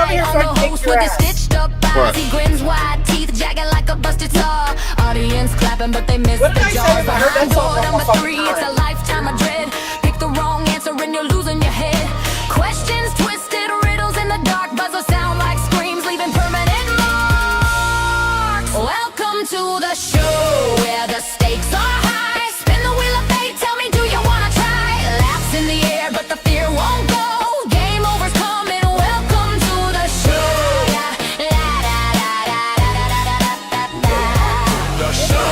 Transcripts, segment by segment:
over here so I can kick your ass. What? He grins wide, teeth jagging like a busted saw. Audience clapping, but they miss What the did I say? jaws. I heard that Behind song door one number more 3, fucking it's a time. lifetime of dread. Pick the wrong answer and you're losing your head. Questions twisted, riddles in the dark. Buzzer sound like screams, leaving permanent marks. Welcome to the show where the stakes are high. Spin the wheel of fate, tell me, do you wanna try? Laughs in the air, but the fear won't go. Game over's coming, welcome to the show. The show.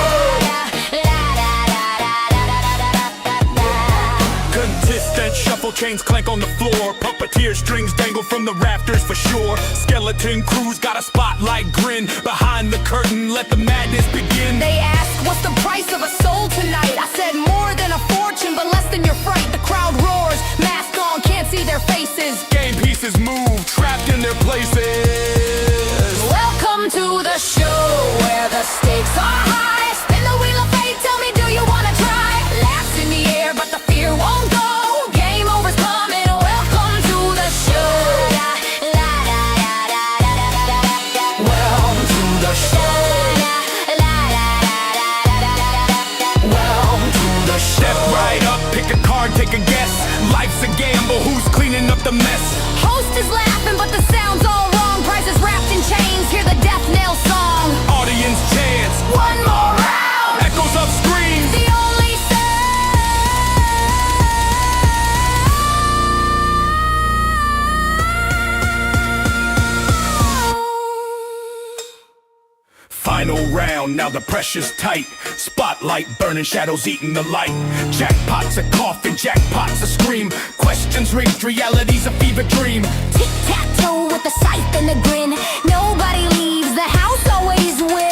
Contestant shuffle, chains clank on the floor. Puppeteer strings dangle from the rafters for sure. Skeleton crews got a spotlight grin. Behind the curtain, let the madness begin. They ask, what's the price of a soul tonight? I said more than a fortune, but less than your fright. The crowd roars, mask on, can't see their faces. Game pieces move, trapped in their places. Welcome to the show where the stakes are high. Spin the wheel of fate, tell me, do you wanna try? Laughs in the air, but the fear won't go. Game over's coming, welcome to the show. Welcome to the show. Welcome to the show. Step right up, pick a card, take a guess. Life's a gamble, who's cleaning up the mess? Host is laughing, but the sound's all wrong. Prizes wrapped in chains, hear the death knell song. Audience chants, One more round. echoes of screams. The only Final round, now the pressure's tight. Spotlight burning, shadows eating the light. Jackpot's a cough and jackpot's a scream. Questions rigged, reality's a fever dream. tic-tac-toe with the scythe and the grin. Nobody leaves, the house always wins.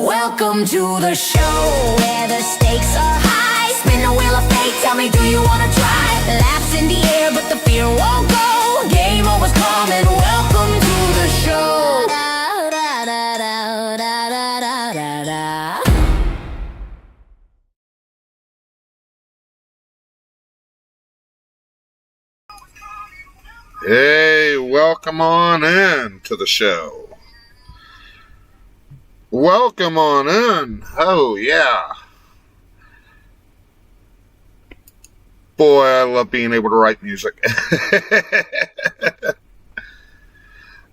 Welcome to the show where the stakes are high. Spin the wheel of fate, tell me, do you wanna try? Laughs in the air, but the fear won't go. Game over's coming, welcome to the show. Hey, welcome on in to the show. Welcome on in. Oh, yeah. Boy, I love being able to write music.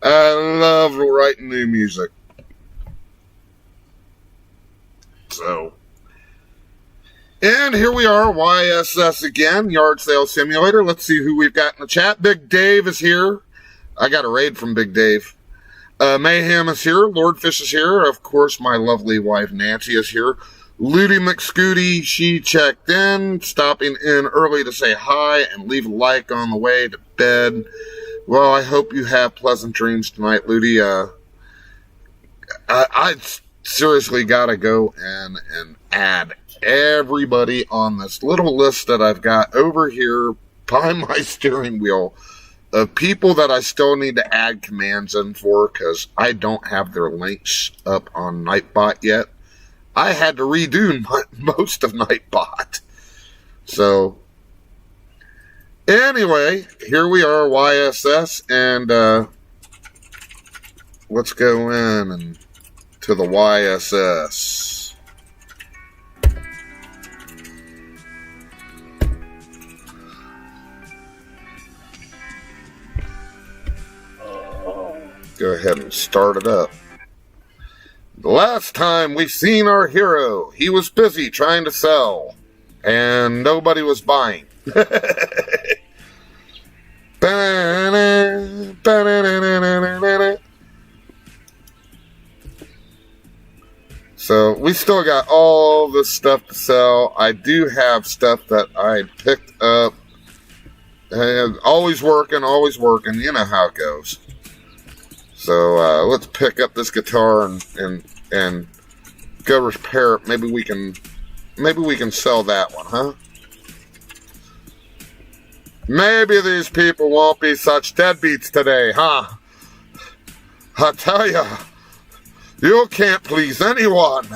I love writing new music. So, and here we are, YSS again, Yard Sale Simulator. Let's see who we've got in the chat. Big Dave is here. I got a raid from Big Dave. Mayhem is here. Lordfish is here. Of course, my lovely wife Nancy is here. Ludi McScooty, she checked in, stopping in early to say hi and leave a like on the way to bed. Well, I hope you have pleasant dreams tonight, Ludi. I seriously gotta go and add everybody on this little list that I've got over here by my steering wheel of people that I still need to add commands in for, because I don't have their links up on Nightbot yet. I had to redo most of Nightbot. So, anyway, here we are, YSS, and let's go in and to the YSS. Go ahead and start it up. The last time we seen our hero, he was busy trying to sell, and nobody was buying. So we still got all this stuff to sell. I do have stuff that I picked up. Always working, you know how it goes. So let's pick up this guitar and go repair it. Maybe we can sell that one, huh? Maybe these people won't be such deadbeats today, huh? I tell ya, you can't please anyone.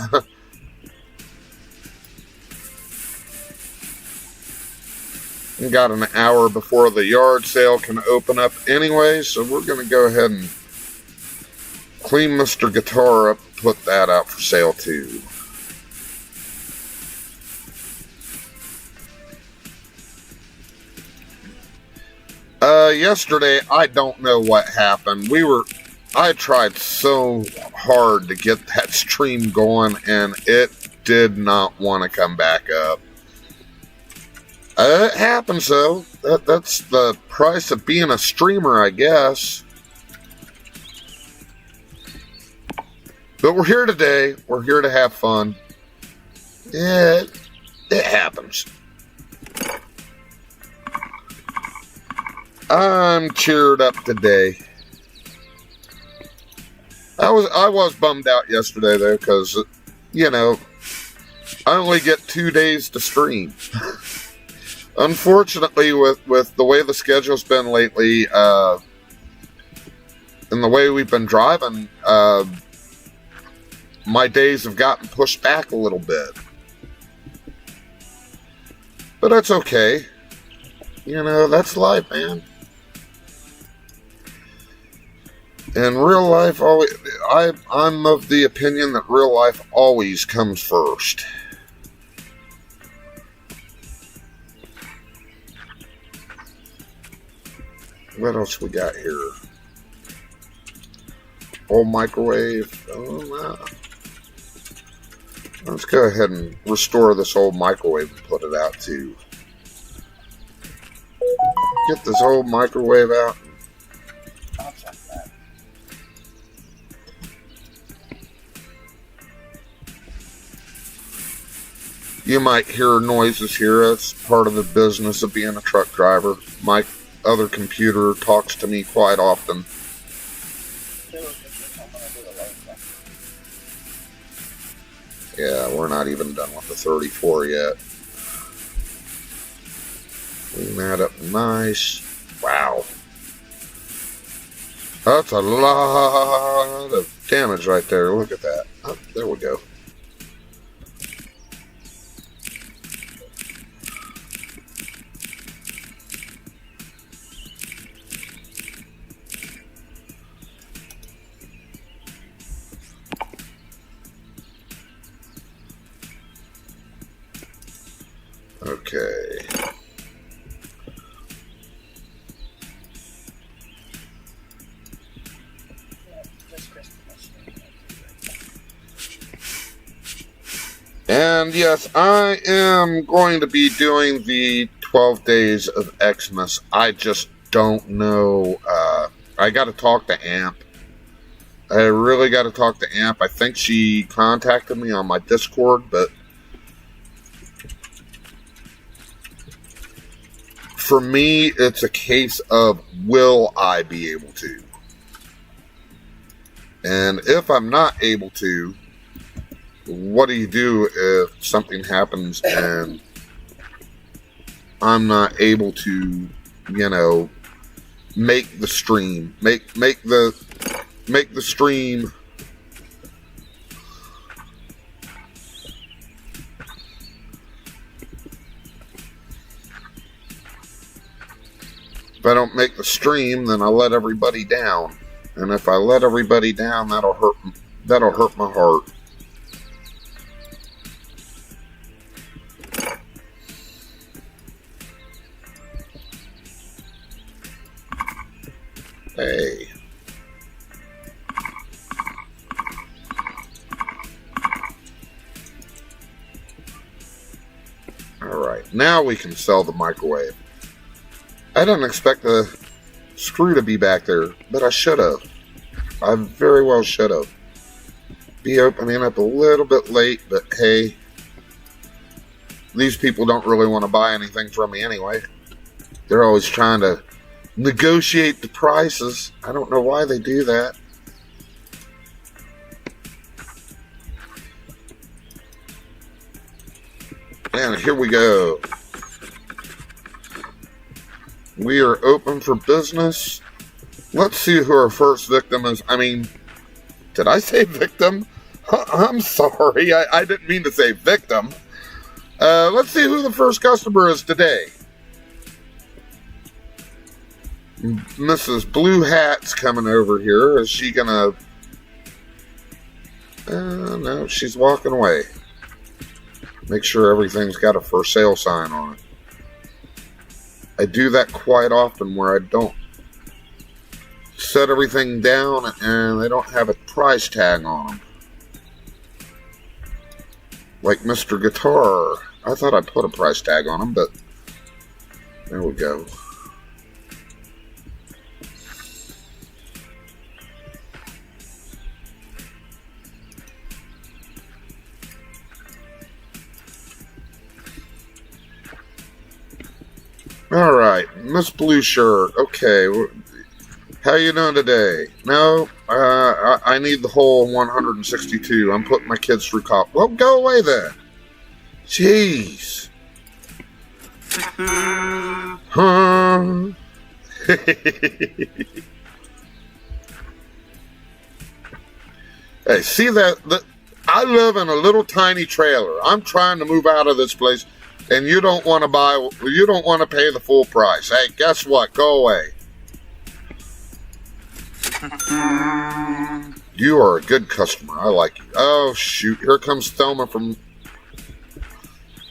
We got an hour before the yard sale can open up anyway, so we're going to go ahead and clean Mr. Guitar up and put that out for sale too. Yesterday, I don't know what happened. I tried so hard to get that stream going, and it did not want to come back up. It happens, though. That's the price of being a streamer, I guess. But we're here today. We're here to have fun. Yeah, it happens. I'm cheered up today. I was bummed out yesterday, though, because, you know, I only get 2 days to stream. Unfortunately, with the way the schedule's been lately, and the way we've been driving, my days have gotten pushed back a little bit. But that's okay. You know, that's life, man. In real life, I'm of the opinion that real life always comes first. What else we got here? Old microwave. Oh, no. Let's go ahead and restore this old microwave and put it out too. Get this old microwave out. You might hear noises here. That's part of the business of being a truck driver. My other computer talks to me quite often. Yeah, we're not even done with the 34 yet. Clean that up nice. Wow. That's a lot of damage right there. Look at that. Oh, there we go. Okay. And yes, I am going to be doing the 12 days of Xmas. I just don't know. I got to talk to Amp. I really got to talk to Amp. I think she contacted me on my Discord, but for me, it's a case of will I be able to? And if I'm not able to, what do you do if something happens and I'm not able to, you know, make the stream, make the stream if I don't make the stream, then I let everybody down. And if I let everybody down, that'll hurt my heart. Hey. Alright, now we can sell the microwave. I didn't expect the screw to be back there, but I should have. I very well should have. Be opening up a little bit late, but hey, these people don't really want to buy anything from me anyway. They're always trying to negotiate the prices. I don't know why they do that. And here we go. We are open for business. Let's see who our first victim is. I mean, did I say victim? I'm sorry. I didn't mean to say victim. Let's see who the first customer is today. Mrs. Blue Hat's coming over here. Is she gonna... no, she's walking away. Make sure everything's got a for sale sign on it. I do that quite often where I don't set everything down and they don't have a price tag on them. Like Mr. Guitar. I thought I put a price tag on them, but there we go. All right, Miss Blue Shirt. Okay, how you doing today? No, I need the whole 162. I'm putting my kids through college. Well, go away then. Jeez. Huh? Hey, see that? I live in a little tiny trailer. I'm trying to move out of this place. And you don't want to pay the full price. Hey, guess what? Go away. You are a good customer. I like you. Oh, shoot. Here comes Thelma from...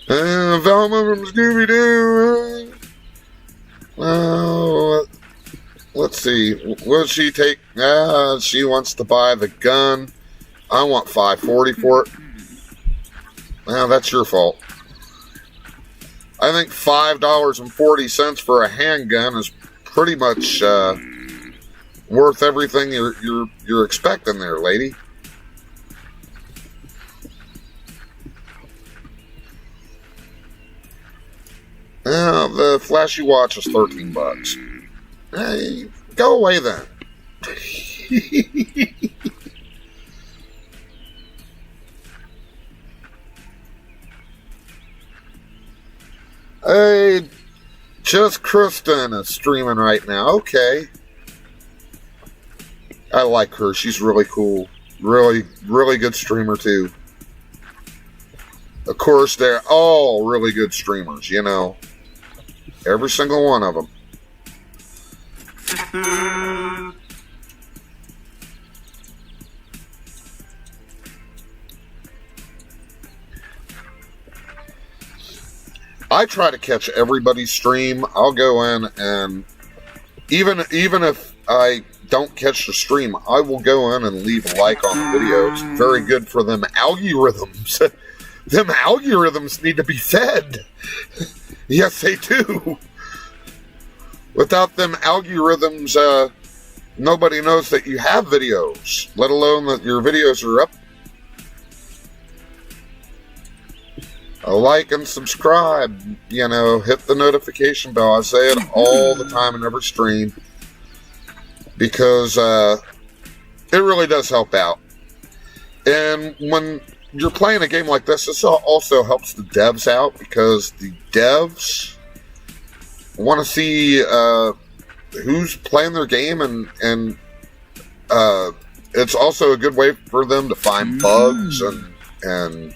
Velma from Scooby-Doo. Oh, let's see. Will she take... she wants to buy the gun. I want $5.40 for it. Well, that's your fault. I think $5.40 for a handgun is pretty much worth everything you're expecting there, lady. The flashy watch is $13. Hey, go away then. Hey, just Kristen is streaming right now. Okay. I like her. She's really cool. Really, really good streamer, too. Of course, they're all really good streamers, you know. Every single one of them. I try to catch everybody's stream. I'll go in and even if I don't catch the stream, I will go in and leave a like on the video. It's very good for them algorithms. Them algorithms need to be fed. Yes, they do. Without them algorithms, nobody knows that you have videos, let alone that your videos are up. Like and subscribe, you know, hit the notification bell. I say it all the time in every stream because it really does help out. And when you're playing a game like this also helps the devs out because the devs want to see who's playing their game and it's also a good way for them to find bugs and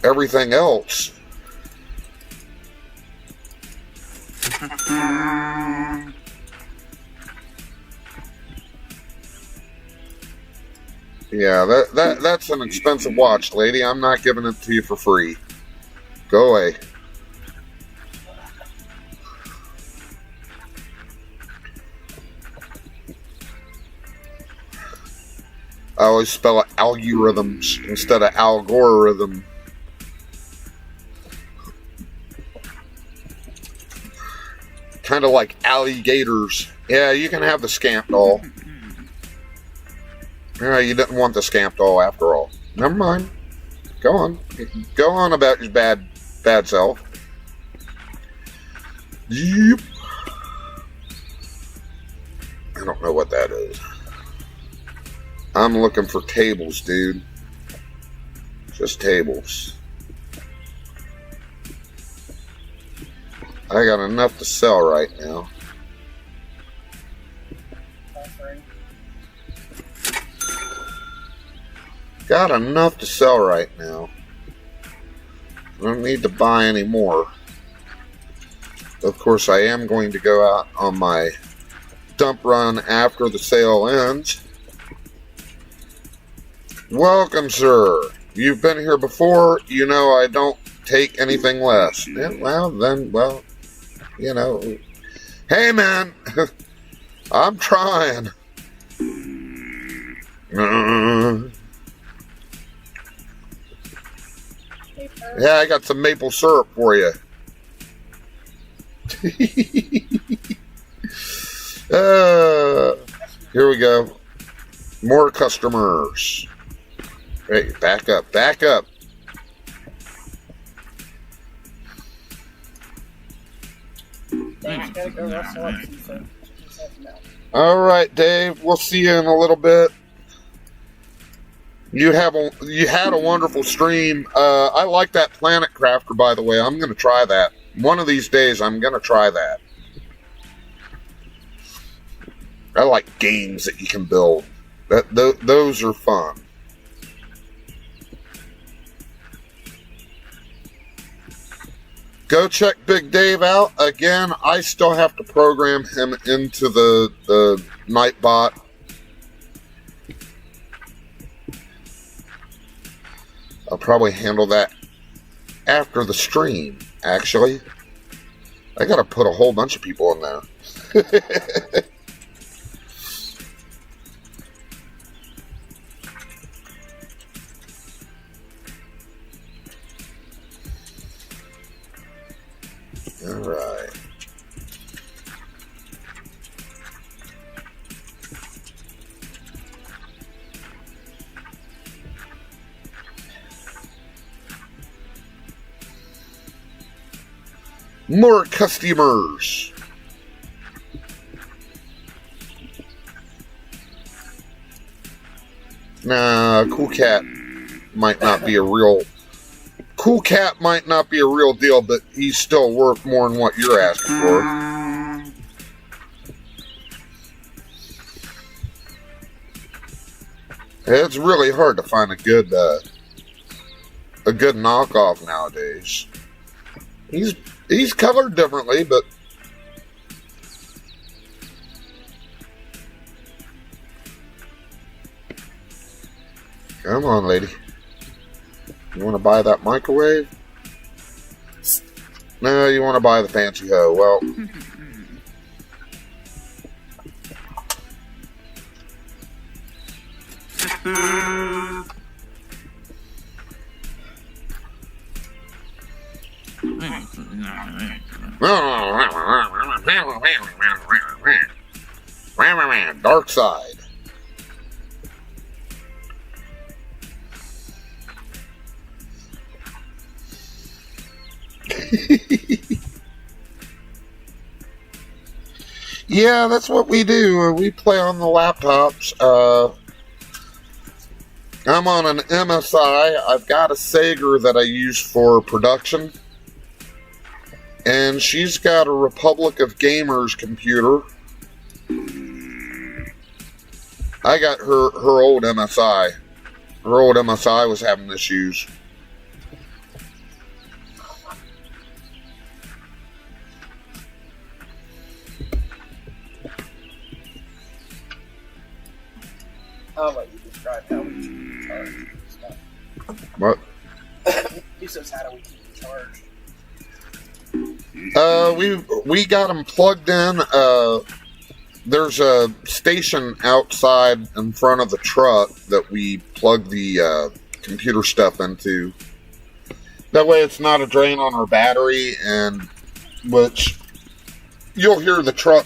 everything else. Yeah, that's an expensive watch, lady. I'm not giving it to you for free. Go away. I always spell it algorithms instead of algorithm. Kind of like alligators. Yeah, you can have the scamp doll. Yeah, you didn't want the scamp doll after all. Never mind. Go on. Go on about your bad self. Yep. I don't know what that is. I'm looking for tables, dude. Just tables. I got enough to sell right now. Got enough to sell right now. I don't need to buy any more. of course, I am going to go out on my dump run after the sale ends. Welcome, sir. You've been here before. You know I don't take anything less. Yeah, well, you know. Hey, man. I'm trying. Yeah, I got some maple syrup for you. Here we go. More customers. Hey, back up, back up. All right, Dave. We'll see you in a little bit. You had a wonderful stream. I like that Planet Crafter, by the way. I'm going to try that. One of these days, I'm going to try that. I like games that you can build. Those are fun. Go check Big Dave out. Again, I still have to program him into the Nightbot. I'll probably handle that after the stream, actually. I gotta put a whole bunch of people in there. Alright. More customers. Nah, Cool Cat might not be a real deal, but he's still worth more than what you're asking for. It's really hard to find a good knockoff nowadays. He's colored differently, but come on, lady. You want to buy that microwave? No, you want to buy the fancy hoe. Well, dark side. Yeah, that's what we do. We play on the laptops. I'm on an MSI. I've got a Sager that I use for production. And she's got a Republic of Gamers computer. I got her old MSI. Her old MSI was having issues. I'll let you describe how we keep it charged. What? He says, how do we keep it charged? We got them plugged in. There's a station outside in front of the truck that we plug the computer stuff into. That way it's not a drain on our battery, and which you'll hear the truck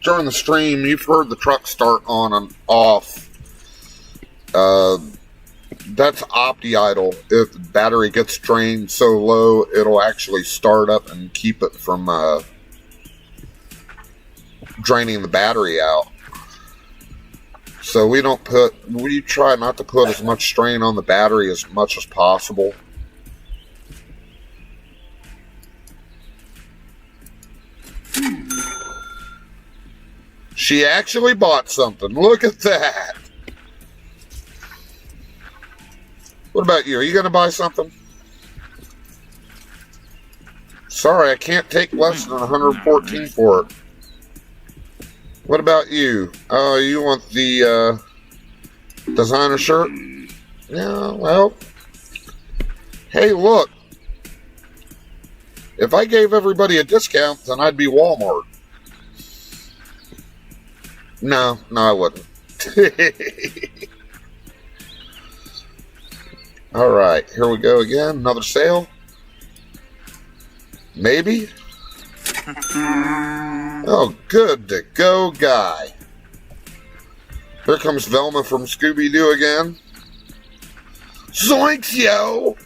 during the stream. You've heard the truck start on and off. That's opti-idle. If the battery gets drained so low, it'll actually start up and keep it from draining the battery out. So we try not to put as much strain on the battery as much as possible. She actually bought something. Look at that. What about you? Are you going to buy something? Sorry, I can't take less than 114 for it. What about you? Oh, you want the designer shirt? Yeah, well. Hey, look. If I gave everybody a discount, then I'd be Walmart. No, I wouldn't. Alright, here we go again. Another sale. Maybe? Oh, good to go, guy. Here comes Velma from Scooby-Doo again. Zoinks, yo!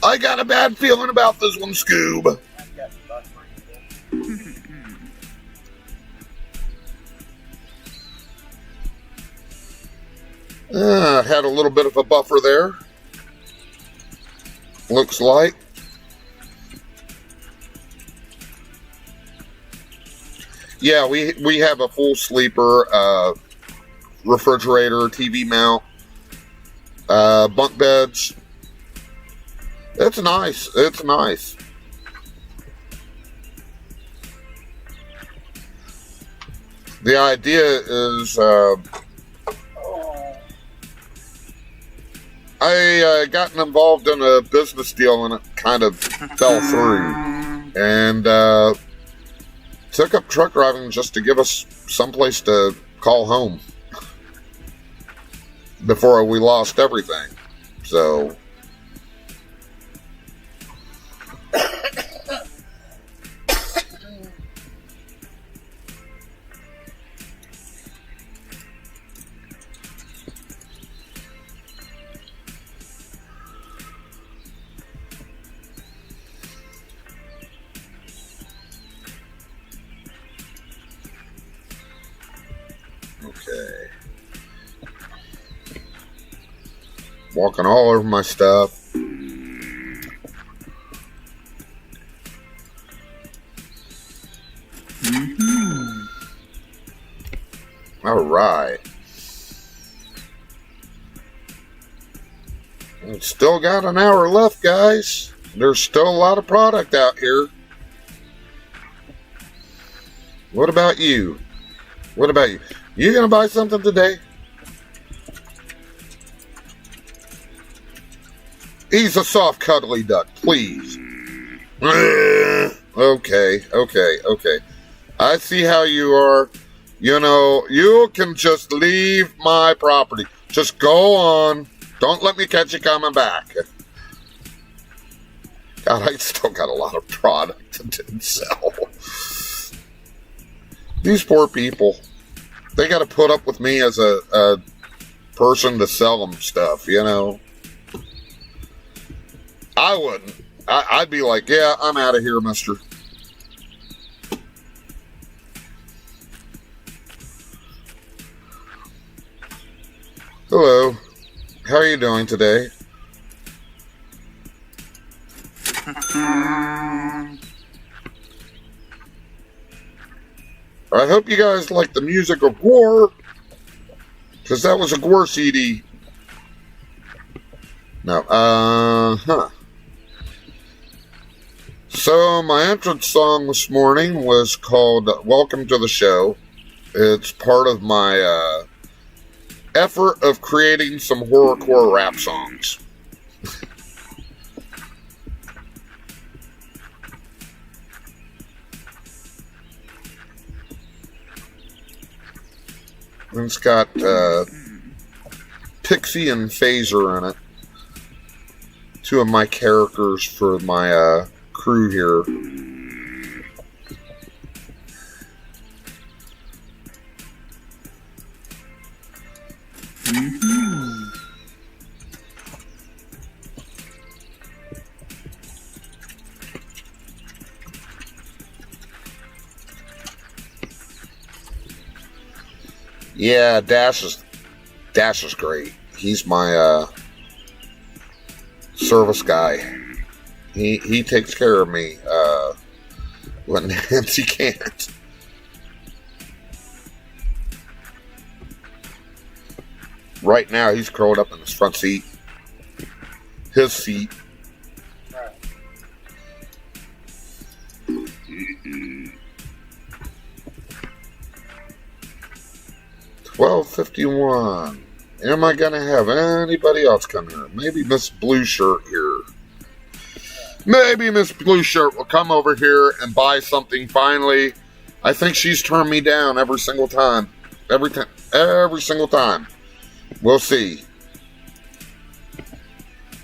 I got a bad feeling about this one, Scoob. Had a little bit of a buffer there. Looks like. Yeah, we have a full sleeper, refrigerator, TV mount, bunk beds. It's nice. It's nice. The idea is, I gotten involved in a business deal and it kind of fell through. And took up truck driving just to give us someplace to call home before we lost everything. So okay. Walking all over my stuff. All right. It's still got an hour left, guys. There's still a lot of product out here. What about you? What about you? You gonna buy something today? He's a soft, cuddly duck, please. Okay. I see how you are. You know, you can just leave my property. Just go on. Don't let me catch you coming back. God, I still got a lot of product that didn't sell. These poor people. They got to put up with me as a person to sell them stuff, you know. I wouldn't. I'd be like, yeah, I'm out of here, mister. Hello. How are you doing today? I hope you guys like the music of war, because that was a Gore CD. No, So my entrance song this morning was called Welcome to the Show. It's part of my effort of creating some horrorcore rap songs. And it's got Pixie and Phaser in it. Two of my characters for my crew here. Yeah, Dash is great. He's my service guy. He takes care of me when Nancy can't. Right now, he's curled up in his front seat. His seat. 12:51. Am I going to have anybody else come here? Maybe Miss Blue Shirt here. Maybe Miss Blue Shirt will come over here and buy something finally. I think she's turned me down every single time. Every single time. We'll see.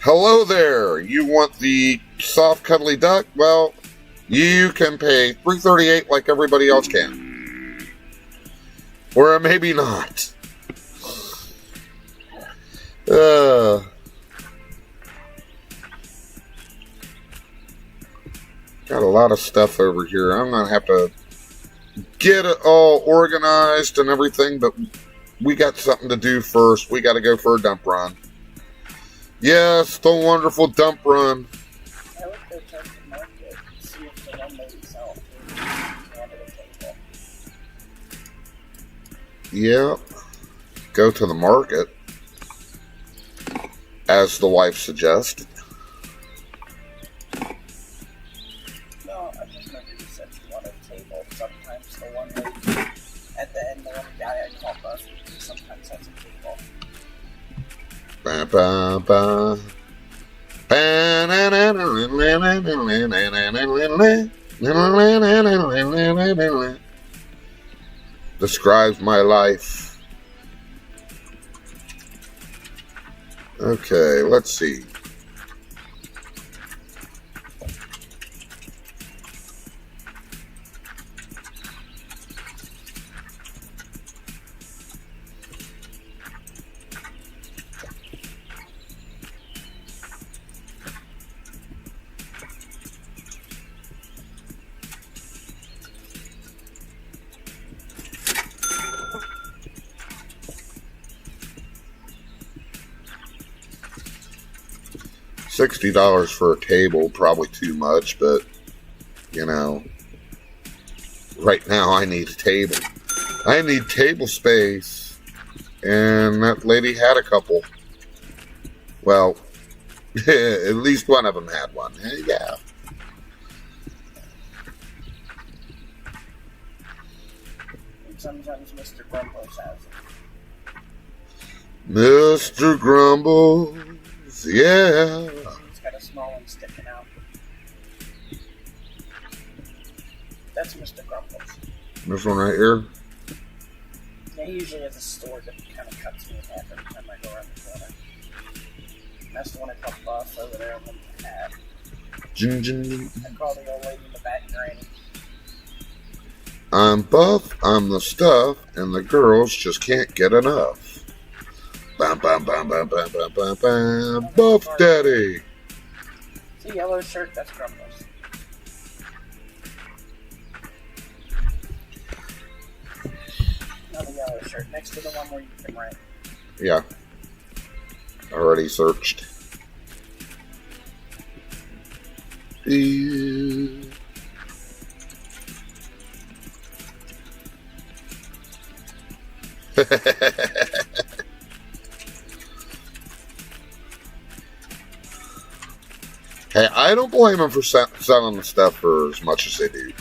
Hello there. You want the soft cuddly duck? Well, you can pay $3.38 like everybody else can. Or maybe not. Got a lot of stuff over here. I'm going to have to get it all organized and everything, but we got something to do first. We got to go for a dump run. Yes, the wonderful dump run. I would go check the market and see if the one lady selling food under the table. Yep. Go to the market, as the wife suggested. No, I just remember you said you wanted a table. Sometimes the one lady at the end, the one guy I call Buffy, sometimes has a table. Ba ba ba. Describes my life. Okay, let's see. $60 for a table, probably too much, but, you know, right now I need a table. I need table space, and that lady had a couple. Well, at least one of them had one. Yeah. And sometimes Mr. Grumbles has it. Mr. Grumbles, yeah. He's got a small one sticking out. That's Mr. Grumbles. This one right here. Yeah, he usually has a sword that kind of cuts me in half every time I go around the corner. And that's the one I call Buff over there on the hat. Jin, jin. I call the old lady in the back Granny. I'm buff, I'm the stuff, and the girls just can't get enough. Bam, bam, bam, bam, bam, bam, bam, bam. Buff Daddy. See, yellow shirt, that's Grumbles. Another yellow shirt, next to the one where you can rent. Yeah. Already searched. Hey, I don't blame them for selling the stuff for as much as they do.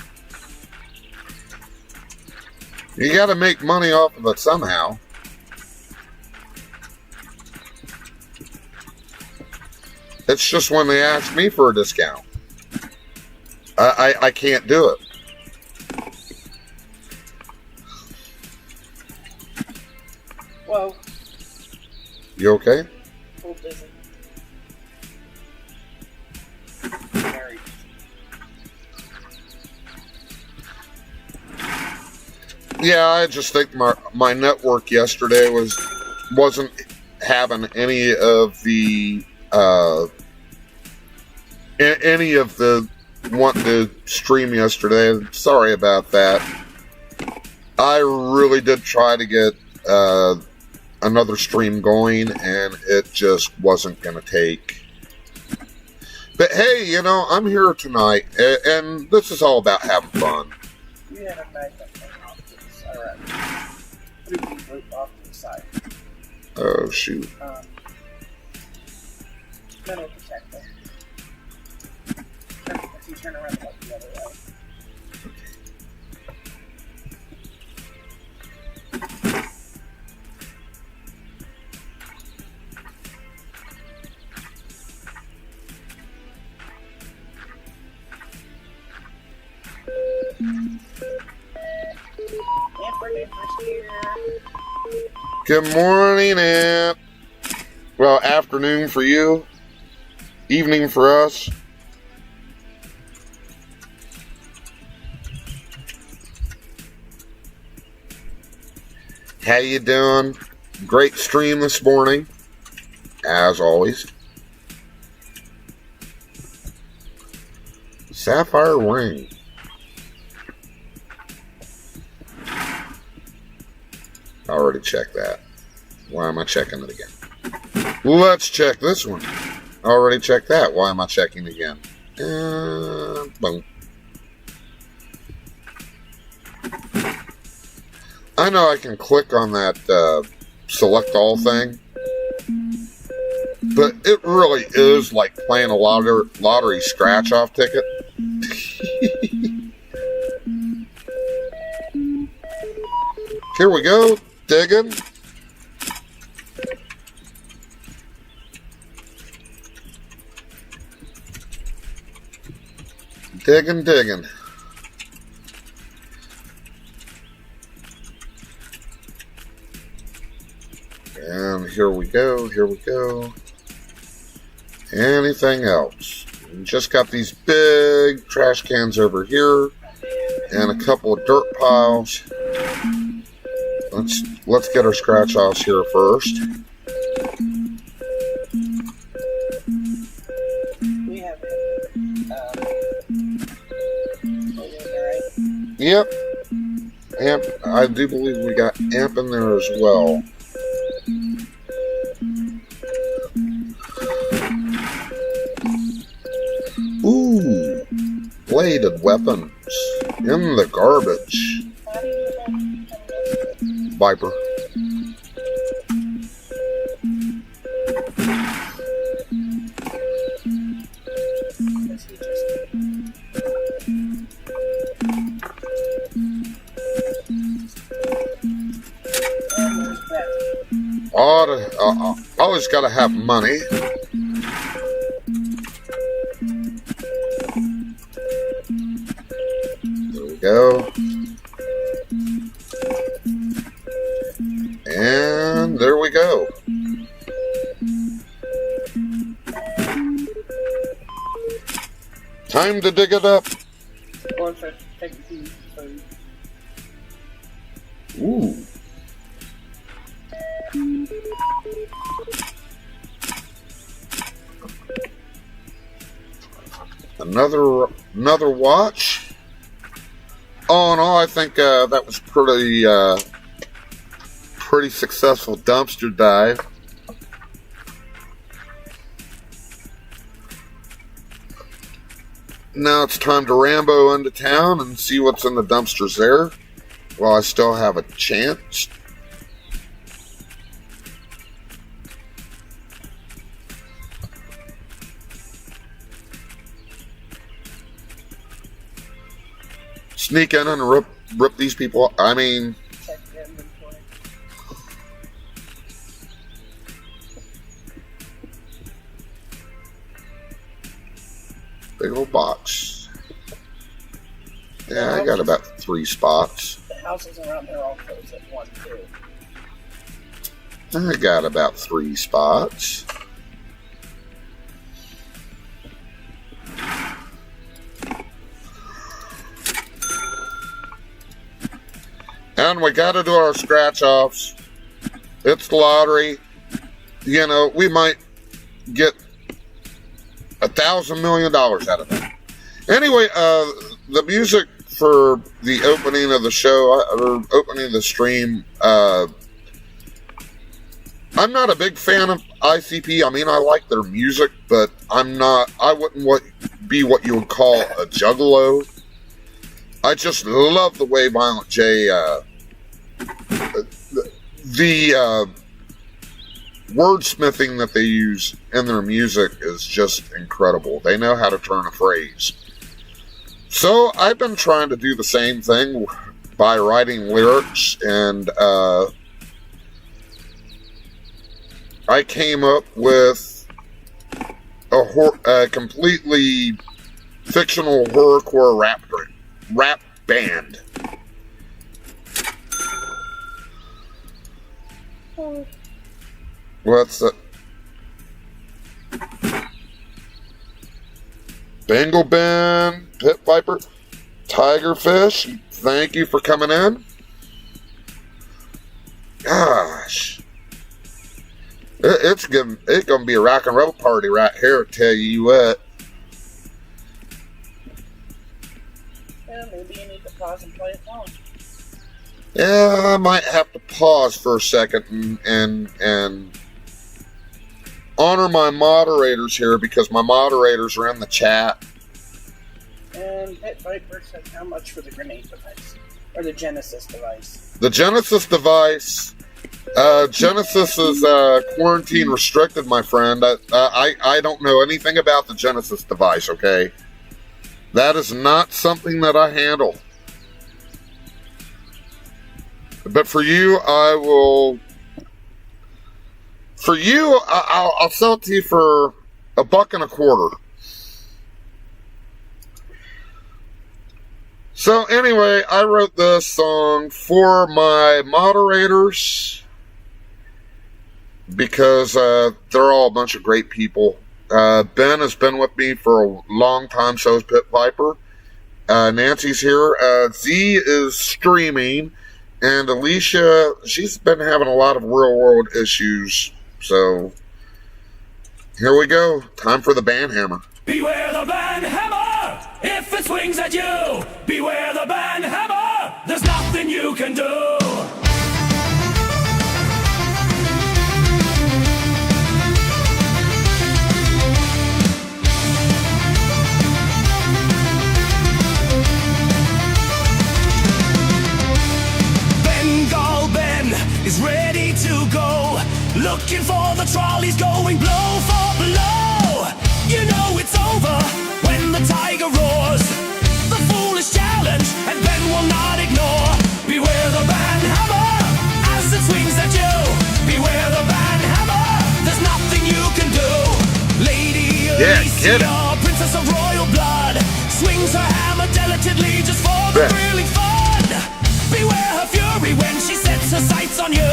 You gotta make money off of it somehow. It's just when they ask me for a discount. I can't do it. Whoa. You okay? Full busy. Very Yeah, I just think my network yesterday wasn't having any of the wanting to stream yesterday. Sorry about that. I really did try to get another stream going, and it just wasn't going to take. But hey, you know, I'm here tonight, and this is all about having fun. You had a magnet thing off to the side. Alright. 3D loop off to the side. Oh, shoot. Metal detector. If you turn around and look the other way. Good morning, Aunt. Well, afternoon for you. Evening for us. How you doing? Great stream this morning, as always. Sapphire ring. I already checked that. Why am I checking it again? Let's check this one. I already checked that. Why am I checking again? Boom. I know I can click on that select all thing, but it really is like playing a lottery scratch-off ticket. Here we go, digging. Digging. And here we go. Anything else? We just got these big trash cans over here and a couple of dirt piles. Let's get our scratch offs here first. We have right? Yep. Amp, I do believe we got amp in there as well. Ooh, bladed weapons in the garbage. Viper. Always gotta have money. There we go. And there we go. Time to dig it up. Ooh. Another watch. All in all, I think that was pretty successful dumpster dive. Now it's time to Rambo into town and see what's in the dumpsters there, while I still have a chance. Sneak in and rip these people. I mean, big old box. Yeah, I got about 3 spots. The houses around there all close at 1 too. I got about 3 spots. And we got to do our scratch-offs. It's the lottery. You know, we might get $1,000 million out of it. Anyway, the music for the opening of the show, or opening of the stream, I'm not a big fan of ICP. I mean, I like their music, but I wouldn't be what you would call a juggalo. I just love the way Violent J, the wordsmithing that they use in their music is just incredible. They know how to turn a phrase. So I've been trying to do the same thing by writing lyrics, and I came up with a completely fictional horrorcore rap band. What's that? Bengal Ben, Pit Viper, Tigerfish, thank you for coming in. Gosh. It's gonna be a rock and roll party right here, I tell you what. Yeah, maybe you need to pause and play a song. Yeah, I might have to pause for a second and honor my moderators here, because my moderators are in the chat. And Pit Viper said how much for the grenade device? Or the Genesis device? The Genesis device, Genesis is quarantine restricted, my friend. I don't know anything about the Genesis device, okay? That is not something that I handle. But for you, I'll sell it to you for $1.25. So anyway, I wrote this song for my moderators because they're all a bunch of great people. Ben has been with me for a long time, so is Pit Viper. Nancy's here. Z is streaming. And Alicia, she's been having a lot of real-world issues. So, here we go. Time for the band hammer. Beware the band hammer! If it swings at you, beware the band hammer! There's nothing you can do! Is ready to go, looking for the trolleys, going blow for blow. You know it's over when the tiger roars. The foolish challenge, and Ben will not ignore. Beware the band hammer as it swings at you. Beware the band hammer, there's nothing you can do. Lady Alicia, princess of royal blood, swings her hammer delicately just for the thrilling fun. Beware her fury when she sets her sights on you.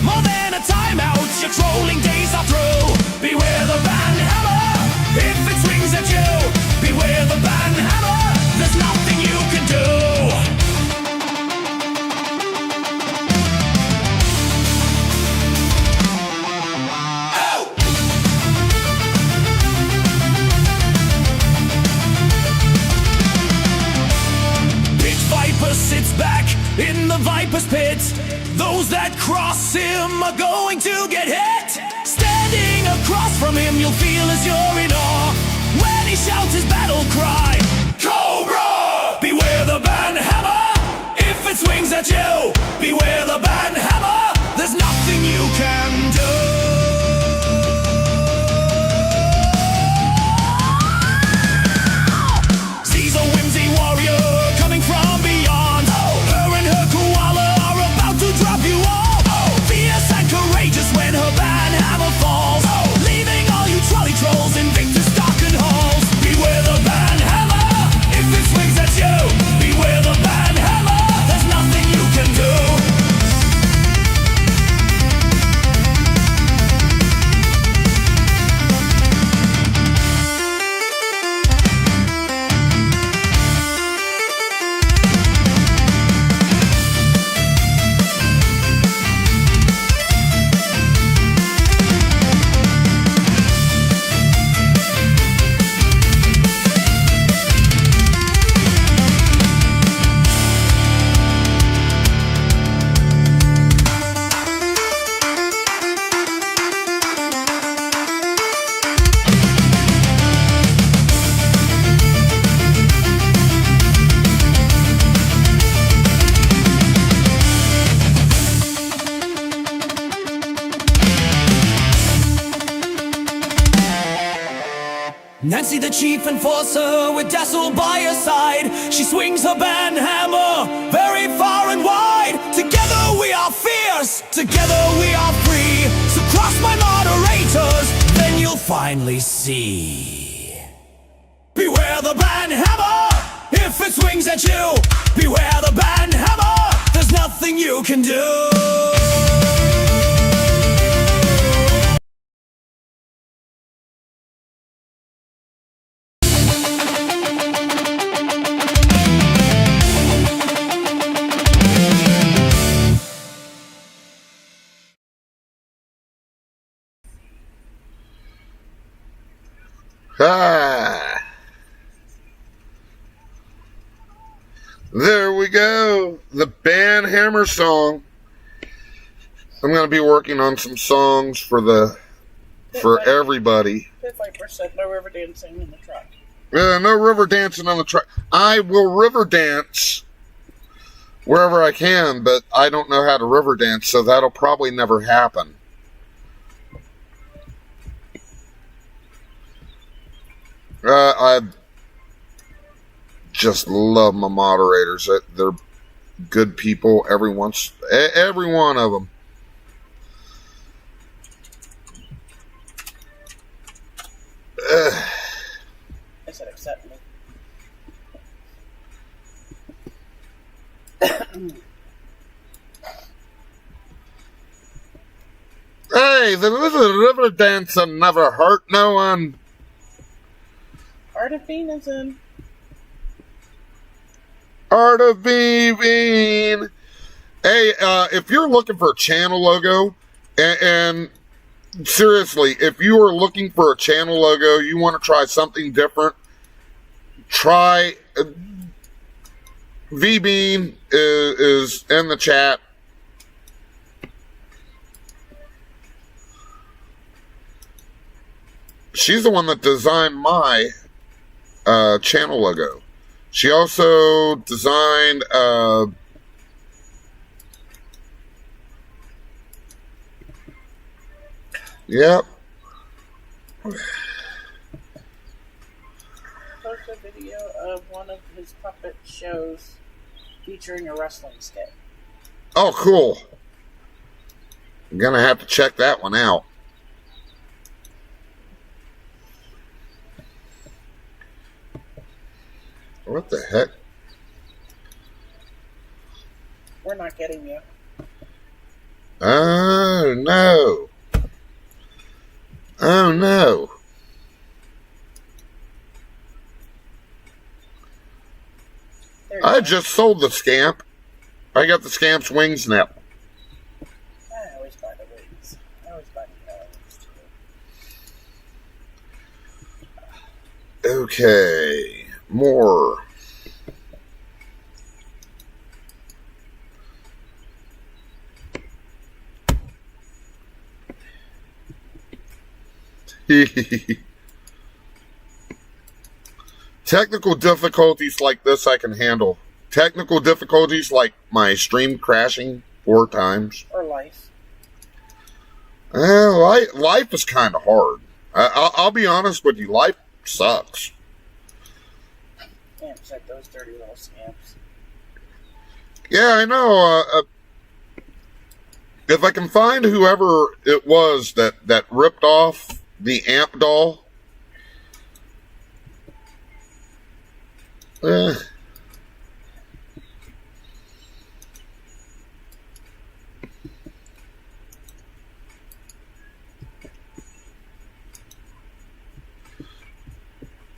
More than a timeout, your trolling days are through. Beware the band hammer, if it swings at you. Beware the band hammer, there's nothing you can do. Sits back in the viper's pit. Those that cross him are going to get hit. Standing across from him, you'll feel as you're in awe when he shouts his battle cry, Cobra! Beware the band hammer, if it swings at you. Beware the band hammer, there's nothing you can do. She's a whimsy warrior coming from beyond. Her and her koala are about to drop you all. Fierce and courageous when her band hammer falls, leaving all you trolley trolls in Victus darkened halls. Beware the band hammer, if it swings at you. Beware the band hammer, there's nothing you can do. Nancy the chief enforcer with Dazzle by her side. She swings her band hammer very far and wide. Together we are fierce, together we are free. So cross my moderators, then you'll finally see. Beware the band hammer, if it swings at you. Beware the band hammer, there's nothing you can do. Ah. There we go. The band Hammer song. I'm going to be working on some songs for everybody. 5% no river dancing in the truck. No river dancing on the truck. I will river dance wherever I can, but I don't know how to river dance, so that'll probably never happen. I just love my moderators. They're good people. Every one of them. I said accept me. Hey, the little river dancer never hurt no one. Art of Bean is in. Art of Being. Hey, if you're looking for a channel logo, and seriously, if you are looking for a channel logo, you want to try something different, try V-Bean is in the chat. She's the one that designed my channel logo. She also designed yep. Post a video of one of his puppet shows featuring a wrestling skit. Oh, cool. I'm gonna have to check that one out. What the heck? We're not getting you. Oh, no. Oh, no. I just sold the scamp. I got the scamp's wings now. I always buy the wings. I always buy the wings too. Okay. More. Technical difficulties like this I can handle. Technical difficulties like my stream crashing 4 times. Or life. Life is kind of hard. I'll be honest with you. Life sucks. Can't check those dirty little scamps. Yeah, I know. If I can find whoever it was that ripped off the amp doll.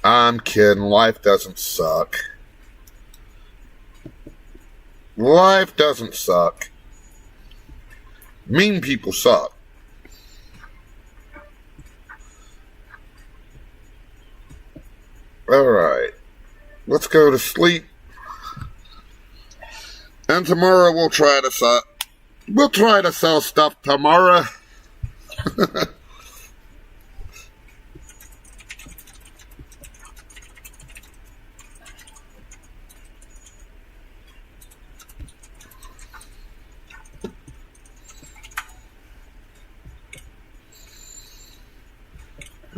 I'm kidding. Life doesn't suck. Life doesn't suck. Mean people suck. Alright. Let's go to sleep. And tomorrow we'll try to sell stuff tomorrow.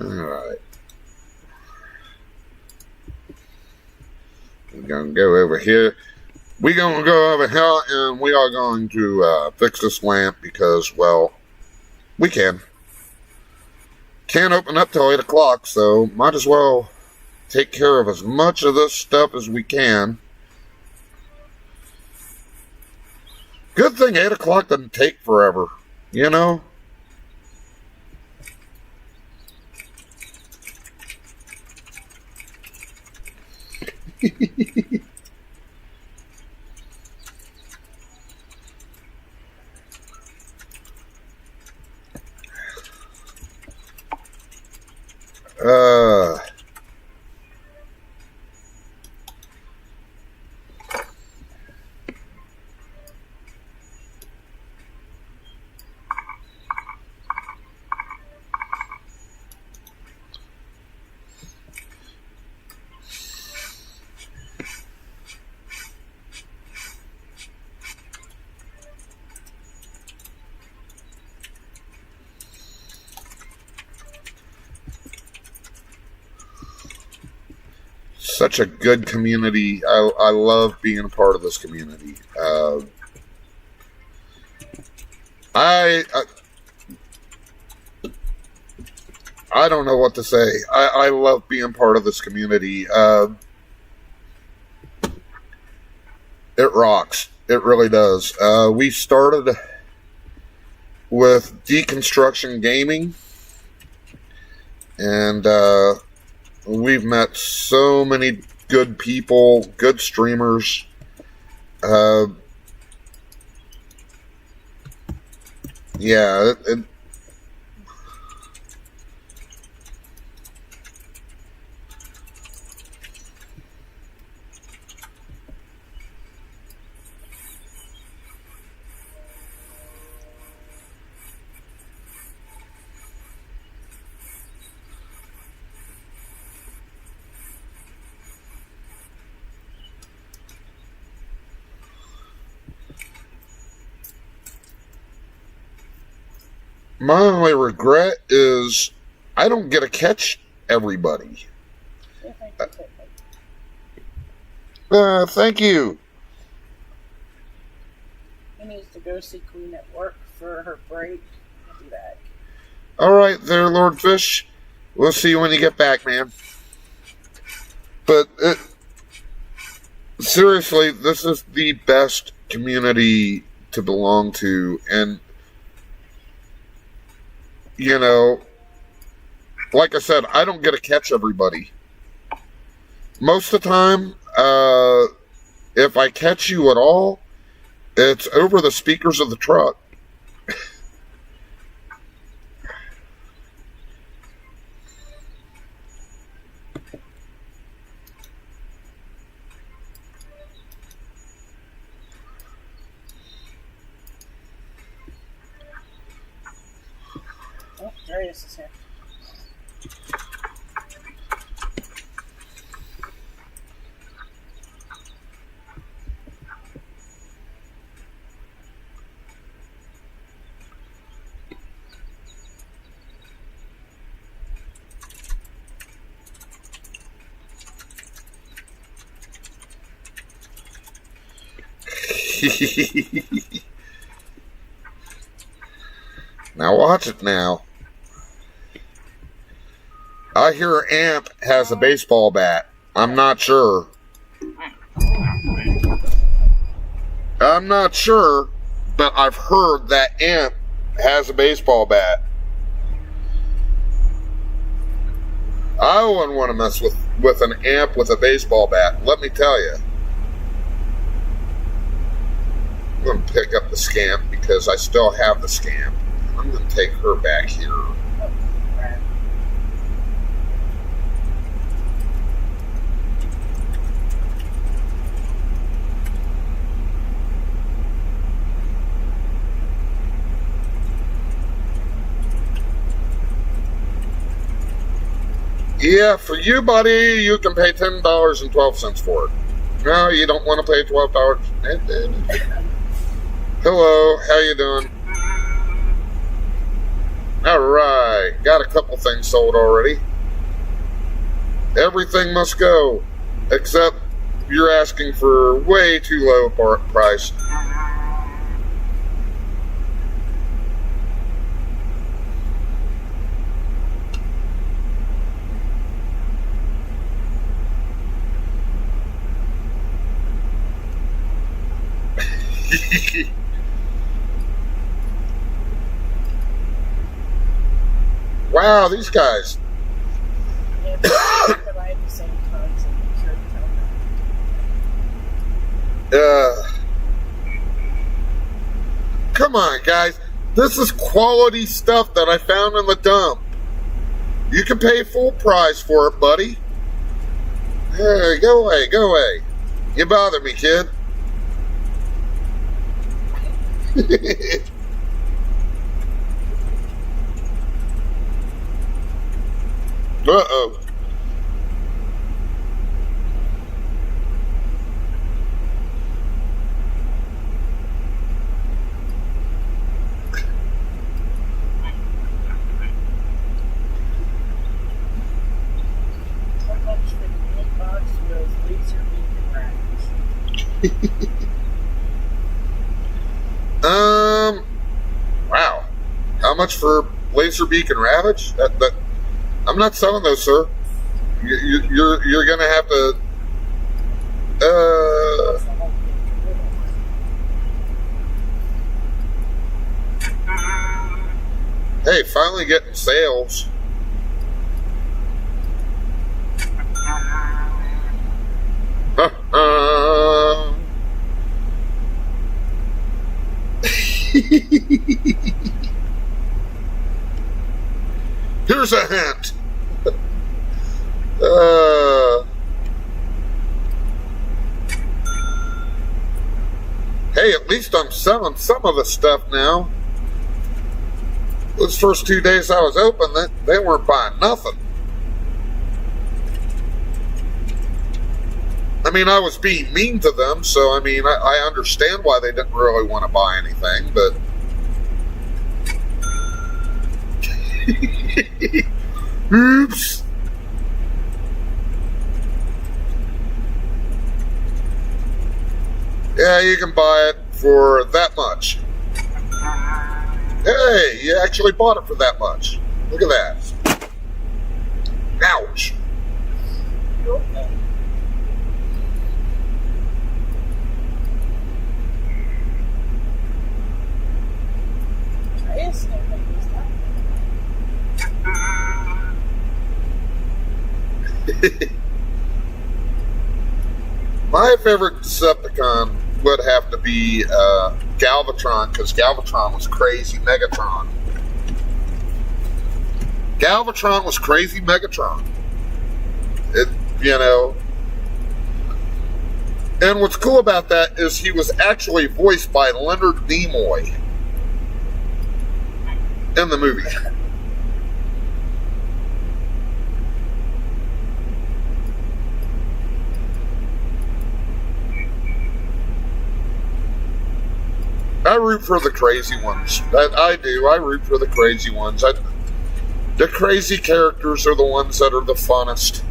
Alright. We're going to go over here. We're going to go over here and we are going to fix this lamp because, well, we can. Can't open up till 8 o'clock, so might as well take care of as much of this stuff as we can. Good thing 8 o'clock doesn't take forever, you know? such a good community. I love being a part of this community. I don't know what to say. I love being part of this community. It rocks. It really does. We started with deconstruction gaming, and we've met so many good people, good streamers. Yeah, my only regret is I don't get to catch everybody. Thank you. He needs to go see Queen at work for her break. I'll be back. All right, there, Lord Fish. We'll see you when you get back, man. But seriously, this is the best community to belong to, and you know, like I said, I don't get to catch everybody. Most of the time, if I catch you at all, it's over the speakers of the truck. Oh, Darius is here. Now watch it now. I hear Amp has a baseball bat. I'm not sure. But I've heard that Amp has a baseball bat. I wouldn't want to mess with an Amp with a baseball bat, let me tell you. I'm going to pick up the scamp because I still have the scamp. I'm going to take her back here. Yeah, for you, buddy, you can pay $10.12 for it. No, you don't want to pay $12. Hello, how you doing? Alright, got a couple things sold already. Everything must go, except you're asking for way too low a price. Wow, these guys. Yeah, but I have the same cards and make sure to tell them. Come on, guys. This is quality stuff that I found in the dump. You can pay full price for it, buddy. Hey, go away, go away. You bother me, kid. Uh-oh. How much for the 8 box with Wow. How much for Laserbeak and Ravage? I'm not selling those, sir. You're gonna have to. Hey, finally getting sales. Here's a hint. Hey, at least I'm selling some of the stuff now. Those first 2 days I was open, they weren't buying nothing. I mean, I was being mean to them, so I mean, I understand why they didn't really want to buy anything, but... Oops! Yeah, you can buy it for that much. Hey, you actually bought it for that much. Look at that. Ouch. My favorite Decepticon would have to be Galvatron, because Galvatron was crazy Megatron. Galvatron was crazy Megatron. It, you know. And what's cool about that is he was actually voiced by Leonard Nimoy in the movie. I root for the crazy ones. I do. I root for the crazy ones. The crazy characters are the ones that are the funnest.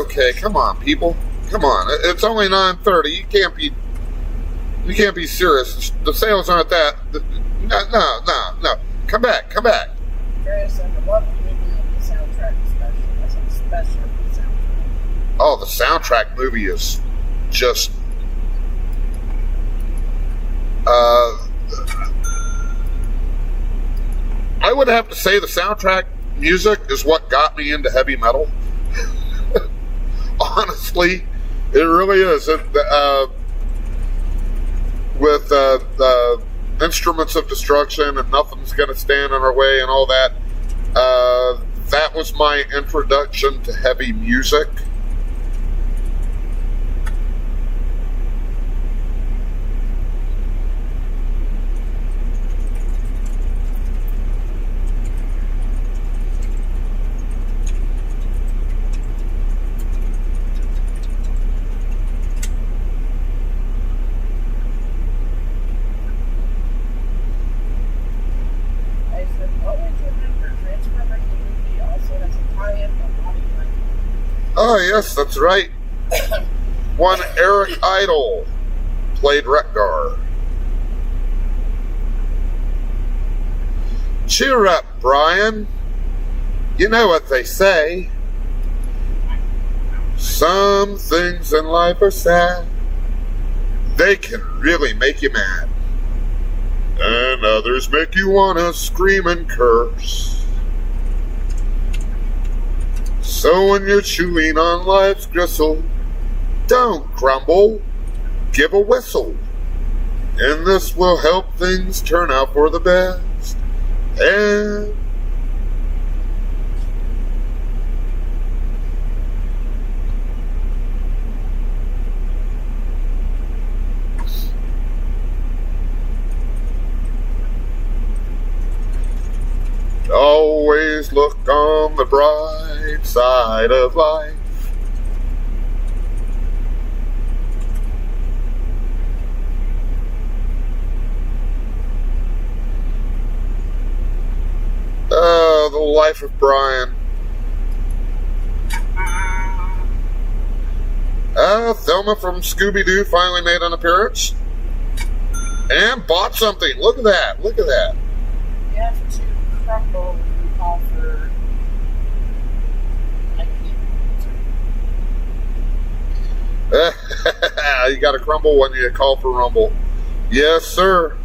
Okay, come on, people. Come on. It's only 9:30. You can't be serious. The sales aren't that. No. Come back. What movie the soundtrack special? That's a special soundtrack. Oh, the soundtrack movie is just. I would have to say the soundtrack music is what got me into heavy metal. Honestly, it really is. With the instruments of destruction and nothing's going to stand in our way and all that. That was my introduction to heavy music. Oh, yes, that's right. One Eric Idle played Rekgar. Cheer up, Brian. You know what they say. Some things in life are sad. They can really make you mad. And others make you want to scream and curse. So when you're chewing on life's gristle, don't grumble, give a whistle. And this will help things turn out for the best. And always look on the bright side of life. Life of Brian. Thelma from Scooby-Doo finally made an appearance. And bought something. Look at that. Look at that. You have to crumble and call for... I can't. You got to crumble when you call for rumble. Yes, sir.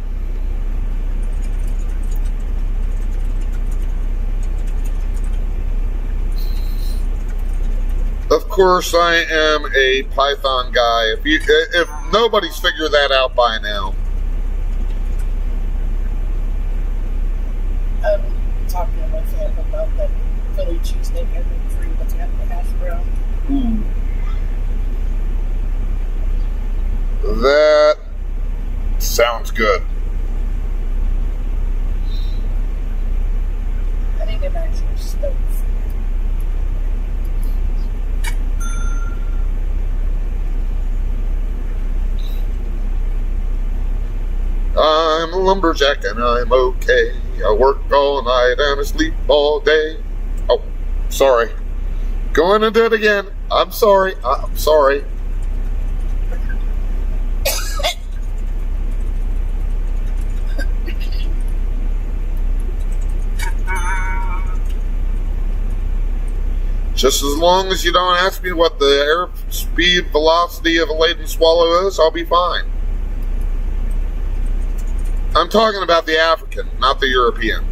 Of course, I am a Python guy. If nobody's figured that out by now. Talking to my family about that Philly cheesesteak and the tree that's got the hash brown. Ooh. That sounds good. I need an actual stove. I'm a lumberjack and I'm okay. I work all night and I sleep all day. Oh, sorry. Going into it again. I'm sorry. I'm sorry. Just as long as you don't ask me what the airspeed velocity of a laden swallow is, I'll be fine. I'm talking about the African, not the European.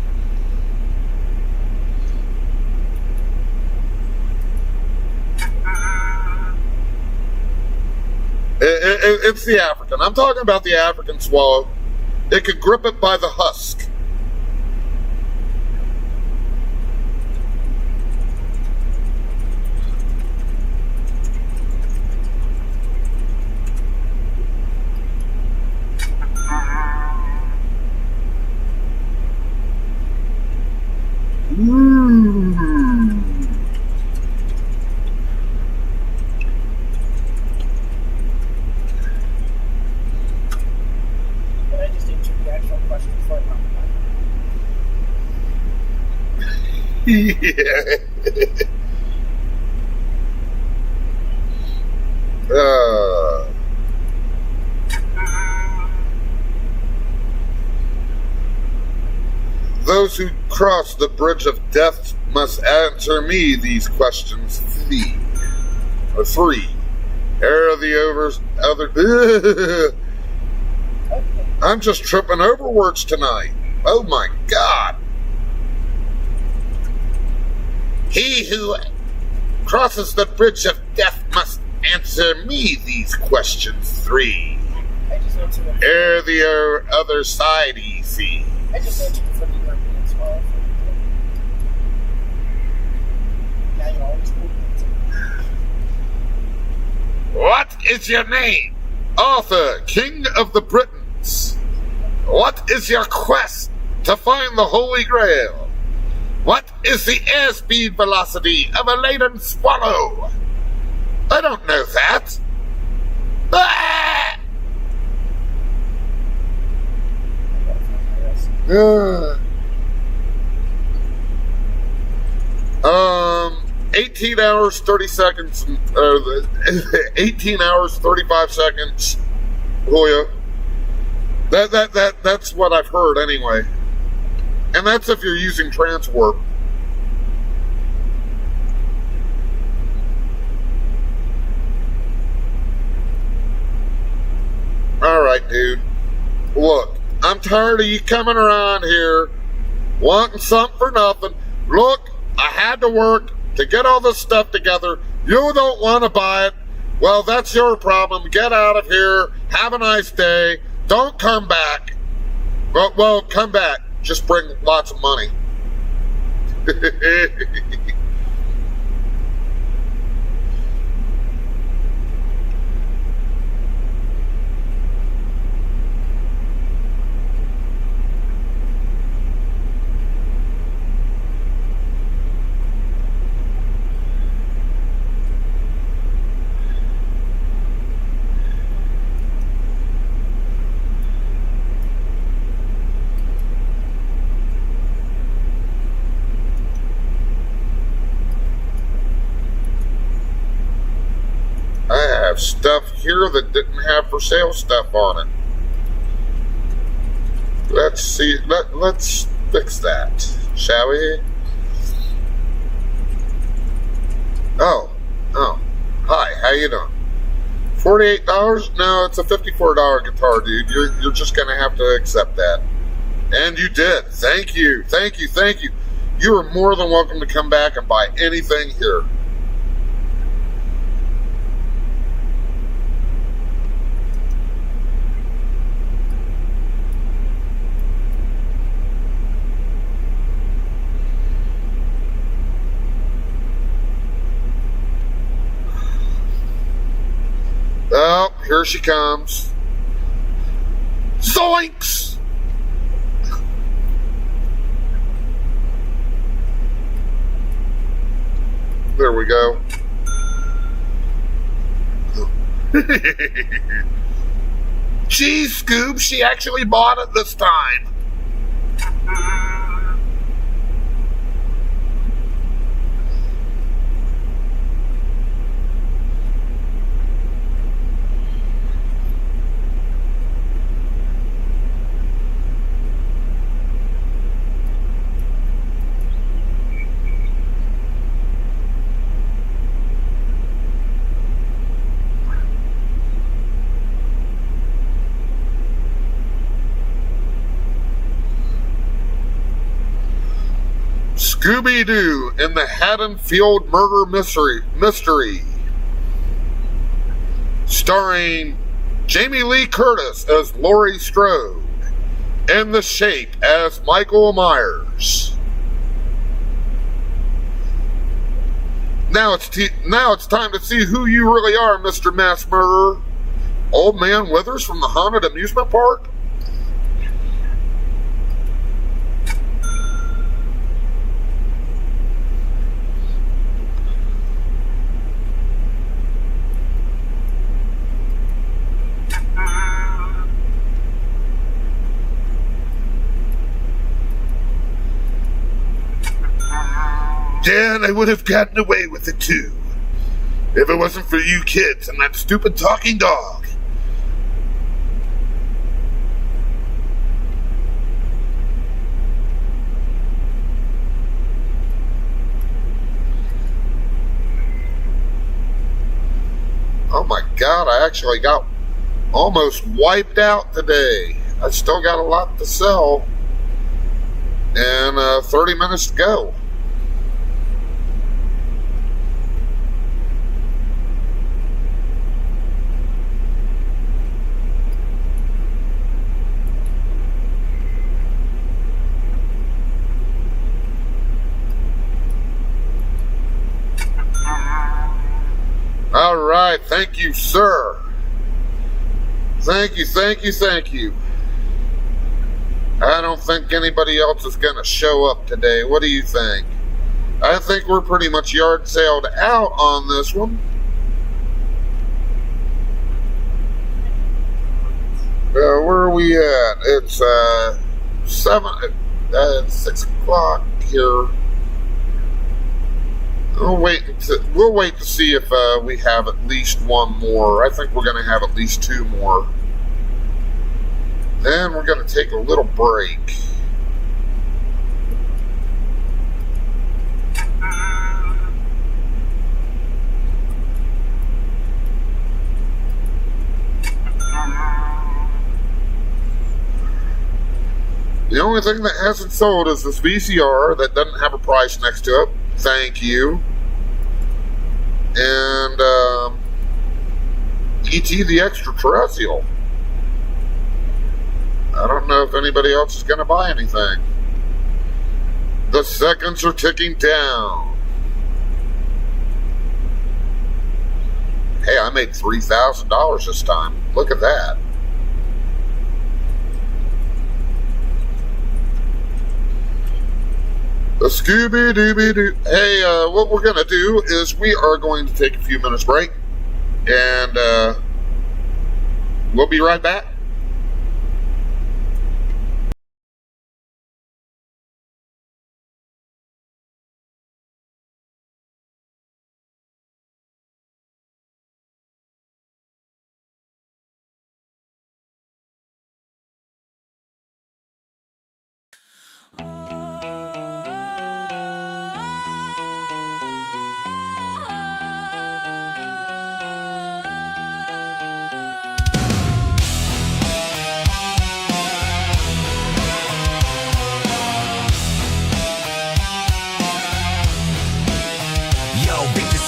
It's the African. I'm talking about the African swallow. It could grip it by the husk. But I just answered the actual question for my Yeah. Those who cross the bridge of death must answer me these questions. Three. Ere the other. Okay. I'm just tripping over words tonight. Oh my God. He who crosses the bridge of death must answer me these questions. Three. I just answered it. Ere the other side easy. I just answered it for the European swallow. Now you always move it. What is your name? Arthur, King of the Britons. What is your quest to find the Holy Grail? What is the airspeed velocity of a laden swallow? I don't know that. Ah! Uh, 18 hours, 30 seconds, 18 hours, 35 seconds, Julia. That's what I've heard anyway. And that's if you're using transwarp. Alright, dude. Look, I'm tired of you coming around here wanting something for nothing. Look, I had to work to get all this stuff together. You don't want to buy it. Well, that's your problem. Get out of here. Have a nice day. Don't come back. Well, come back. Just bring lots of money. have stuff here that didn't have for sale stuff on it. Let's see. Let's fix that, shall we? Oh. Hi, how you doing? $48? No, it's a $54 guitar, dude. You're just gonna have to accept that. And you did. Thank you. You are more than welcome to come back and buy anything here. Oh, here she comes. Zoinks! There we go. Geez, Scoob, she actually bought it this time. Scooby-Doo in the Haddonfield Murder Mystery. Starring Jamie Lee Curtis as Laurie Strode and The Shape as Michael Myers. Now it's time to see who you really are, Mr. Mass Murderer. Old Man Withers from the Haunted Amusement Park? Yeah, they would have gotten away with it too, if it wasn't for you kids and that stupid talking dog. Oh my God, I actually got almost wiped out today. I still got a lot to sell and 30 minutes to go. All right, thank you, sir. Thank you. I don't think anybody else is going to show up today. What do you think? I think we're pretty much yard saled out on this one. Where are we at? It's 6 o'clock here. We'll wait to see if we have at least one more. I think we're going to have at least two more. Then we're going to take a little break. The only thing that hasn't sold is this VCR that doesn't have a price next to it. Thank you. And E.T. the Extraterrestrial. I don't know if anybody else is going to buy anything. The seconds are ticking down. Hey, I made $3,000 this time. Look at that. The Scooby-Dooby-Doo. Hey, what we're going to do is we are going to take a few minutes break. And we'll be right back.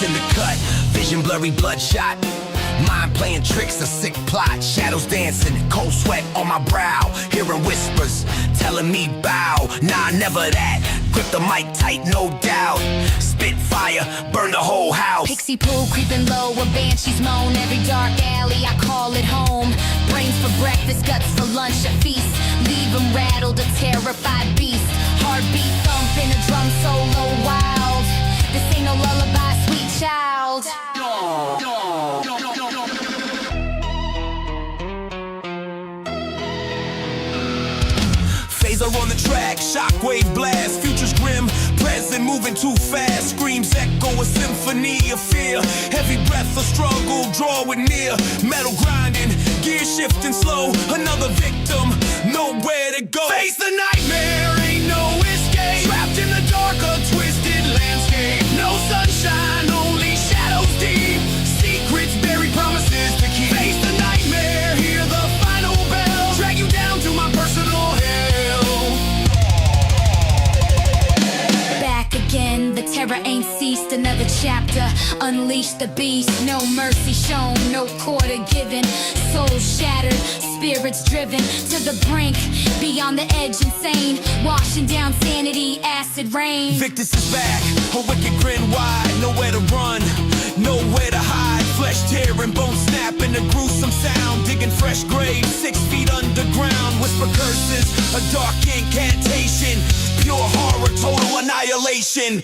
in the cut, vision blurry, bloodshot. Mind playing tricks, a sick plot. Shadows dancing, cold sweat on my brow. Hearing whispers, telling me bow. Nah, never that. Grip the mic tight, no doubt. Spit fire, burn the whole house. Pixie pool creeping low, where banshees moan. Every dark alley, I call it home. Brains for breakfast, guts for lunch, a feast. Leave them rattled, a terrified beast. Heartbeat thumping, a drum solo wild. This ain't no lullaby, sweet child. Phaser on the track, shockwave blast. Future's grim, present moving too fast. Screams echo, a symphony of fear. Heavy breath, a struggle, draw it near. Metal grinding, gear shifting slow. Another victim, nowhere to go. Face the nightmare, ain't no escape. Trapped in the dark, a twisted landscape. No sunshine, only shadows deep. Secrets buried, promises to keep. Face the nightmare, hear the final bell. Drag you down to my personal hell. Back again, the terror ain't ceased. Another chapter, unleash the beast. No mercy shown, no quarter given. Souls shattered, spirits driven to the brink. Beyond the edge, insane. Washing down sanity, acid rain. Victus is back, a wicked grin wide. Nowhere to run, nowhere to hide. Flesh tearing, bone snapping, a gruesome sound. Digging fresh graves, 6 feet underground. Whisper curses, a dark incantation. Pure horror, total annihilation.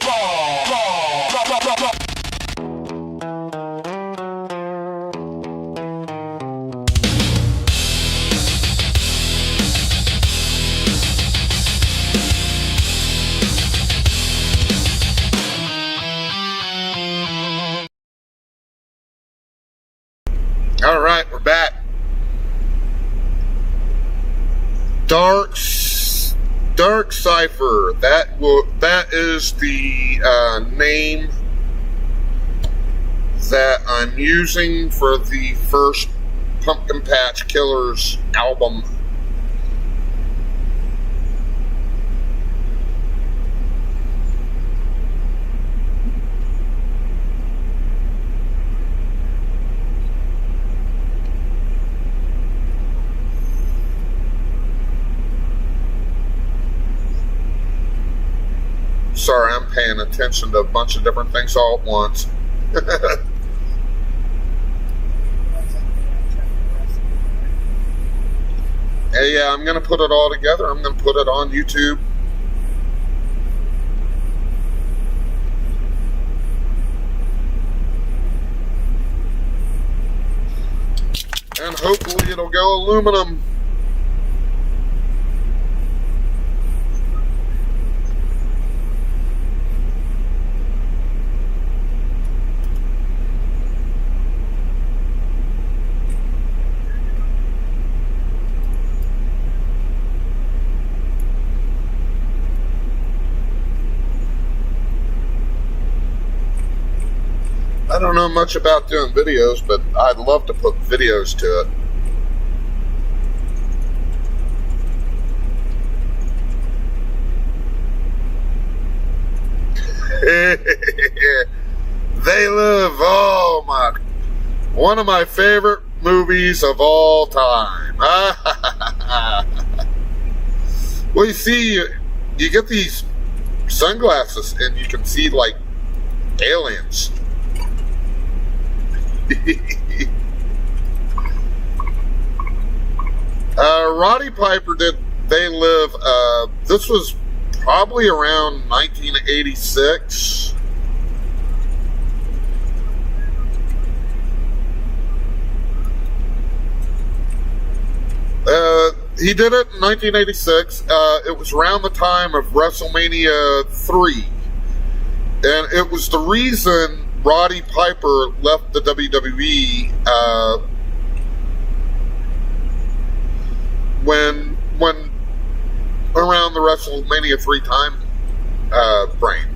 All right, we're back. Dark Cipher. That is the name that I'm using for the first Pumpkin Patch Killers album. Sorry, I'm paying attention to a bunch of different things all at once. Hey, yeah, I'm going to put it all together. I'm going to put it on YouTube. And hopefully it'll go aluminum. I don't know much about doing videos, but I'd love to put videos to it. They Live, one of my favorite movies of all time. Well, you see, you get these sunglasses and you can see like aliens. Roddy Piper did They Live. This was probably around 1986. He did it in 1986. It was around the time of WrestleMania 3. And it was the reason Roddy Piper left the WWE when around the WrestleMania 3 time frame.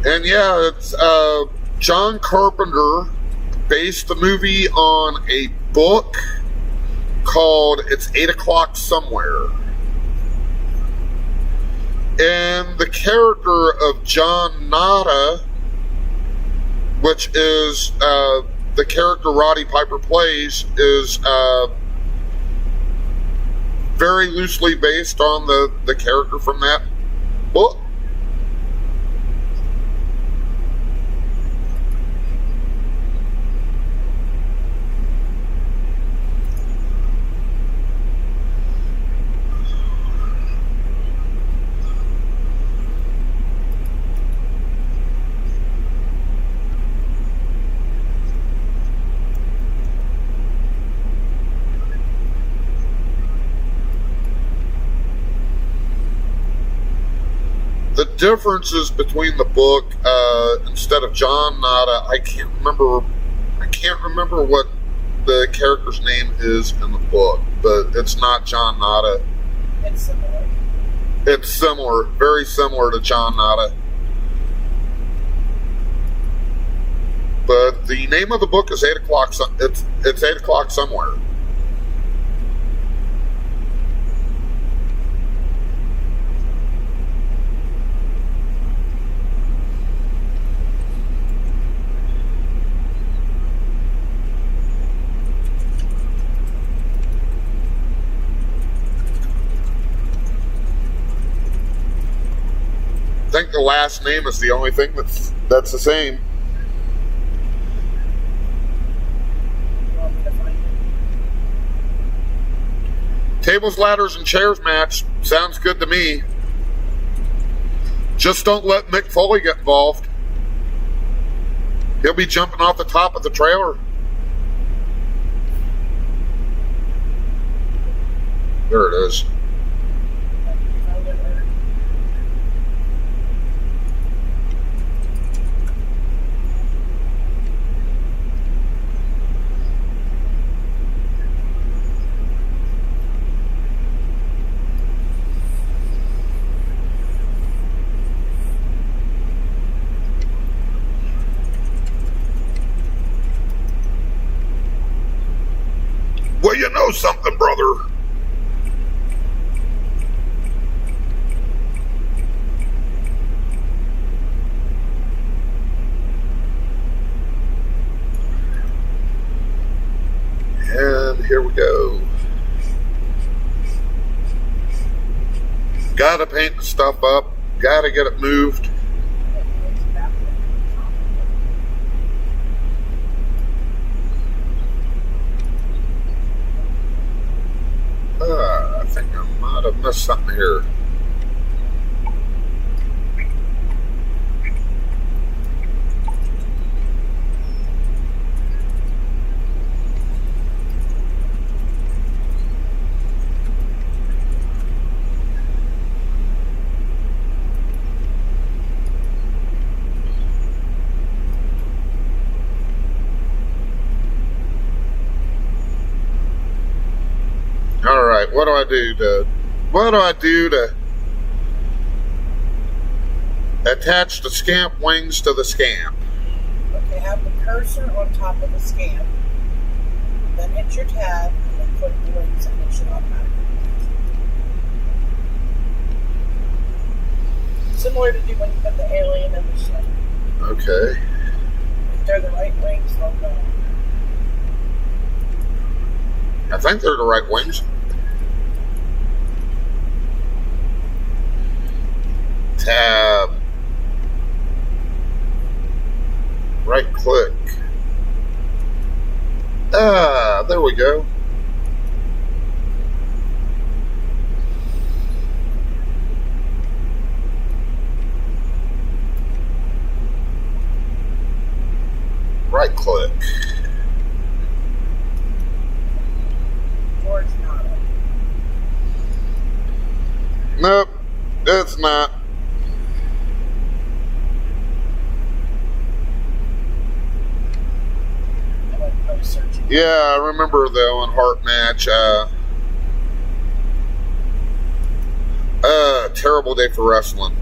And yeah, it's John Carpenter based the movie on a book called It's 8 O'Clock Somewhere. And the character of John Nada, which is the character Roddy Piper plays, is very loosely based on the character from that book. The differences between the book, instead of John Nada, I can't remember what the character's name is in the book, but it's not John Nada. It's similar. It's similar, very similar to John Nada. But the name of the book is 8 o'clock. It's 8 o'clock somewhere. I think the last name is the only thing that's the same. You want me to find it? Tables, ladders, and chairs match sounds good to me. Just don't let Mick Foley get involved. He'll be jumping off the top of the trailer. There it is. Found it, or- Well, you know something, brother. And here we go. Gotta paint the stuff up. Gotta get it moved. it's back I think I might have missed something here. All right, what do I do to attach the scamp wings to the scamp? Okay, have the cursor on top of the scamp, then hit your tab, and then click the wings, and it should automatically do. Similar to do when you put the alien in the ship. Okay. If they're the right wings, they'll go. I think they're the right wings. Tab. Right click. There we go. Right click. Or it's not. Nope, it's not. I was searching. Yeah, I remember the Owen Hart match. Terrible day for wrestling.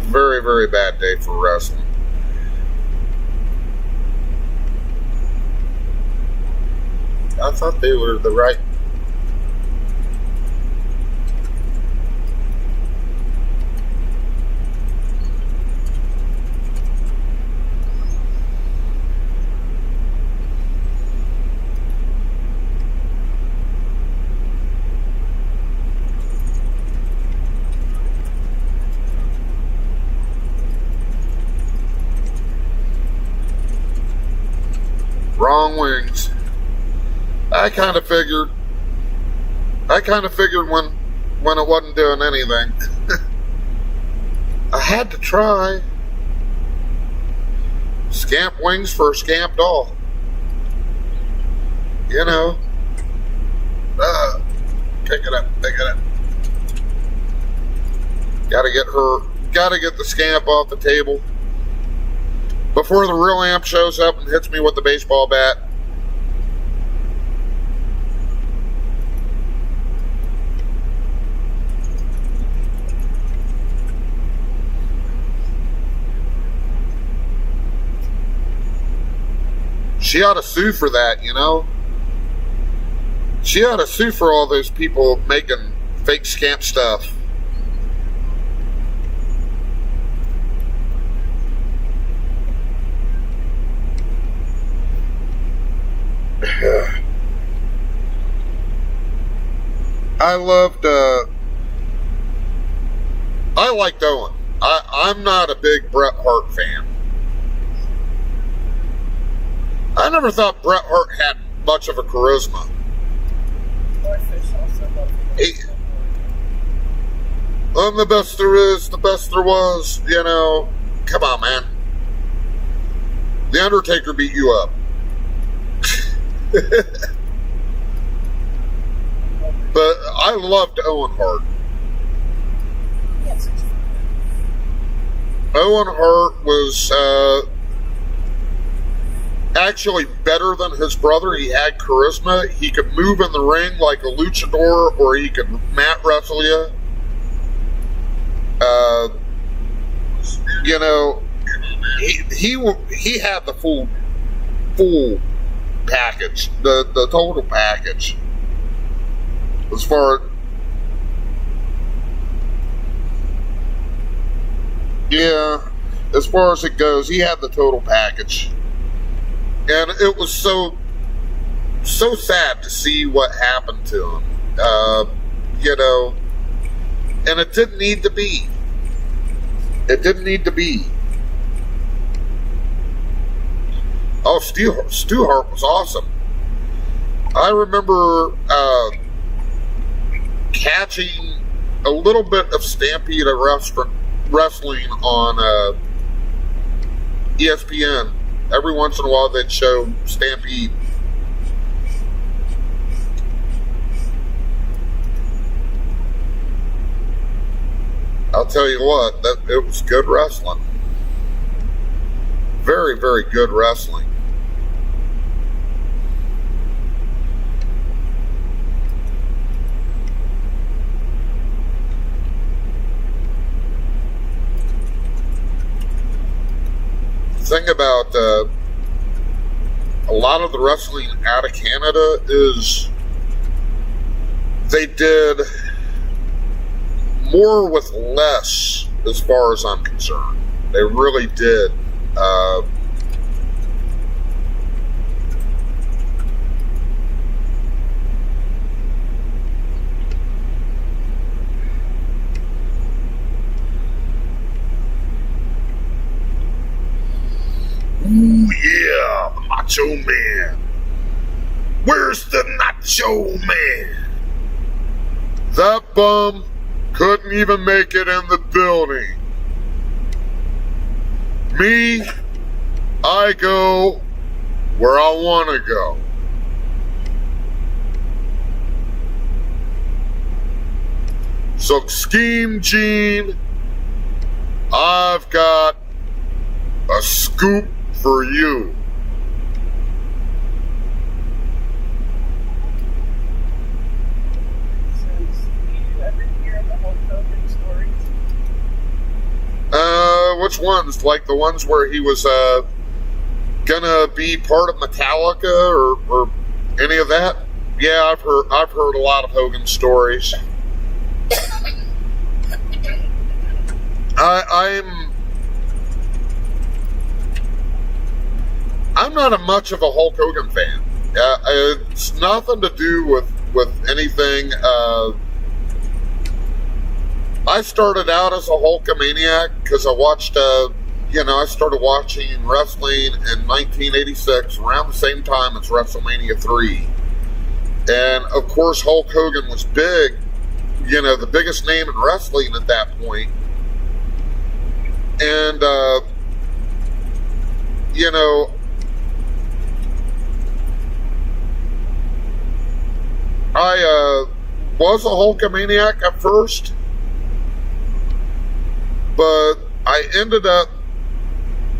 Very, very bad day for wrestling. I thought they were the right. long wings. I kind of figured when it wasn't doing anything. I had to try. Scamp wings for a scamp doll. You know. Pick it up. Gotta get the scamp off the table before the real amp shows up and hits me with the baseball bat. She ought to sue for that, you know? She ought to sue for all those people making fake scamp stuff. I liked Owen. I'm not a big Bret Hart fan. I never thought Bret Hart had much of a charisma. I'm the best there is, the best there was, you know. Come on, man. The Undertaker beat you up. But I loved Owen Hart. Owen Hart was actually better than his brother. He had charisma. He could move in the ring like a luchador, or he could mat wrestle you. You know, he had the full package, the total package. As far as it goes, he had the total package. And it was so sad to see what happened to him. You know, and it didn't need to be. It didn't need to be. Oh, Stu Hart was awesome. I remember catching a little bit of Stampede Wrestling on ESPN. Every once in a while they'd show Stampede. I'll tell you what, it was good wrestling. Very, very good wrestling. The thing about a lot of the wrestling out of Canada is they did more with less, as far as I'm concerned. They really did. Ooh, yeah, the Macho Man. Where's the Macho Man? That bum couldn't even make it in the building. Me, I go where I want to go. So, Scheme Gene, I've got a scoop for you. Which ones? Like the ones where he was gonna be part of Metallica or any of that? Yeah, I've heard a lot of Hogan stories. I'm not much of a Hulk Hogan fan. It's nothing to do with anything. I started out as a Hulkamaniac because I watched I started watching wrestling in 1986, around the same time as WrestleMania 3. And, of course, Hulk Hogan was big, the biggest name in wrestling at that point. And, I was a Hulkamaniac at first, but I ended up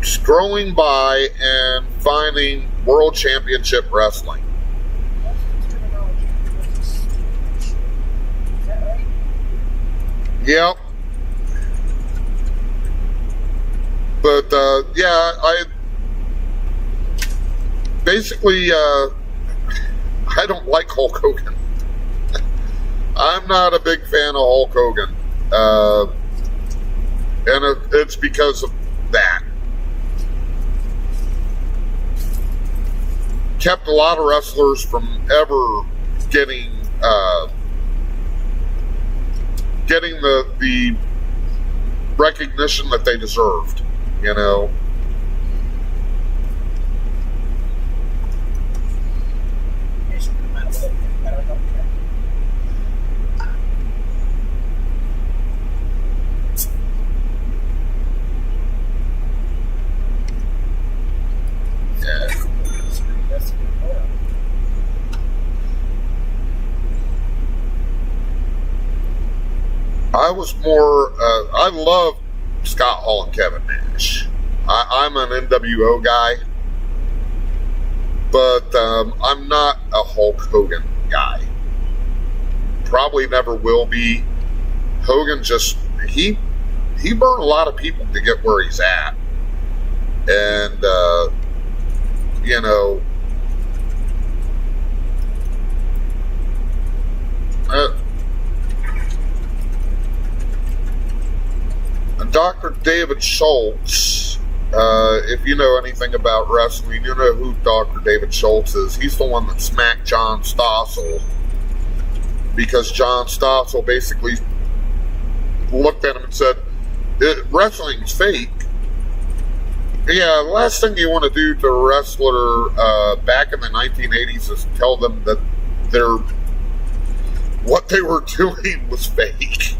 scrolling by and finding World Championship Wrestling. What's the terminology? Is that right? Yep. But, I basically, I don't like Hulk Hogan. I'm not a big fan of Hulk Hogan. And it's because of that. Kept a lot of wrestlers from ever getting the recognition that they deserved, Here's the amount of it. I don't care. That's a good photo. I was more, I love Scott Hall and Kevin Nash. I'm an NWO guy, but I'm not a Hulk Hogan guy. Probably never will be. Hogan just, he burned a lot of people to get where he's at. And, Dr. David Schultz, if you know anything about wrestling, you know who Dr. David Schultz is. He's the one that smacked John Stossel because John Stossel basically looked at him and said, wrestling's fake. Yeah, the last thing you want to do to a wrestler back in the 1980s is tell them that what they were doing was fake.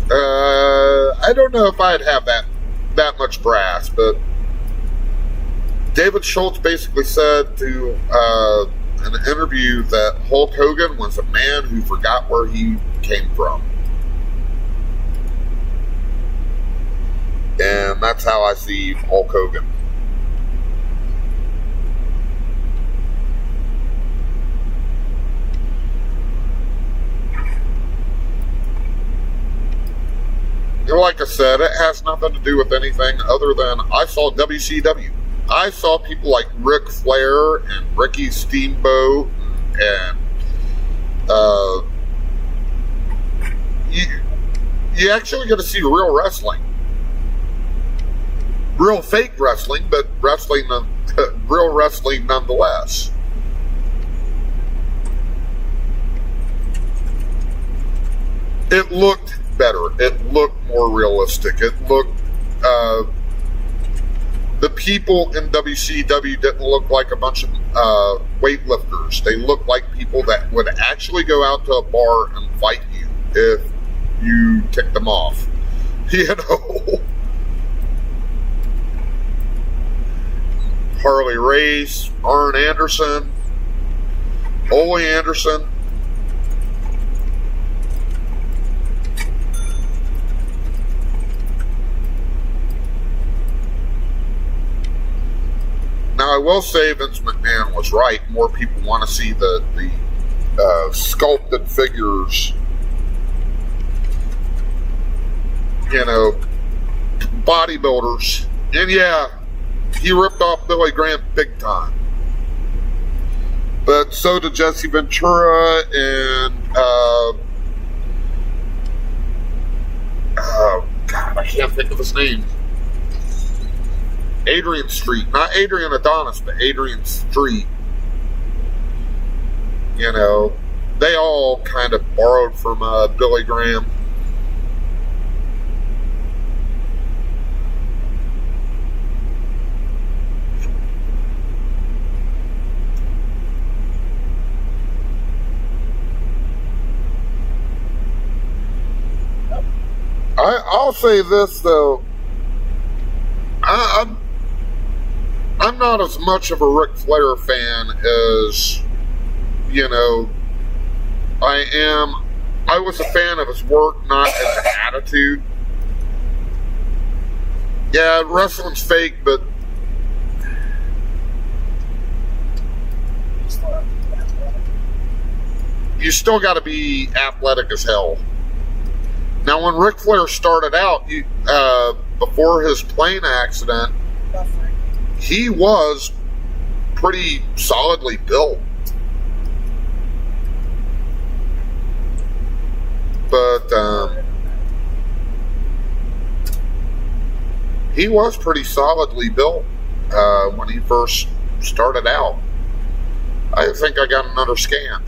I don't know if I'd have that much brass, but David Schultz basically said to an interview that Hulk Hogan was a man who forgot where he came from. And that's how I see Hulk Hogan. Like I said, it has nothing to do with anything other than I saw WCW. I saw people like Ric Flair and Ricky Steamboat and you actually get to see real wrestling. Real fake wrestling, but real wrestling nonetheless. It looked better. It looked more realistic. It looked, the people in WCW didn't look like a bunch of weightlifters. They looked like people that would actually go out to a bar and fight you if you ticked them off. Harley Race, Arn Anderson, Ole Anderson. Now, I will say Vince McMahon was right. More people want to see the sculpted figures, bodybuilders. And yeah, he ripped off Billy Graham big time. But so did Jesse Ventura and, God, I can't think of his name. Adrian Street. Not Adrian Adonis, but Adrian Street. They all kind of borrowed from Billy Graham. I'll say this though. I'm not as much of a Ric Flair fan as, you know, I am. I was a fan of his work, not his attitude. Yeah, wrestling's fake, but you still got to be athletic as hell. Now, when Ric Flair started out, before his plane accident, he was pretty solidly built. But he was pretty solidly built when he first started out. I think I got another scan.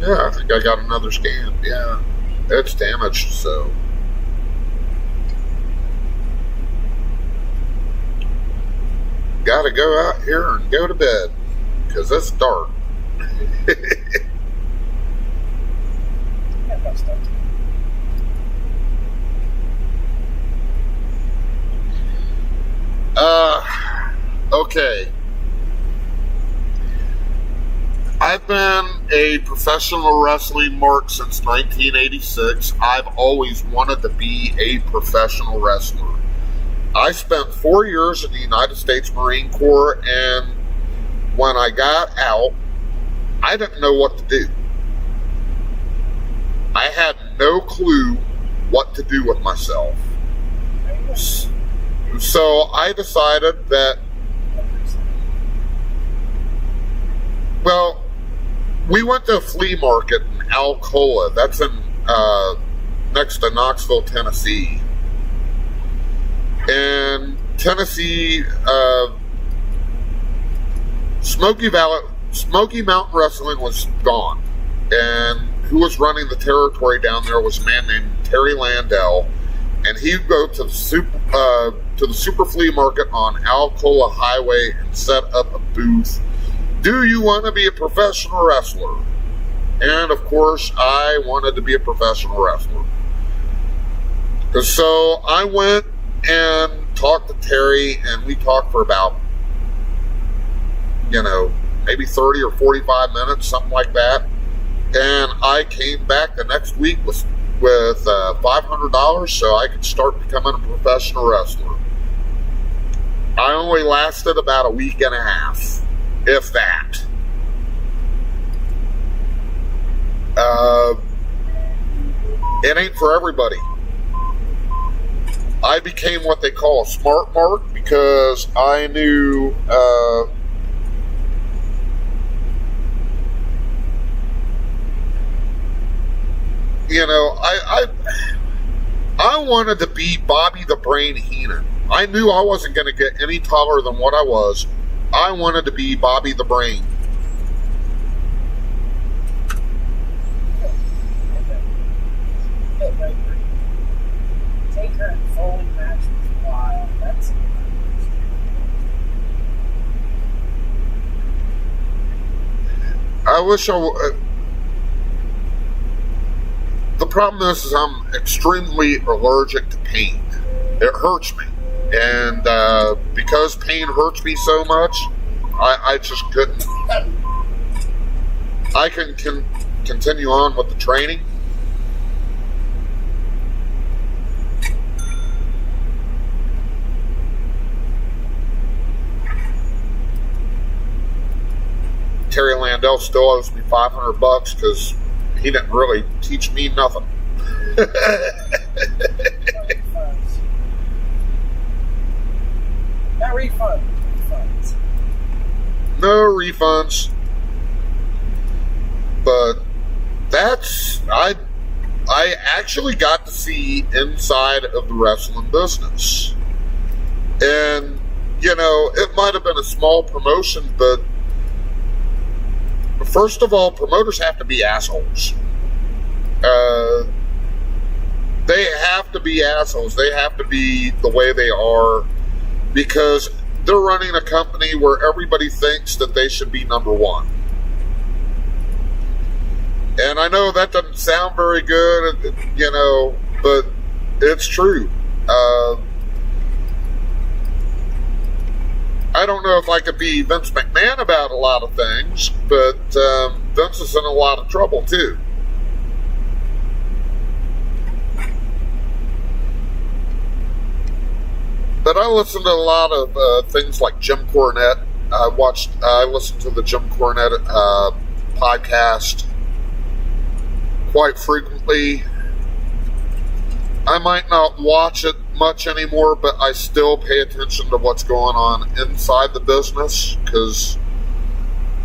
Yeah, I think I got another scan. Yeah, it's damaged, so. Gotta go out here and go to bed, because it's dark. Okay. I've been a professional wrestling mark since 1986. I've always wanted to be a professional wrestler. I spent 4 years in the United States Marine Corps, and when I got out, I didn't know what to do. I had no clue what to do with myself. So I decided that, well, we went to a flea market in Alcoa. That's in next to Knoxville, Tennessee. And Tennessee, Smoky Mountain Wrestling was gone. And who was running the territory down there was a man named Terry Landell. And he'd go to the super flea market on Alcoa Highway and set up a booth. Do you want to be a professional wrestler? And of course, I wanted to be a professional wrestler. So I went and talked to Terry, and we talked for about, maybe 30 or 45 minutes, something like that. And I came back the next week with $500 so I could start becoming a professional wrestler. I only lasted about a week and a half, if that. It ain't for everybody. I became what they call a smart mark because I knew I wanted to be Bobby the Brain Heenan. I knew I wasn't going to get any taller than what I was. I wanted to be Bobby the Brain. Take her and Foley match was wild. That's I wish I would. The problem is I'm extremely allergic to pain. It hurts me. And because pain hurts me so much, I just couldn't. I can continue on with the training. Terry Landell still owes me $500 because he didn't really teach me nothing. Not refunds. No refunds. But I actually got to see inside of the wrestling business. And, it might have been a small promotion, but first of all, promoters have to be assholes. They have to be assholes. They have to be the way they are because they're running a company where everybody thinks that they should be number one. And I know that doesn't sound very good, you know, but it's true. I don't know if I could be Vince McMahon about a lot of things, but Vince is in a lot of trouble too. But I listen to a lot of things like Jim Cornette. I listened to the Jim Cornette podcast quite frequently. I might not watch it much anymore, but I still pay attention to what's going on inside the business, because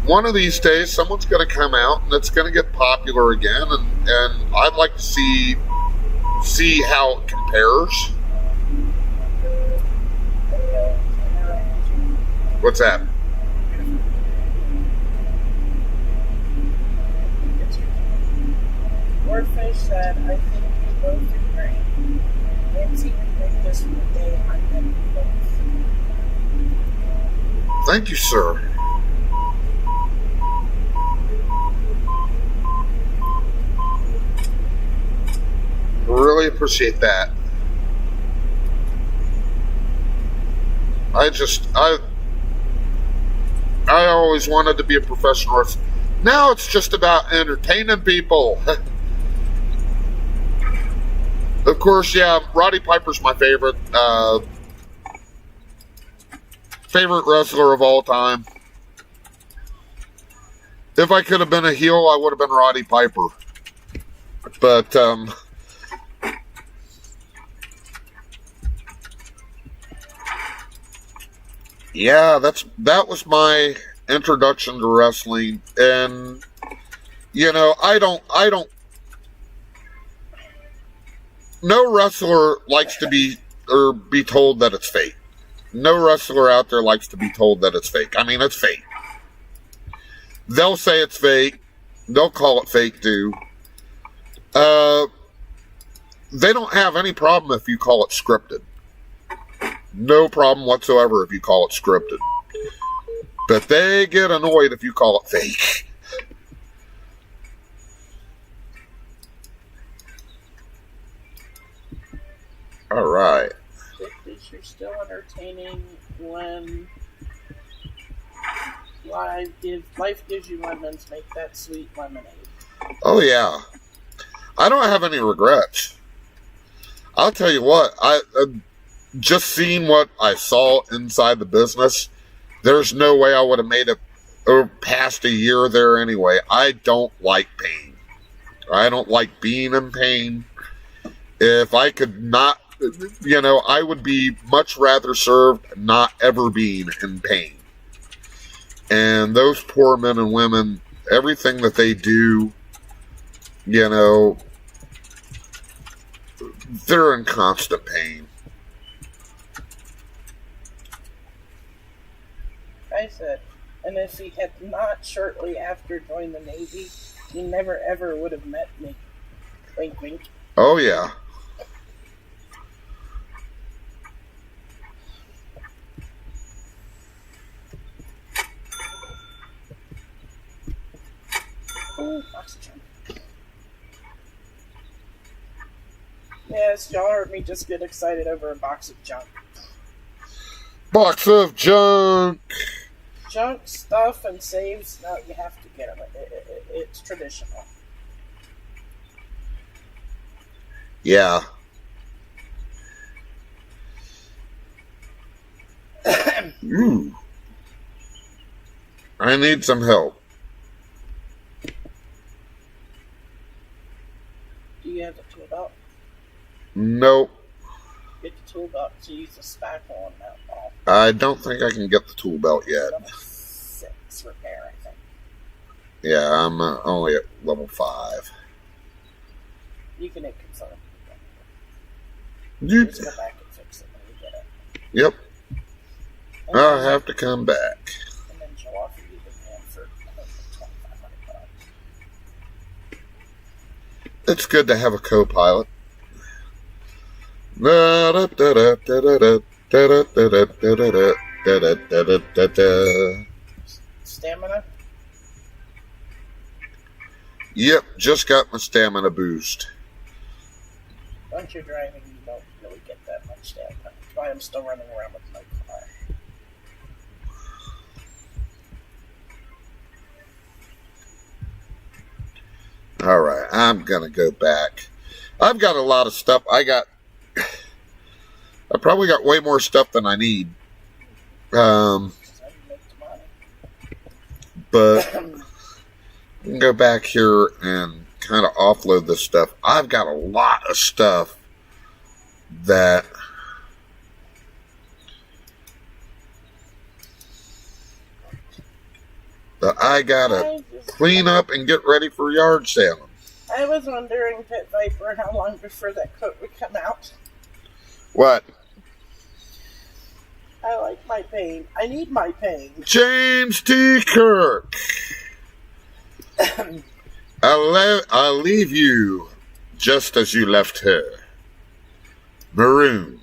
one of these days someone's going to come out and it's going to get popular again, and I'd like to see how it compares. What's that? Wordfish said, I think we both agree. Nancy and Victus one day I'm them both. Thank you, sir. Really appreciate that. I always wanted to be a professional wrestler. Now it's just about entertaining people. Of course, yeah, Roddy Piper's my favorite wrestler of all time. If I could have been a heel, I would have been Roddy Piper. But yeah, that was my introduction to wrestling, and you know, I don't. No wrestler likes to be told that it's fake. No wrestler out there likes to be told that it's fake. I mean, it's fake. They'll say it's fake. They'll call it fake too. They don't have any problem if you call it scripted. No problem whatsoever if you call it scripted. But they get annoyed if you call it fake. All right. You're still entertaining when life gives you lemons, make that sweet lemonade. Oh yeah. I don't have any regrets. I'll tell you what, I just seeing what I saw inside the business, there's no way I would have made it past a year there anyway. I don't like pain. I don't like being in pain. If I could not, you know, I would be much rather served not ever being in pain. And those poor men and women, everything that they do, you know, they're in constant pain. I said, and if he had not shortly after joined the Navy, he never ever would have met me. Wink, wink. Oh, yeah. Ooh, oxygen. Yes, y'all heard me just get excited over a box of junk. Box of junk. Junk, stuff, and saves, no, you have to get them. It's traditional. Yeah. Ooh. I need some help. Do you have the tool belt? Nope. Get the tool belt to use the spackle on that ball. I don't think I can get the tool belt yet. Level 6 repair, I think. Yeah, I'm only at level 5. You can hit confirm. You, Just go back and fix it when you get it. yep. And I'll then- have to come back. And then she'll offer you the van for $2,500. It's good to have a co-pilot. Stamina? Yep, just got my stamina boost. Once you're driving, you don't really get that much stamina. That's why I'm still running around with my car. Alright, I'm gonna go back. I've got a lot of stuff. I probably got way more stuff than I need. But I can go back here and kind of offload this stuff. I've got a lot of stuff that I gotta clean up and get ready for yard sale. I was wondering, Pit Viper, how long before that coat would come out. What? I like my paint. I need my paint. James T. Kirk. I'll leave you just as you left her. Marooned.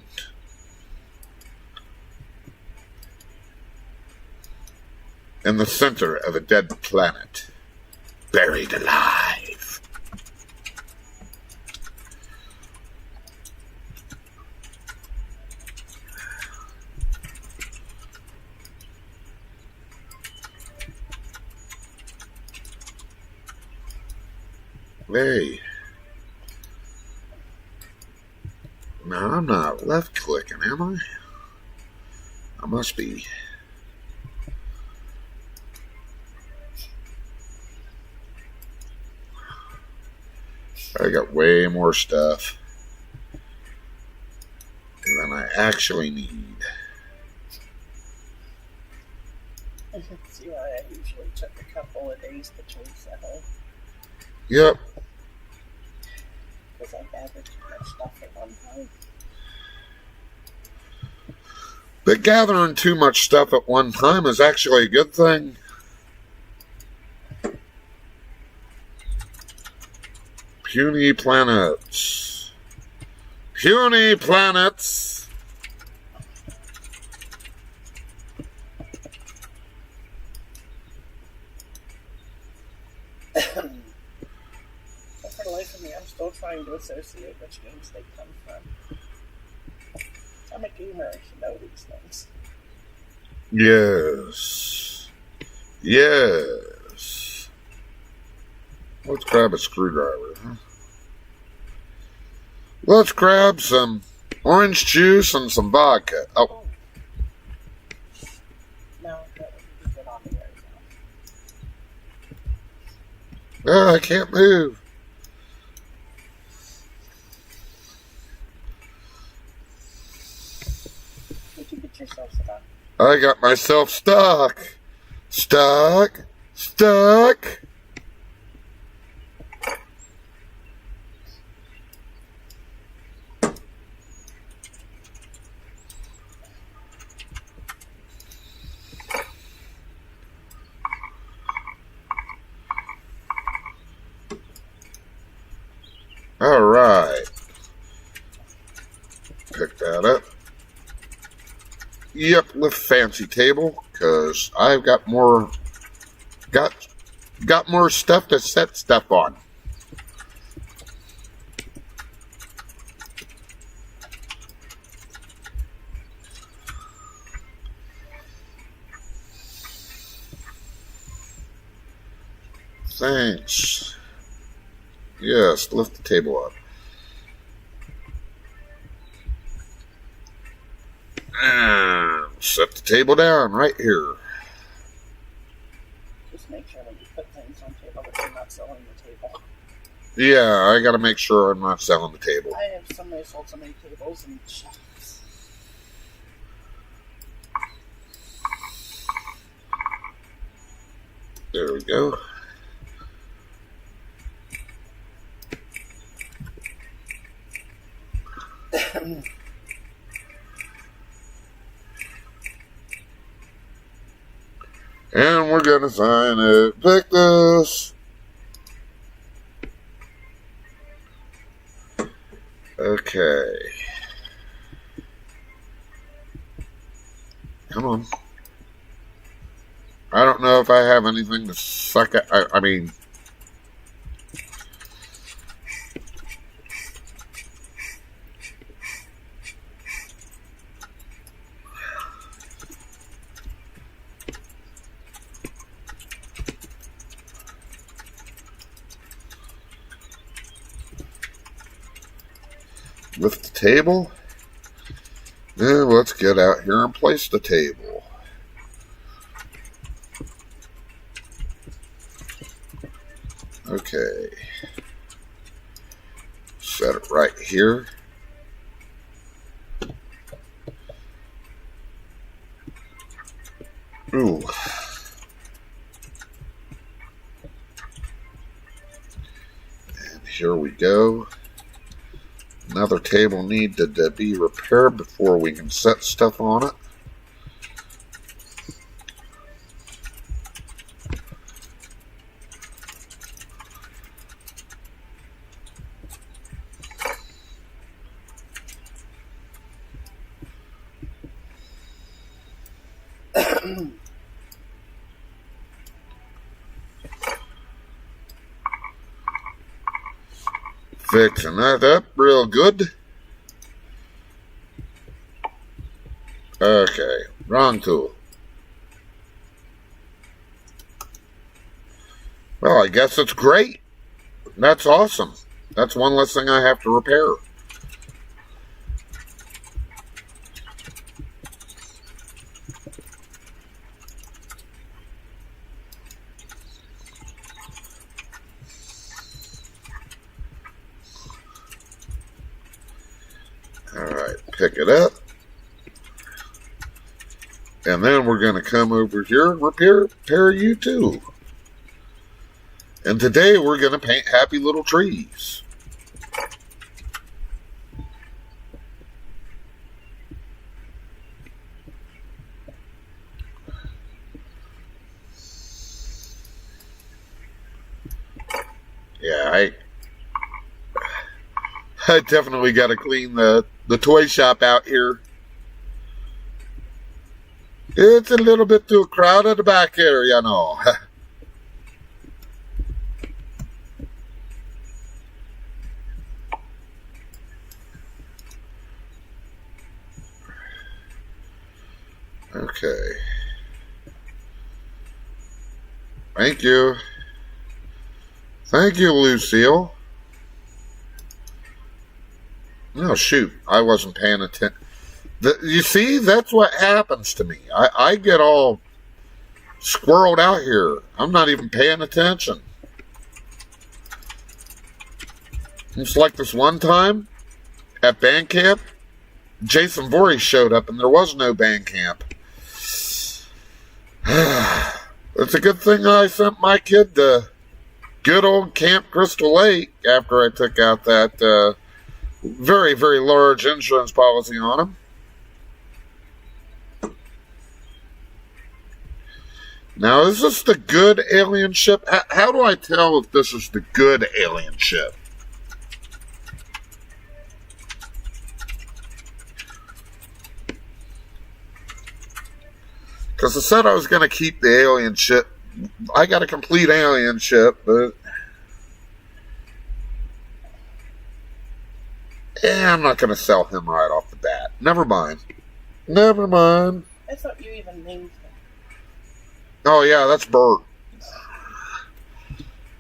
In the center of a dead planet. Buried alive. Hey. No, I'm not left clicking, am I? I must be. I got way more stuff than I actually need. I can see why I usually took a couple of days between settling. Yep. Because I gathered too much stuff at one time. But gathering too much stuff at one time is actually a good thing. Puny planets. Puny planets. But for the life of me, I'm still trying to associate which games they come from. I'm a gamer, I should know these things. Yes. Yes. Let's grab a screwdriver, huh? Let's grab some orange juice and some vodka. Oh. No, that would be good on me right now. Oh, I can't move. Did you get yourself stuck? I got myself stuck. Stuck. All right. Pick that up. Yep, lift fancy table, because I've got more stuff to set stuff on. Thanks. Yes, lift the table up. And set the table down right here. Just make sure when you put things on table that you're not selling the table. Yeah, I gotta make sure I'm not selling the table. I have somebody sold so many tables and shops. There we go. And we're gonna sign it. Victus. Okay. Come on. I don't know if I have anything to suck at. I mean, with the table. And let's get out here and place the table. Okay. Set it right here. Ooh. And here we go. Another table needed to be repaired before we can set stuff on it. Fixing that up real good. Okay, wrong tool. Well, I guess it's great. That's awesome. That's one less thing I have to repair. Alright, pick it up. And then we're going to come over here and repair you too. And today we're going to paint happy little trees. Yeah, I definitely got to clean the toy shop out here. It's a little bit too crowded back here, you know. Okay. Thank you. Thank you, Lucille. Oh, shoot. I wasn't paying attention. You see, that's what happens to me. I get all squirreled out here. I'm not even paying attention. It's like this one time at band camp, Jason Voorhees showed up and there was no band camp. It's a good thing I sent my kid to good old Camp Crystal Lake after I took out that very, very large insurance policy on him. Now, is this the good alien ship? How do I tell if this is the good alien ship? Because I said I was going to keep the alien ship. I got a complete alien ship, but I'm not going to sell him right off the bat. Never mind. Never mind. I thought you even named him. Oh, yeah, that's Bert.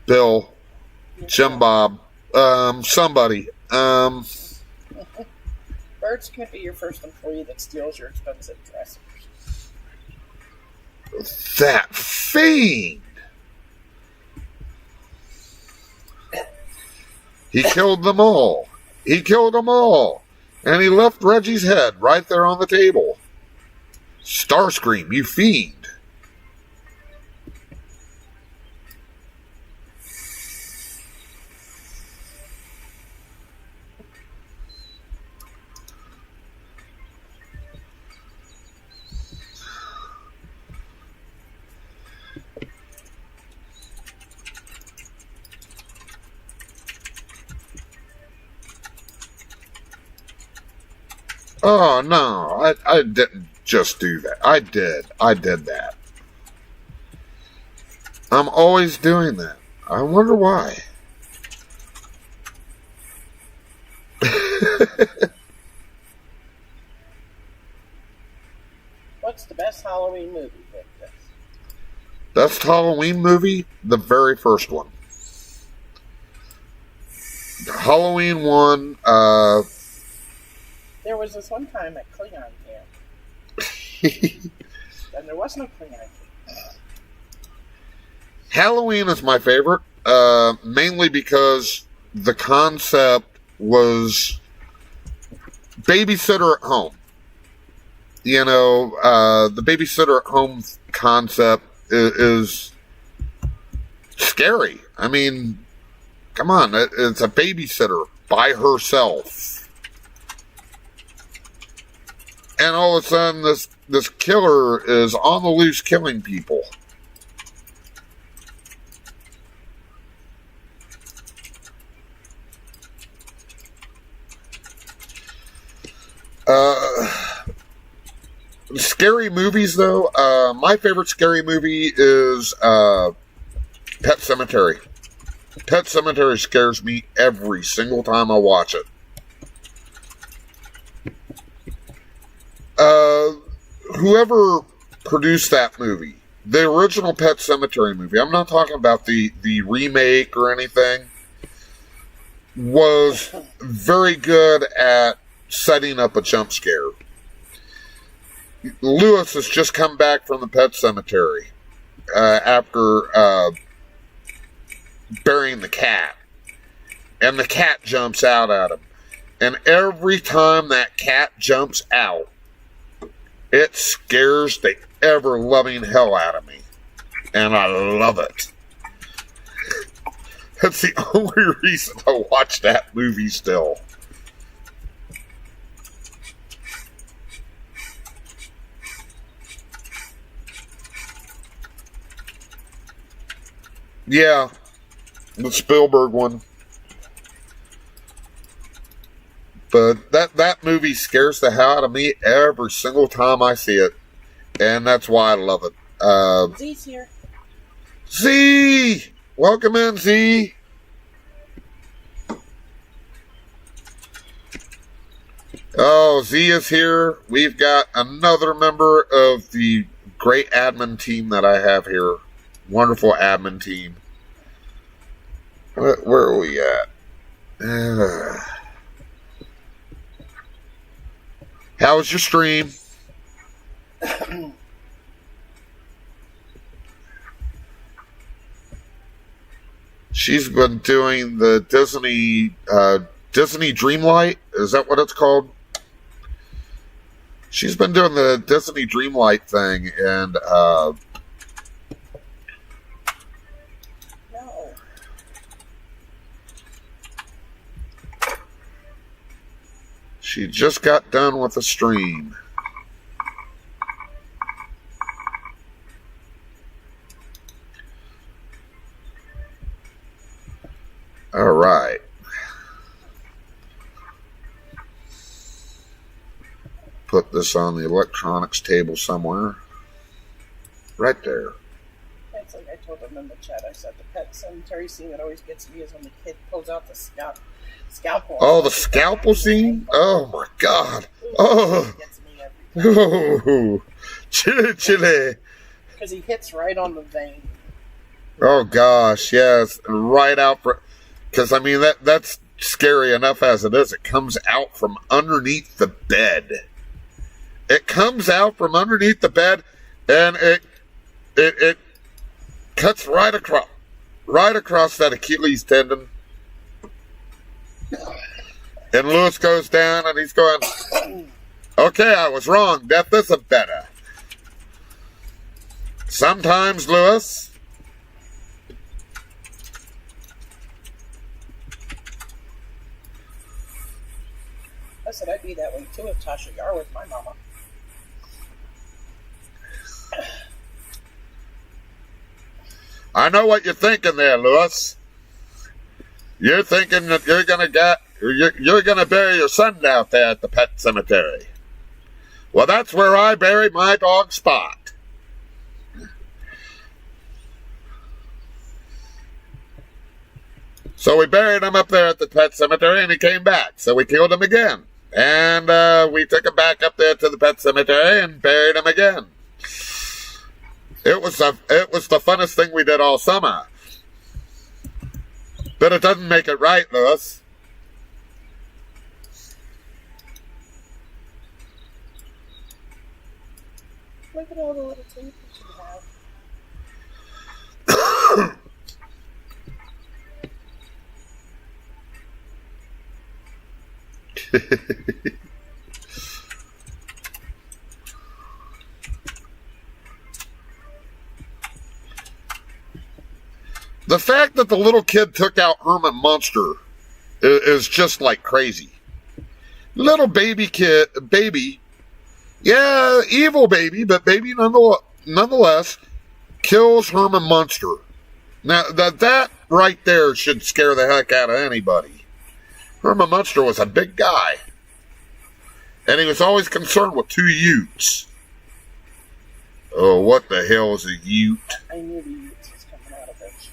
Bill. Jim Bob. Somebody. Bert's could be your first employee that steals your expensive dressers. That fiend! He killed them all. He killed them all. And he left Reggie's head right there on the table. Starscream, you fiend. Oh, no, I didn't just do that. I did that. I'm always doing that. I wonder why. What's the best Halloween movie, Victus? Best Halloween movie? The very first one. The Halloween one, was this one time at Klingon camp. And there was no Klingon camp. Halloween is my favorite, mainly because the concept was babysitter at home. You know, the babysitter at home concept is scary. I mean, come on, it's a babysitter by herself. And all of a sudden, this killer is on the loose killing people. Scary movies, though. My favorite scary movie is Pet Sematary. Pet Sematary scares me every single time I watch it. Whoever produced that movie, the original Pet Sematary movie, I'm not talking about the remake or anything, was very good at setting up a jump scare. Lewis has just come back from the Pet Cemetery after burying the cat. And the cat jumps out at him. And every time that cat jumps out, it scares the ever-loving hell out of me. And I love it. That's the only reason I watch that movie still. Yeah, the Spielberg one. But that movie scares the hell out of me every single time I see it. And that's why I love it. Z's here. Z! Welcome in, Z! Oh, Z is here. We've got another member of the great admin team that I have here. Wonderful admin team. Where are we at? How was your stream? She's been doing the Disney Dreamlight. Is that what it's called? She's been doing the Disney Dreamlight thing, and No. she just got done with the stream. All right. Put this on the electronics table somewhere. Right there. It's like I told them in the chat. I said the Pet Cemetery scene that always gets me is when the kid pulls out the scalpel. Oh, the scalpel scene? Oh my God. Oh. It gets me every time. Oh. Chili. Because he hits right on the vein. Oh gosh, yes. Right out for, because I mean that's scary enough as it is. It comes out from underneath the bed. It comes out from underneath the bed, and it cuts right across that Achilles tendon. And Lewis goes down, and he's going, okay, I was wrong. Death isn't better. Sometimes, Lewis. I said I'd be that way too if Tasha Yar was my mama. I know what you're thinking there, Lewis. You're thinking that you're gonna bury your son out there at the Pet Cemetery. Well, that's where I bury my dog Spot. So we buried him up there at the Pet Cemetery, and he came back. So we killed him again, and we took him back up there to the Pet Cemetery and buried him again. It was the funnest thing we did all summer. But it doesn't make it right, Lewis. Look at all the little tables you have. The fact that the little kid took out Herman Munster is just like crazy. Little baby kid, baby, yeah, evil baby, but baby nonetheless kills Herman Munster. Now that right there should scare the heck out of anybody. Herman Munster was a big guy, and he was always concerned with two Utes. Oh, what the hell is a Ute? I knew the Utes was coming out eventually.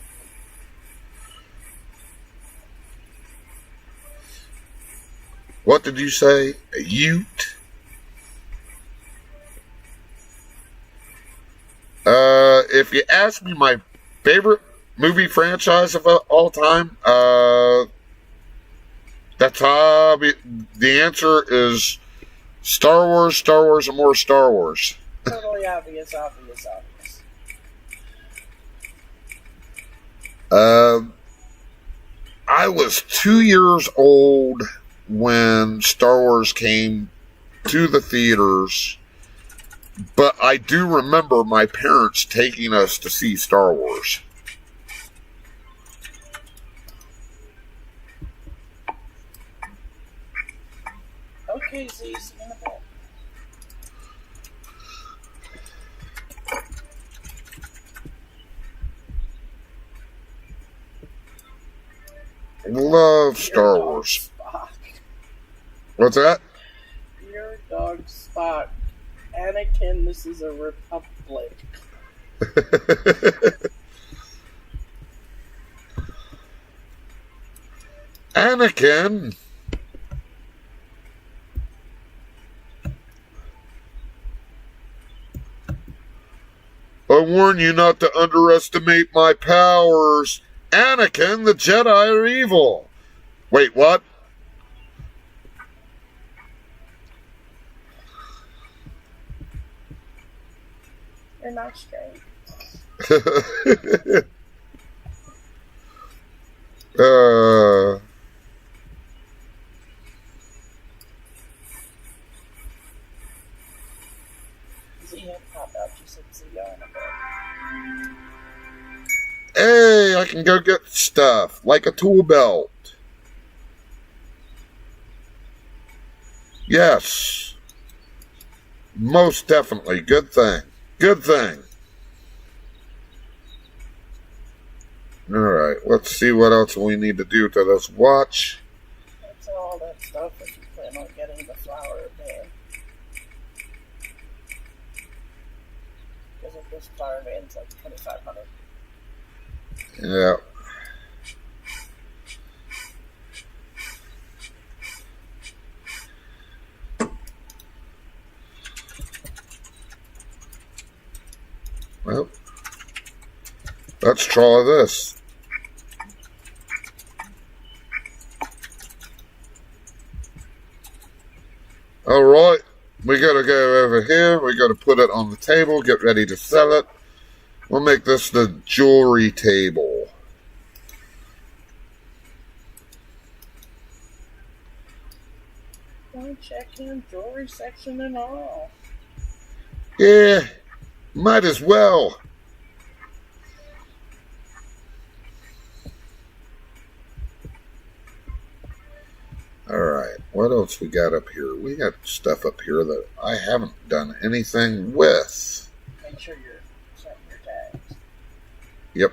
What did you say? A Ute? If you ask me my favorite movie franchise of all time, that's the answer is Star Wars, and more Star Wars. Totally obvious. I was 2 years old when Star Wars came to the theaters, but I do remember my parents taking us to see Star Wars. Okay, Z, see you in a bit. Love Star Wars. Spock. What's that? Your dog Spock. Anakin, this is a republic. Anakin. I warn you not to underestimate my powers. Anakin, the Jedi are evil. Wait, what? You're not straight. Z had pop out. You said Z in a bit. Hey, I can go get stuff, like a tool belt. Yes. Most definitely. Good thing. Good thing. Alright, let's see what else we need to do to this watch. That's all that stuff if you plan on getting the flower van. Because if this flower van's like $2,500. Yeah. Well, let's try this. All right, we gotta go over here. We gotta put it on the table, get ready to sell it. We'll make this the jewelry table. Don't check in jewelry section and all. Yeah, might as well. Alright, what else we got up here? We got stuff up here that I haven't done anything with. Make sure you're setting your tags. Yep.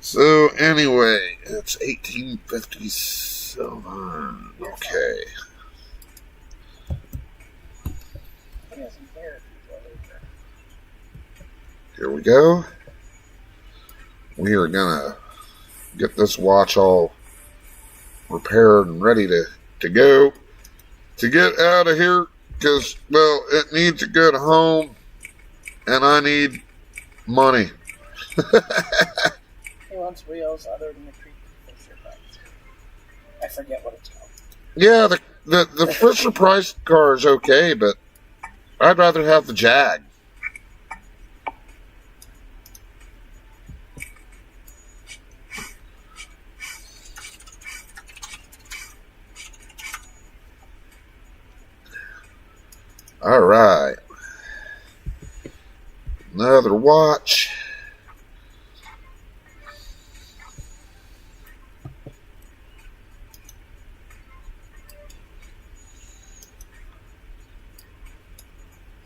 So, anyway, it's 1857. Okay. He doesn't care if you go over. Here we go. We are gonna get this watch all repaired and ready to go. To get out of here, because, well, it needs a good home, and I need money. He wants wheels other than the creepy fisher butt. I forget what it's called. Yeah, The Fisher Price car is okay, but I'd rather have the Jag. All right. Another watch.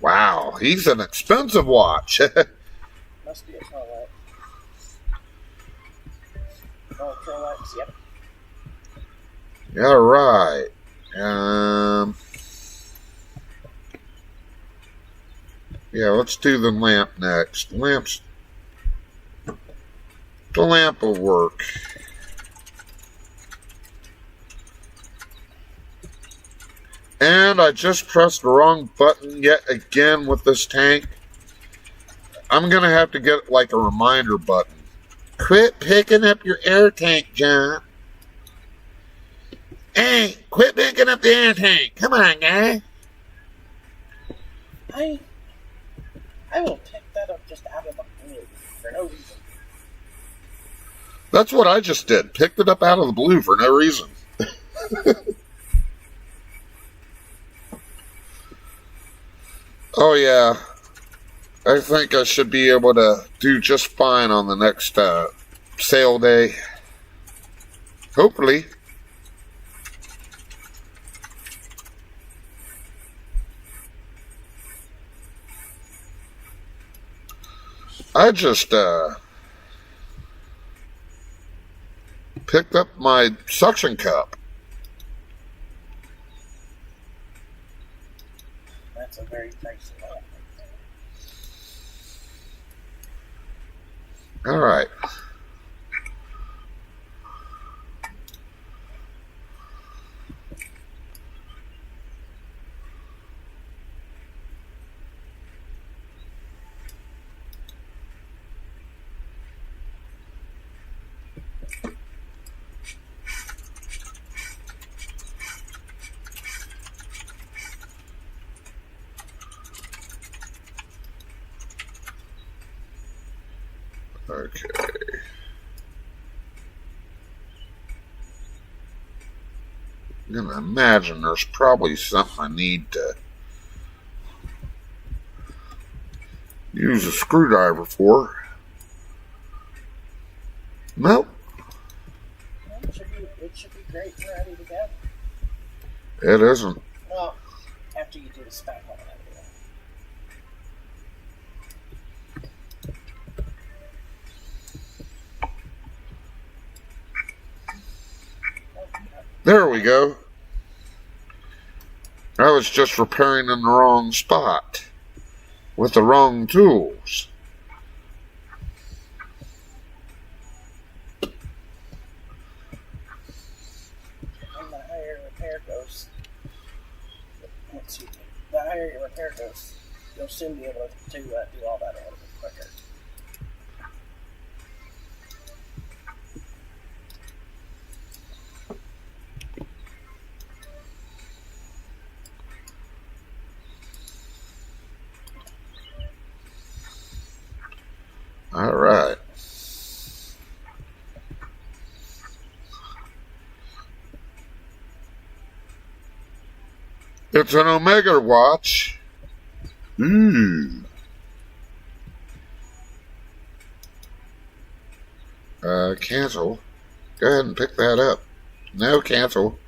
Wow, he's an expensive watch. Must be a Rolex. Oh, Rolex, yep. All right. Yeah, let's do the lamp next. The lamp will work. And I just pressed the wrong button yet again with this tank. I'm going to have to get like a reminder button. Quit picking up your air tank, John. Hey, quit picking up the air tank. Come on, guy. I will pick that up just out of the blue for no reason. That's what I just did. Picked it up out of the blue for no reason. Oh, yeah. I think I should be able to do just fine on the next sale day. Hopefully. I just picked up my suction cup. That's a very pricey lamp right there. All right. Okay. I'm gonna imagine there's probably something I need to use a screwdriver for. Nope. Well, it should be great and ready to go. It isn't. Well, after you do the spec on it, anyway. There we go. I was just repairing in the wrong spot with the wrong tools. And the higher your repair goes, the higher your repair goes, you'll soon be able to do all that a little bit quicker. All right. It's an Omega watch. Cancel. Go ahead and pick that up. No, cancel.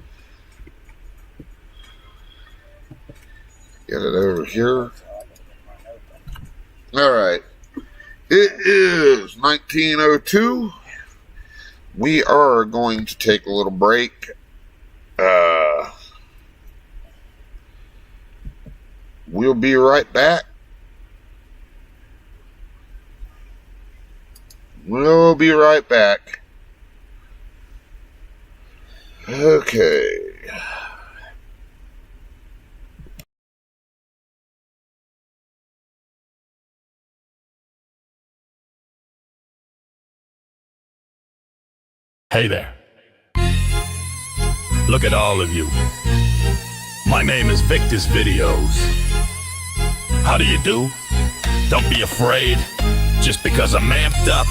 Get it over here. All right. It is 19:02. We are going to take a little break. We'll be right back. We'll be right back. Okay. Hey there. Look at all of you. My name is Victus Videos. How do you do? Don't be afraid. Just because I'm amped up,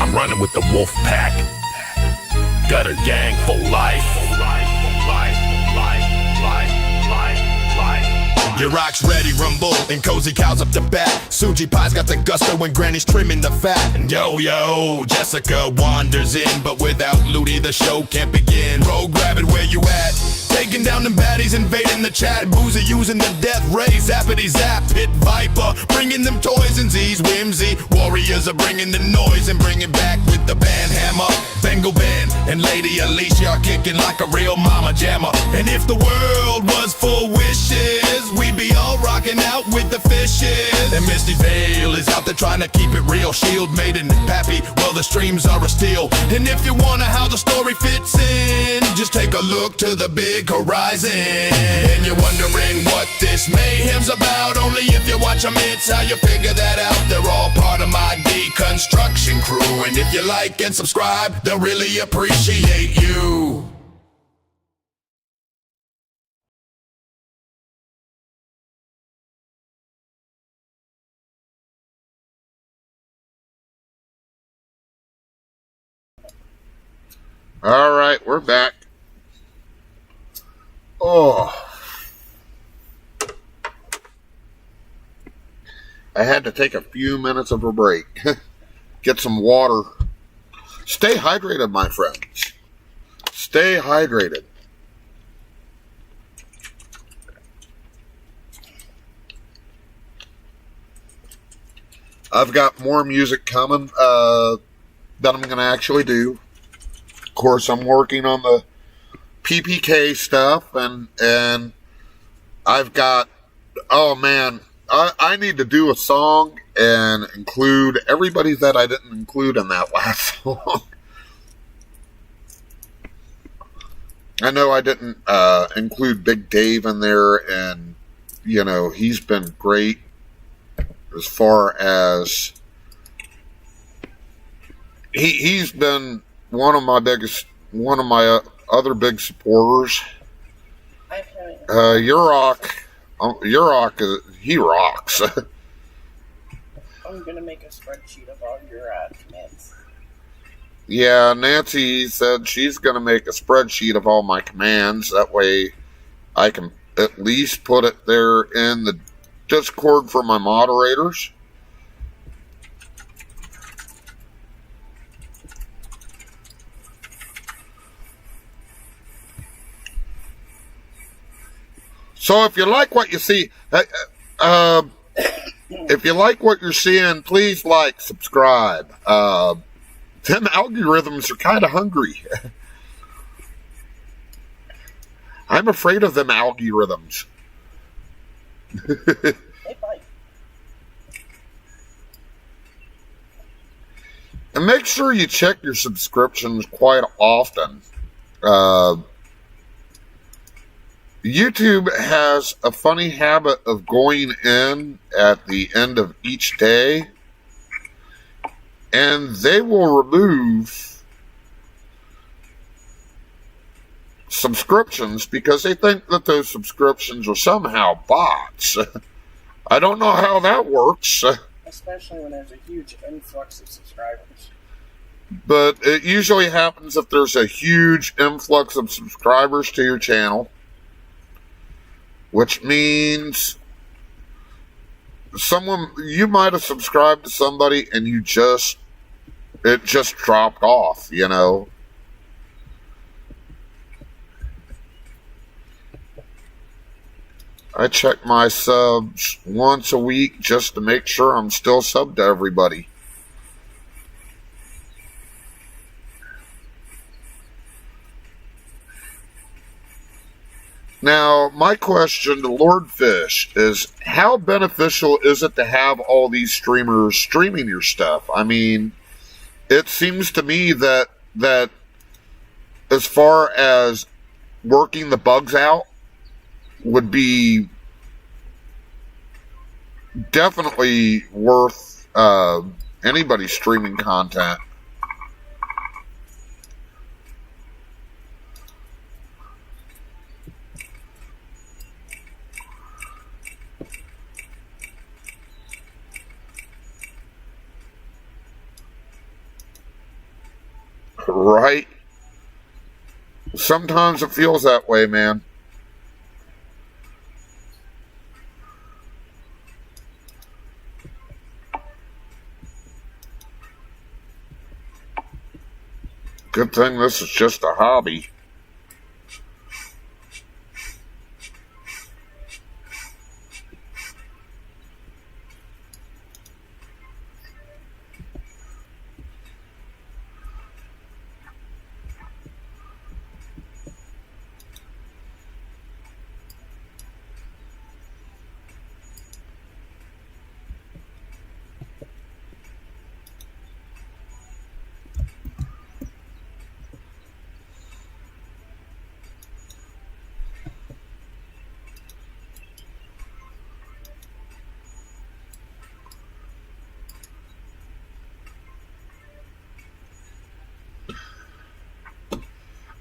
I'm running with the wolf pack. Gutter gang for life. Your rock's ready, rumble, and cozy cows up the bat. Suji Pie's got the gusto when Granny's trimming the fat. And yo, Jessica wanders in, but without Ludi the show can't begin. Rogue Rabbit, where you at? Taking down them baddies, invading the chat. Boozy using the death ray, zappity zap. Pit Viper, bringing them toys and Z's. Whimsy, warriors are bringing the noise and bringing back with the band hammer. Bengal Ben and Lady Alicia are kicking like a real mama jammer. And if the world was full wishes, we'd be all rocking out with the fishes. And Misty Vale is out there trying to keep it real. Shield Maiden and Pappy, well the streams are a steal. And if you wonder how the story fits in, just take a look to the big horizon. And you're wondering what this mayhem's about. Only if you watch them, it's how you figure that out. They're all part of my deconstruction crew. And if you like and subscribe, they'll really appreciate you. All right, we're back. Oh, I had to take a few minutes of a break. Get some water. Stay hydrated, my friends. Stay hydrated. I've got more music coming that I'm going to actually do. Of course, I'm working on the PPK stuff, and I've got, oh man, I need to do a song and include everybody that I didn't include in that last song. I know I didn't include Big Dave in there, and you know, he's been great as far as he's been one of my other big supporters. Urok, he rocks. I'm gonna make a spreadsheet of all your commands. Yeah, Nancy said she's gonna make a spreadsheet of all my commands. That way I can at least put it there in the Discord for my moderators. So if you like what you see, if you like what you're seeing, please like, subscribe. Them algorithms are kind of hungry. I'm afraid of them algorithms. They bite. And make sure you check your subscriptions quite often. YouTube has a funny habit of going in at the end of each day, and they will remove subscriptions because they think that those subscriptions are somehow bots. I don't know how that works. Especially when there's a huge influx of subscribers. But it usually happens if there's a huge influx of subscribers to your channel, which means you might have subscribed to somebody and it just dropped off, you know. I check my subs once a week just to make sure I'm still subbed to everybody. Now, my question to Lord Fish is, how beneficial is it to have all these streamers streaming your stuff? I mean, it seems to me that as far as working the bugs out would be definitely worth anybody streaming content. Right? Sometimes it feels that way, man. Good thing this is just a hobby.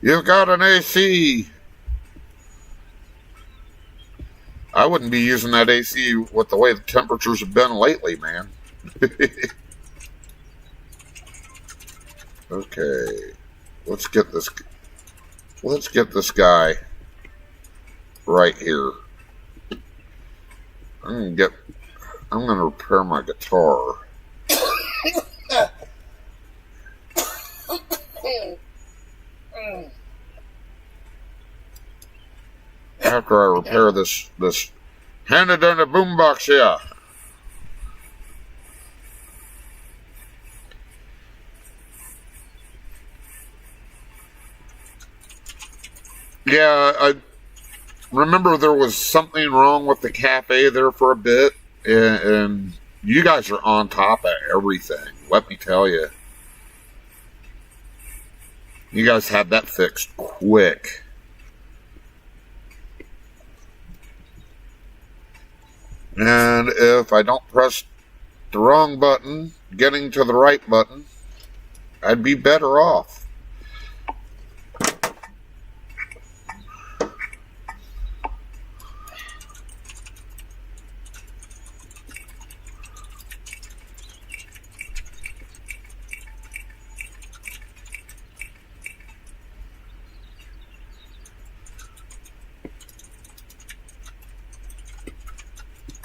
You've got an AC. I wouldn't be using that AC with the way the temperatures have been lately, man. Okay. Let's get this guy right here. I'm gonna repair my guitar. After I repair this hand it in the boombox here. Yeah, I remember there was something wrong with the cafe there for a bit, and you guys are on top of everything. Let me tell you. You guys had that fixed quick. And if I don't press the wrong button, getting to the right button, I'd be better off.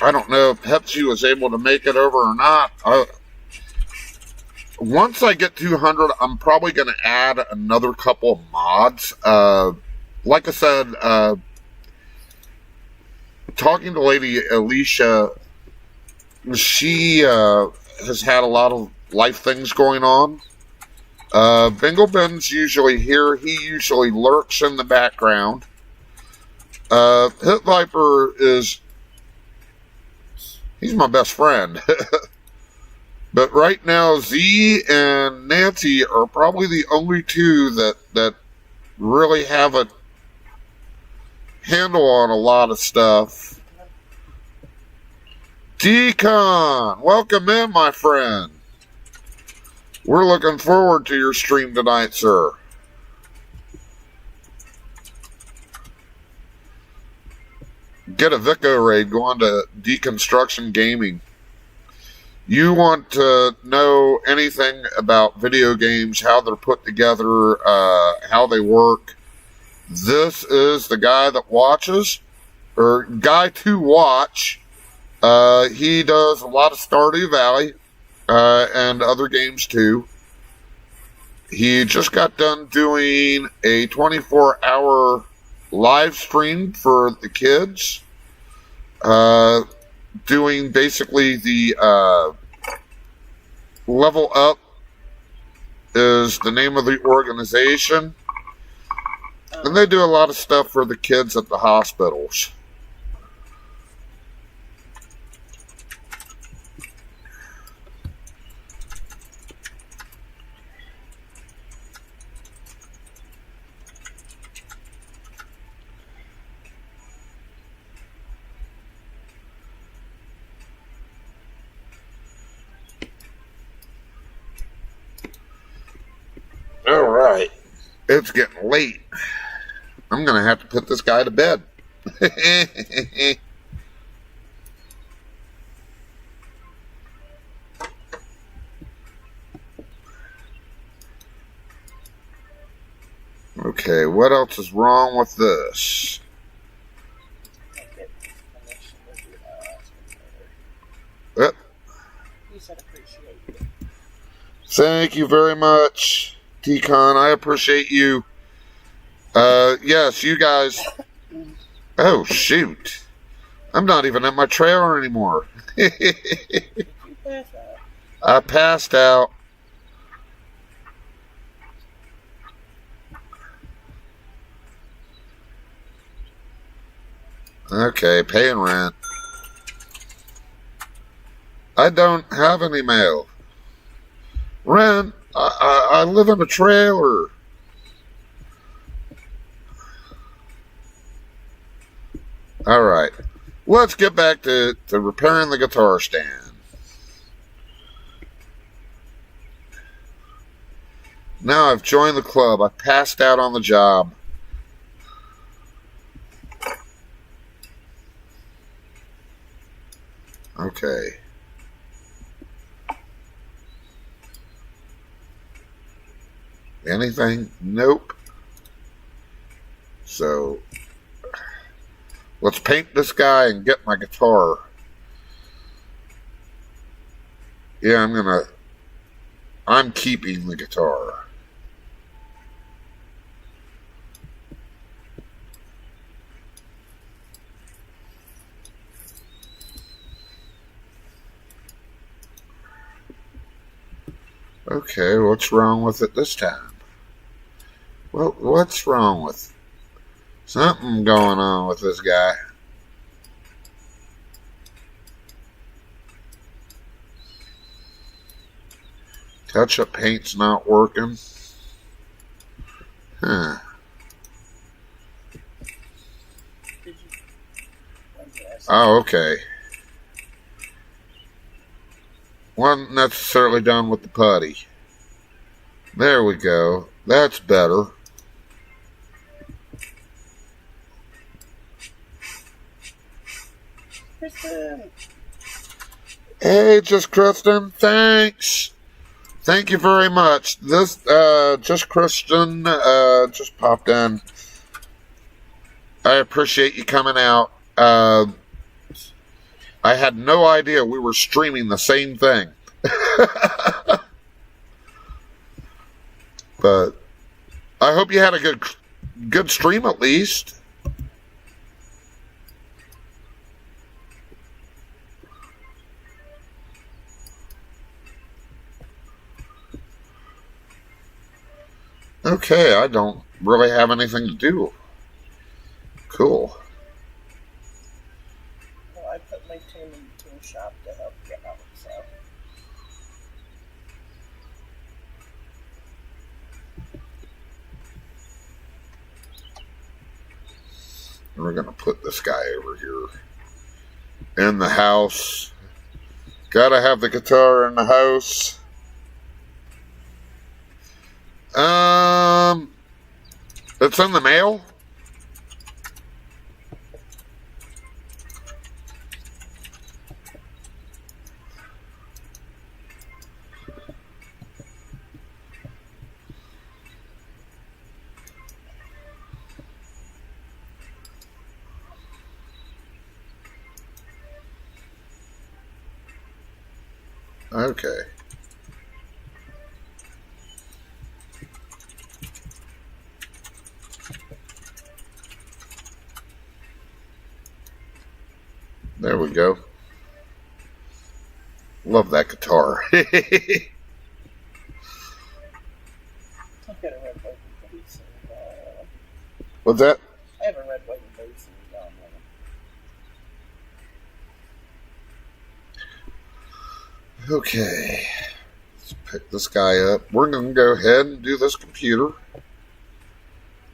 I don't know if Pepsi was able to make it over or not. Once I get 200, I'm probably going to add another couple of mods. Like I said, talking to Lady Alicia, she has had a lot of life things going on. Bingo Ben's usually here. He usually lurks in the background. Hit Viper he's my best friend. But right now, Z and Nancy are probably the only two that really have a handle on a lot of stuff. Decon, welcome in, my friend. We're looking forward to your stream tonight, sir. Get a Vico raid going to Deconstruction Gaming. You want to know anything about video games, how they're put together, how they work, this is the guy that watches, or guy to watch. He does a lot of Stardew Valley and other games too. He just got done doing a 24-hour live stream for the kids, doing basically the Level Up is the name of the organization, and they do a lot of stuff for the kids at the hospitals. All right, it's getting late. I'm gonna have to put this guy to bed. Okay, what else is wrong with this? I get permission to do my last one later. Yep. You said appreciate you. Thank you very much, Decon. I appreciate you. Yes, you guys. Oh, shoot. I'm not even at my trailer anymore. Did you pass out? I passed out. Okay, paying rent. I don't have any mail. Rent? I live in a trailer. Alright. Let's get back to repairing the guitar stand. Now I've joined the club. I passed out on the job. Okay. Anything? Nope. So, let's paint this guy and get my guitar. Yeah, I'm keeping the guitar. Okay, what's wrong with it this time? Well, what's wrong with something going on with this guy? Touch-up paint's not working. Huh. Did you? When did I say Oh, okay. Wasn't necessarily done with the putty. There we go. That's better. Kristen? Hey, just Kristen, thanks. Thank you very much. This, just Kristen, just popped in. I appreciate you coming out. I had no idea we were streaming the same thing. But I hope you had a good stream at least. Okay, I don't really have anything to do. Cool. Well, I put my team in the tool shop to help you out, so. We're going to put this guy over here in the house. Gotta have the guitar in the house. It's in the mail. Okay. There we go. Love that guitar. I've got a red, white, and blue CD. What's that? I have a red, white, and blue CD on there. Okay. Let's pick this guy up. We're going to go ahead and do this computer.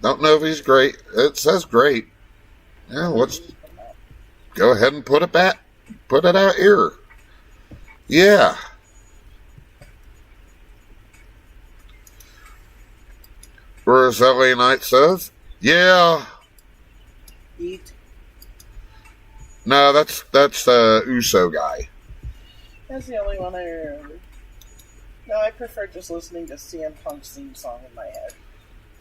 Don't know if he's great. It says great. Yeah, let's go ahead and put it back. Put it out here. Yeah. Whereas LA Knight says, yeah. Eat. No, that's Uso guy. That's the only one I remember. No, I prefer just listening to CM Punk's theme song in my head.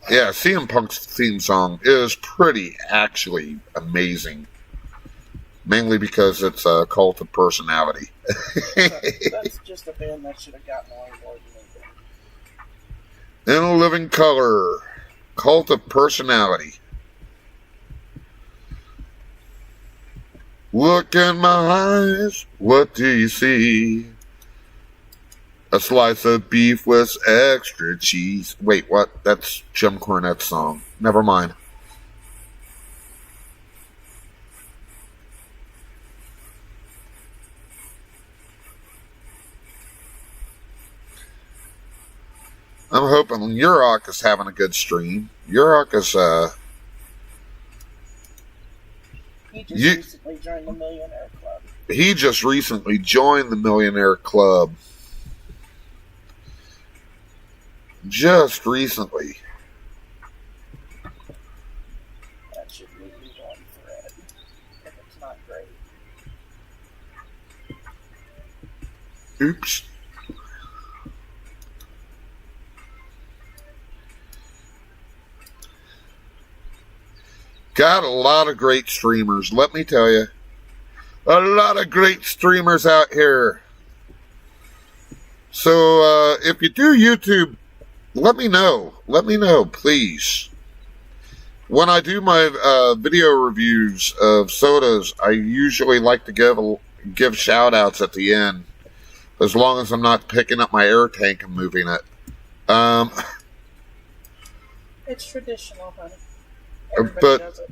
Yeah, CM Punk's theme song is pretty actually amazing. Mainly because it's a Cult of Personality. That's just a band that should have gotten away more than they did. In a Living Color, Cult of Personality. Look in my eyes, what do you see? A slice of beef with extra cheese. Wait, what? That's Jim Cornette's song. Never mind. I'm hoping Urok is having a good stream. Urok is, He just recently joined the Millionaire Club. He just recently joined the Millionaire Club. Just recently. That should leave me one thread. If it's not great. Oops. Got a lot of great streamers, let me tell you. A lot of great streamers out here. So, if you do YouTube, let me know. Let me know, please. When I do my video reviews of sodas, I usually like to give shout-outs at the end. As long as I'm not picking up my air tank and moving it. It's traditional, honey. But does it.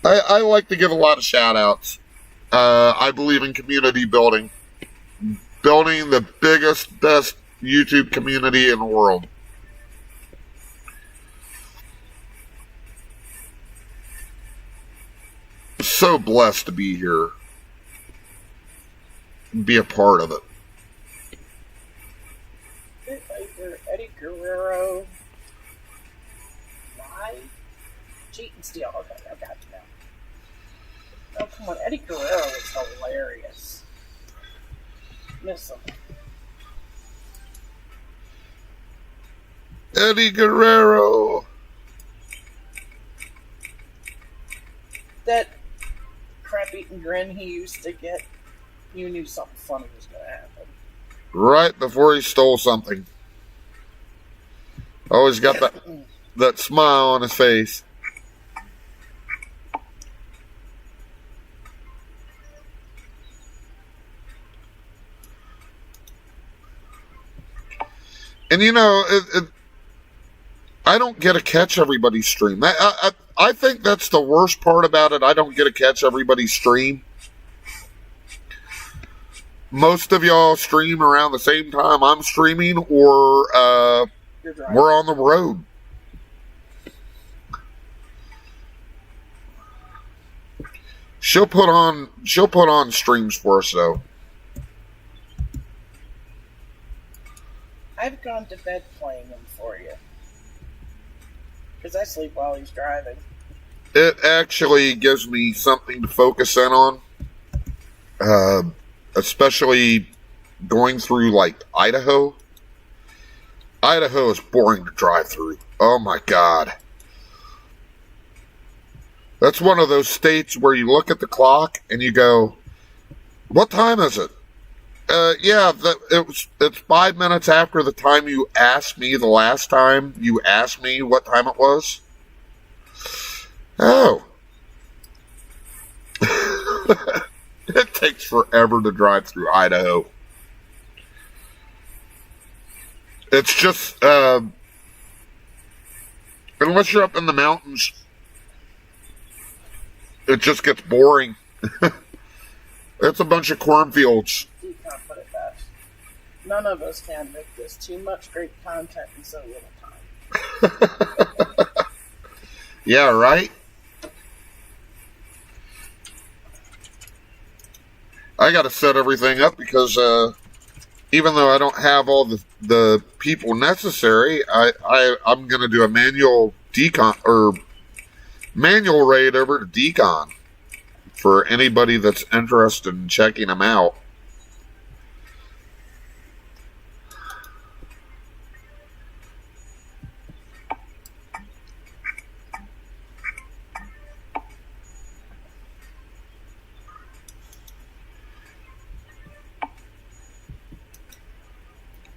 I like to give a lot of shout outs. I believe in community building. Building the biggest, best YouTube community in the world. So blessed to be here. Be a part of it. Eddie Guerrero. Cheat and steal. Okay, I got you now. Oh, come on. Eddie Guerrero is hilarious. Miss him. Eddie Guerrero. That crap-eating grin he used to get, you knew something funny was going to happen. Right before he stole something. Always got that smile on his face. And you know, I don't get to catch everybody's stream. I think that's the worst part about it. I don't get to catch everybody's stream. Most of y'all stream around the same time I'm streaming, or we're on the road. She'll put on streams for us though. I've gone to bed playing him for you. Because I sleep while he's driving. It actually gives me something to focus in on. Especially going through, like, Idaho. Idaho is boring to drive through. Oh, my God. That's one of those states where you look at the clock and you go, what time is it? It's 5 minutes after the time you asked me the last time you asked me what time it was. Oh. It takes forever to drive through Idaho. It's just, unless you're up in the mountains, it just gets boring. It's a bunch of cornfields. You can't put it best. None of us can make this. Too much great content in so little time. Yeah, right? I got to set everything up because even though I don't have all the people necessary, I'm going to do a manual decon or manual raid over to Decon for anybody that's interested in checking them out.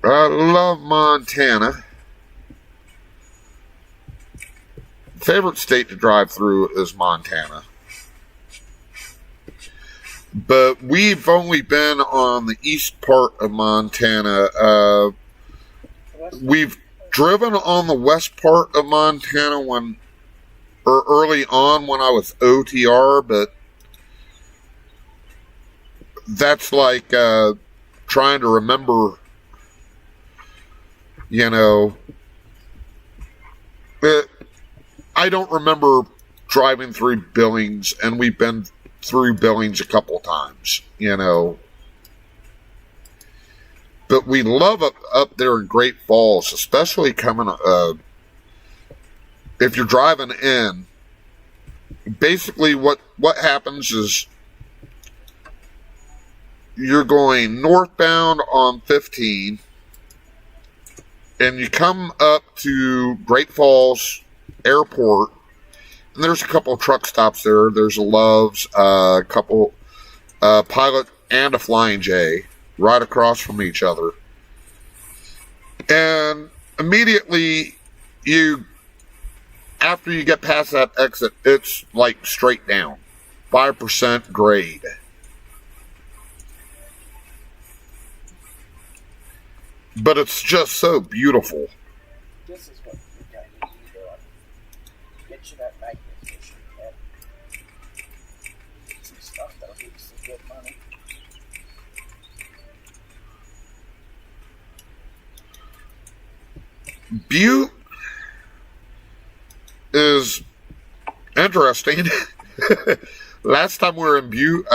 I love Montana. Favorite state to drive through is Montana. But we've only been on the east part of Montana. We've driven on the west part of Montana early on when I was OTR, but that's like trying to remember, you know, I don't remember driving through Billings, and we've been through Billings a couple times, you know. But we love up there in Great Falls, especially coming, if you're driving in. Basically what happens is you're going northbound on 15, and you come up to Great Falls Airport, and there's a couple of truck stops there. There's a Love's, a couple, Pilot and a Flying J right across from each other. And immediately after you get past that exit, it's like straight down, 5% grade. But it's just so beautiful. This is what you got to do. Get you that magnification head. Some stuff that'll get you some good money. Butte is interesting. Last time we were in Butte,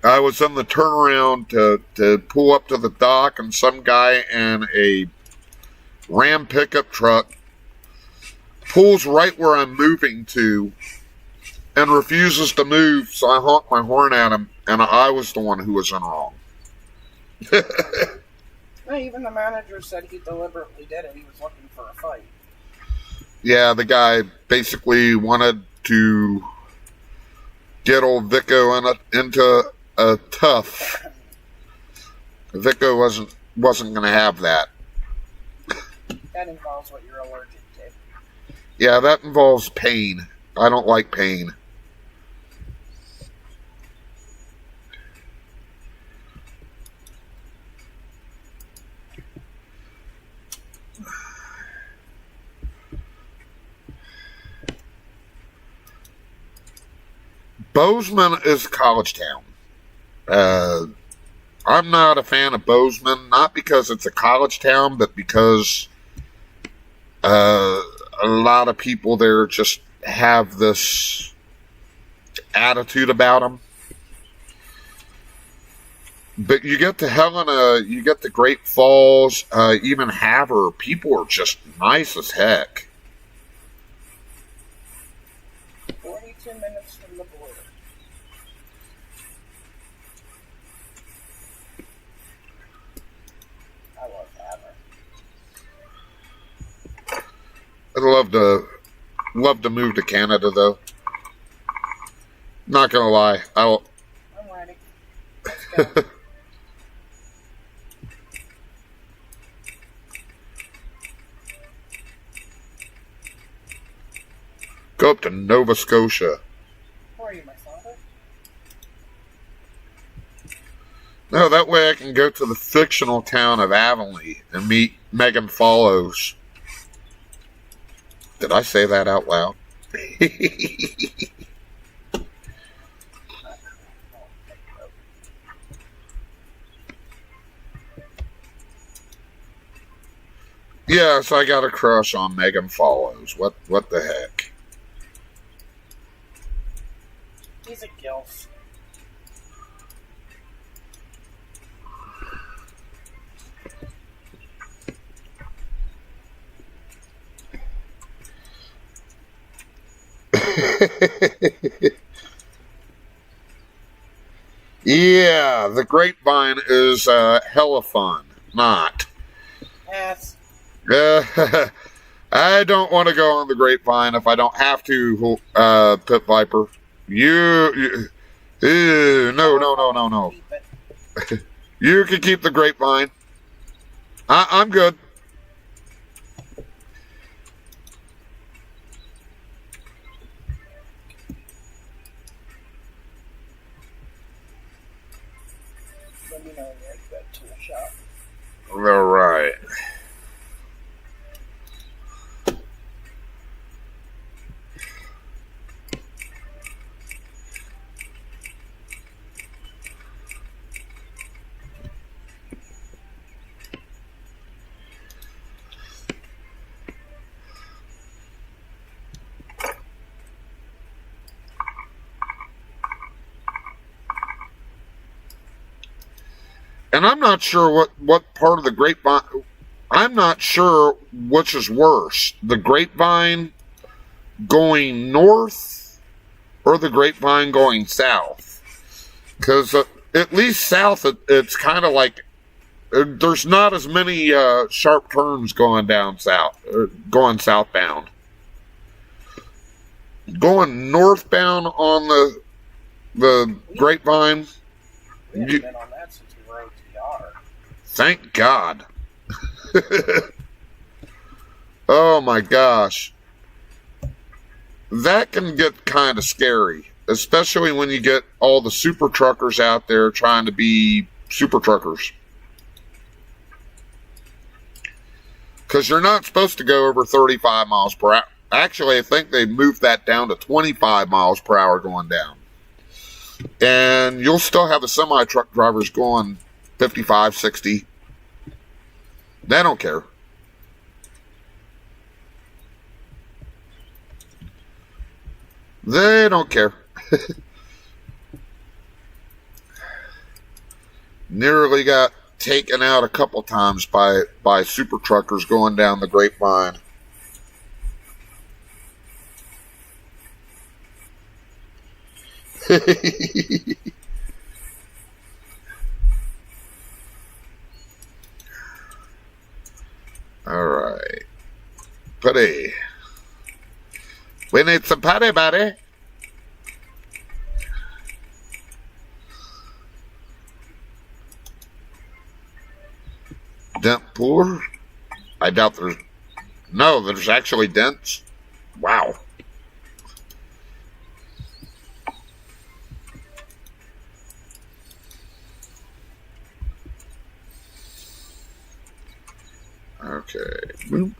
I was in the turnaround to pull up to the dock, and some guy in a Ram pickup truck pulls right where I'm moving to and refuses to move, so I honk my horn at him, and I was the one who was in wrong. No, even the manager said he deliberately did it. He was looking for a fight. Yeah, the guy basically wanted to get old Victo into a tough. Victo wasn't going to have that. That involves what you're allergic to. Yeah, that involves pain. I don't like pain. Bozeman is a college town. I'm not a fan of Bozeman, not because it's a college town, but because a lot of people there just have this attitude about them. But you get to Helena, you get to Great Falls, even Havre, people are just nice as heck. 42 minutes from the border. I love Havre. I'd love to move to Canada, though. Not gonna lie, I'm ready. Let's go. Go up to Nova Scotia. Who are you, my father? No, that way I can go to the fictional town of Avonlea and meet Megan Follows. Did I say that out loud? Yeah, so I got a crush on Megan Follows. What the heck? He's a gilf. Yeah, the Grapevine is hella fun. Not. Yes. I don't want to go on the Grapevine if I don't have to, Pit Viper. No. Keep it. You can keep the grapevine. I'm good. Let me know when you're at that tool shop. All right. And I'm not sure what part of the grapevine. I'm not sure which is worse, the grapevine going north or the grapevine going south. Because at least south, it's kind of like there's not as many sharp turns going down south, going southbound. Going northbound on the grapevine. We haven't been on that since we were OTR. Thank God. Oh my gosh. That can get kind of scary, especially when you get all the super truckers out there trying to be super truckers. Because you're not supposed to go over 35 miles per hour. Actually, I think they moved that down to 25 miles per hour going down. And you'll still have the semi-truck drivers going 55, 60. They don't care. They don't care. Nearly got taken out a couple times by super truckers going down the grapevine. All right. Putty. We need some putty, buddy. Dent pour? I doubt there's... No, there's actually dents. Wow. Okay. Boop.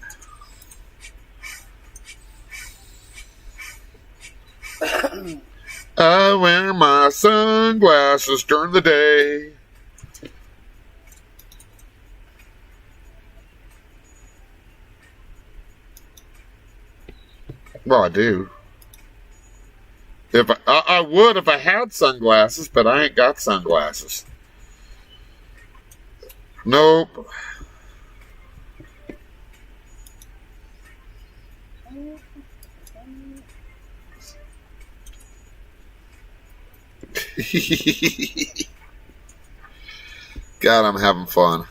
I wear my sunglasses during the day. Well, I do. If I would if I had sunglasses, but I ain't got sunglasses. Nope. God, I'm having fun.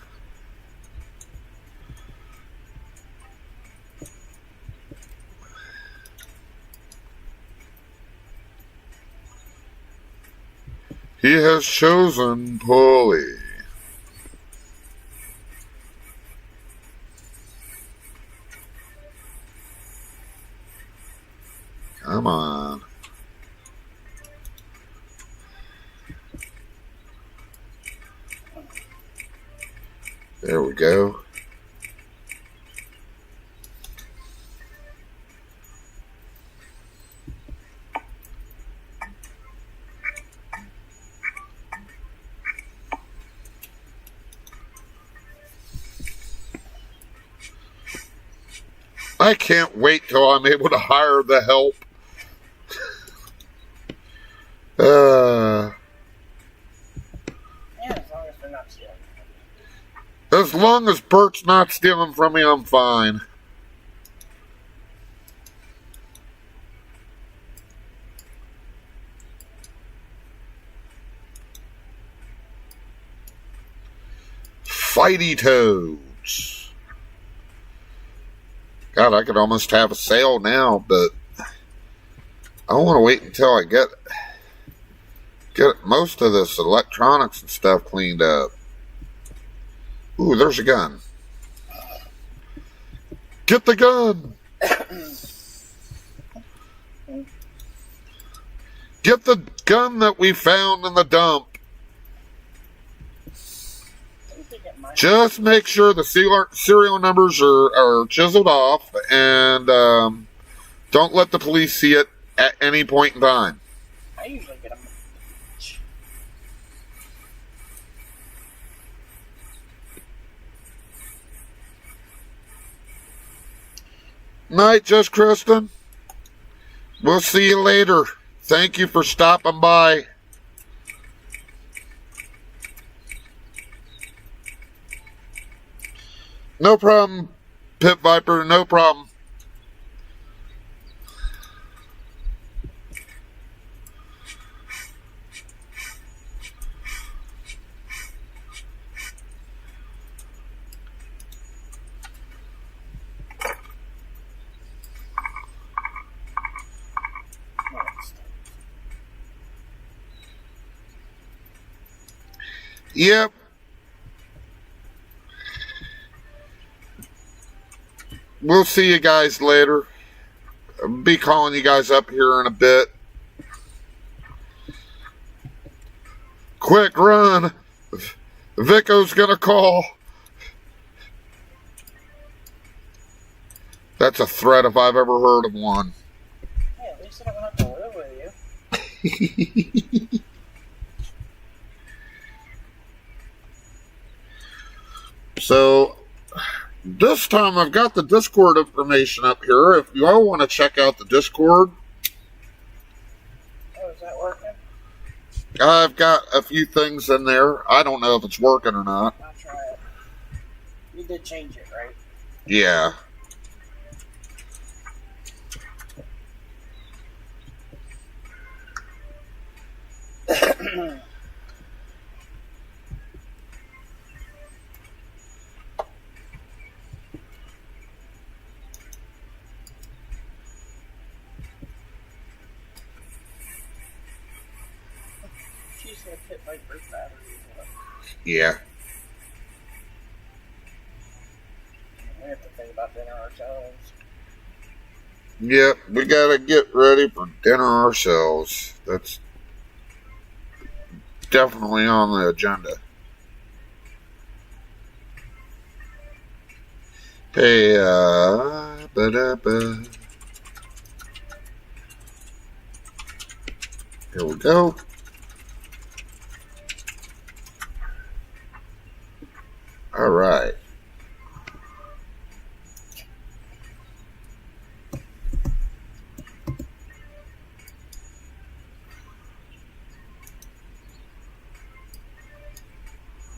He has chosen poorly. Come on. There we go. I can't wait till I'm able to hire the help. Yeah, as long as they're not stealing. As long as Bert's not stealing from me, I'm fine. Fighty toads. God, I could almost have a sale now, but I want to wait until I get most of this electronics and stuff cleaned up. Ooh, there's a gun. Get the gun! Get the gun that we found in the dump. Just make sure the serial numbers are chiseled off, and don't let the police see it at any point in time. I usually get them. Night, Just Kristen. We'll see you later. Thank you for stopping by. No problem, Pit Viper, no problem. Yep. We'll see you guys later. I'll be calling you guys up here in a bit. Quick, run. Vico's gonna call. That's a threat if I've ever heard of one. Yeah, at least I don't have to live with you. So, this time I've got the Discord information up here. If you all want to check out the Discord, Oh, is that working? I've got a few things in there. I don't know if it's working or not. I'll try it. You did change it, right? Yeah. She's gonna hit my first battery. Yeah. We have to think about dinner ourselves. Yep, we gotta get ready for dinner ourselves. That's definitely on the agenda. Hey, ba-da-ba. Here we go. All right.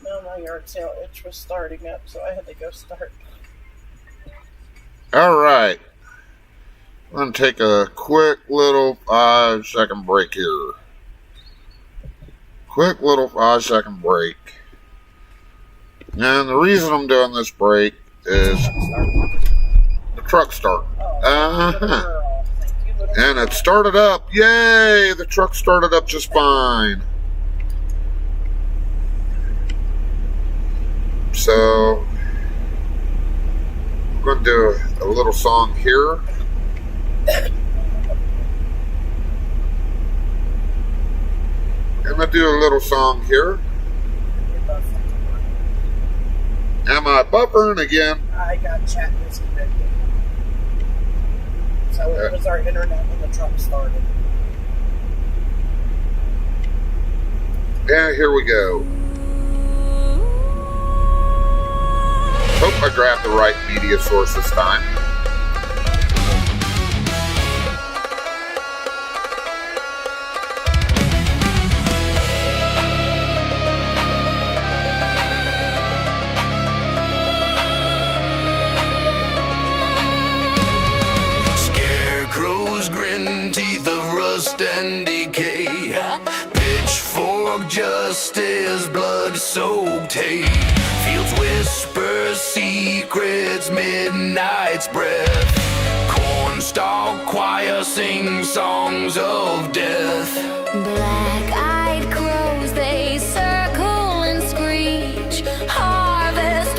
No, my yard sale itch was starting up, so I had to go start. All right. I'm going to take a quick little 5-second break here. Quick little 5-second break. And the reason I'm doing this break is the truck start. Oh, thank you, little And it girl. started up. Yay! The truck started up just fine. So, I'm going to do a little song here. I'm going to do a little song here. You're buffering. Am I buffering again? I got chat disconnected. So it was our internet when the truck started. Yeah, here we go. Hope I grabbed the right media source this time. Scarecrows, grin, teeth of rust and decay. Pitchfork justice, blood-soaked hay. Fields whisper secrets, midnight's breath. Cornstalk choir sing songs of death. Black-eyed crows, they circle and screech. Harvest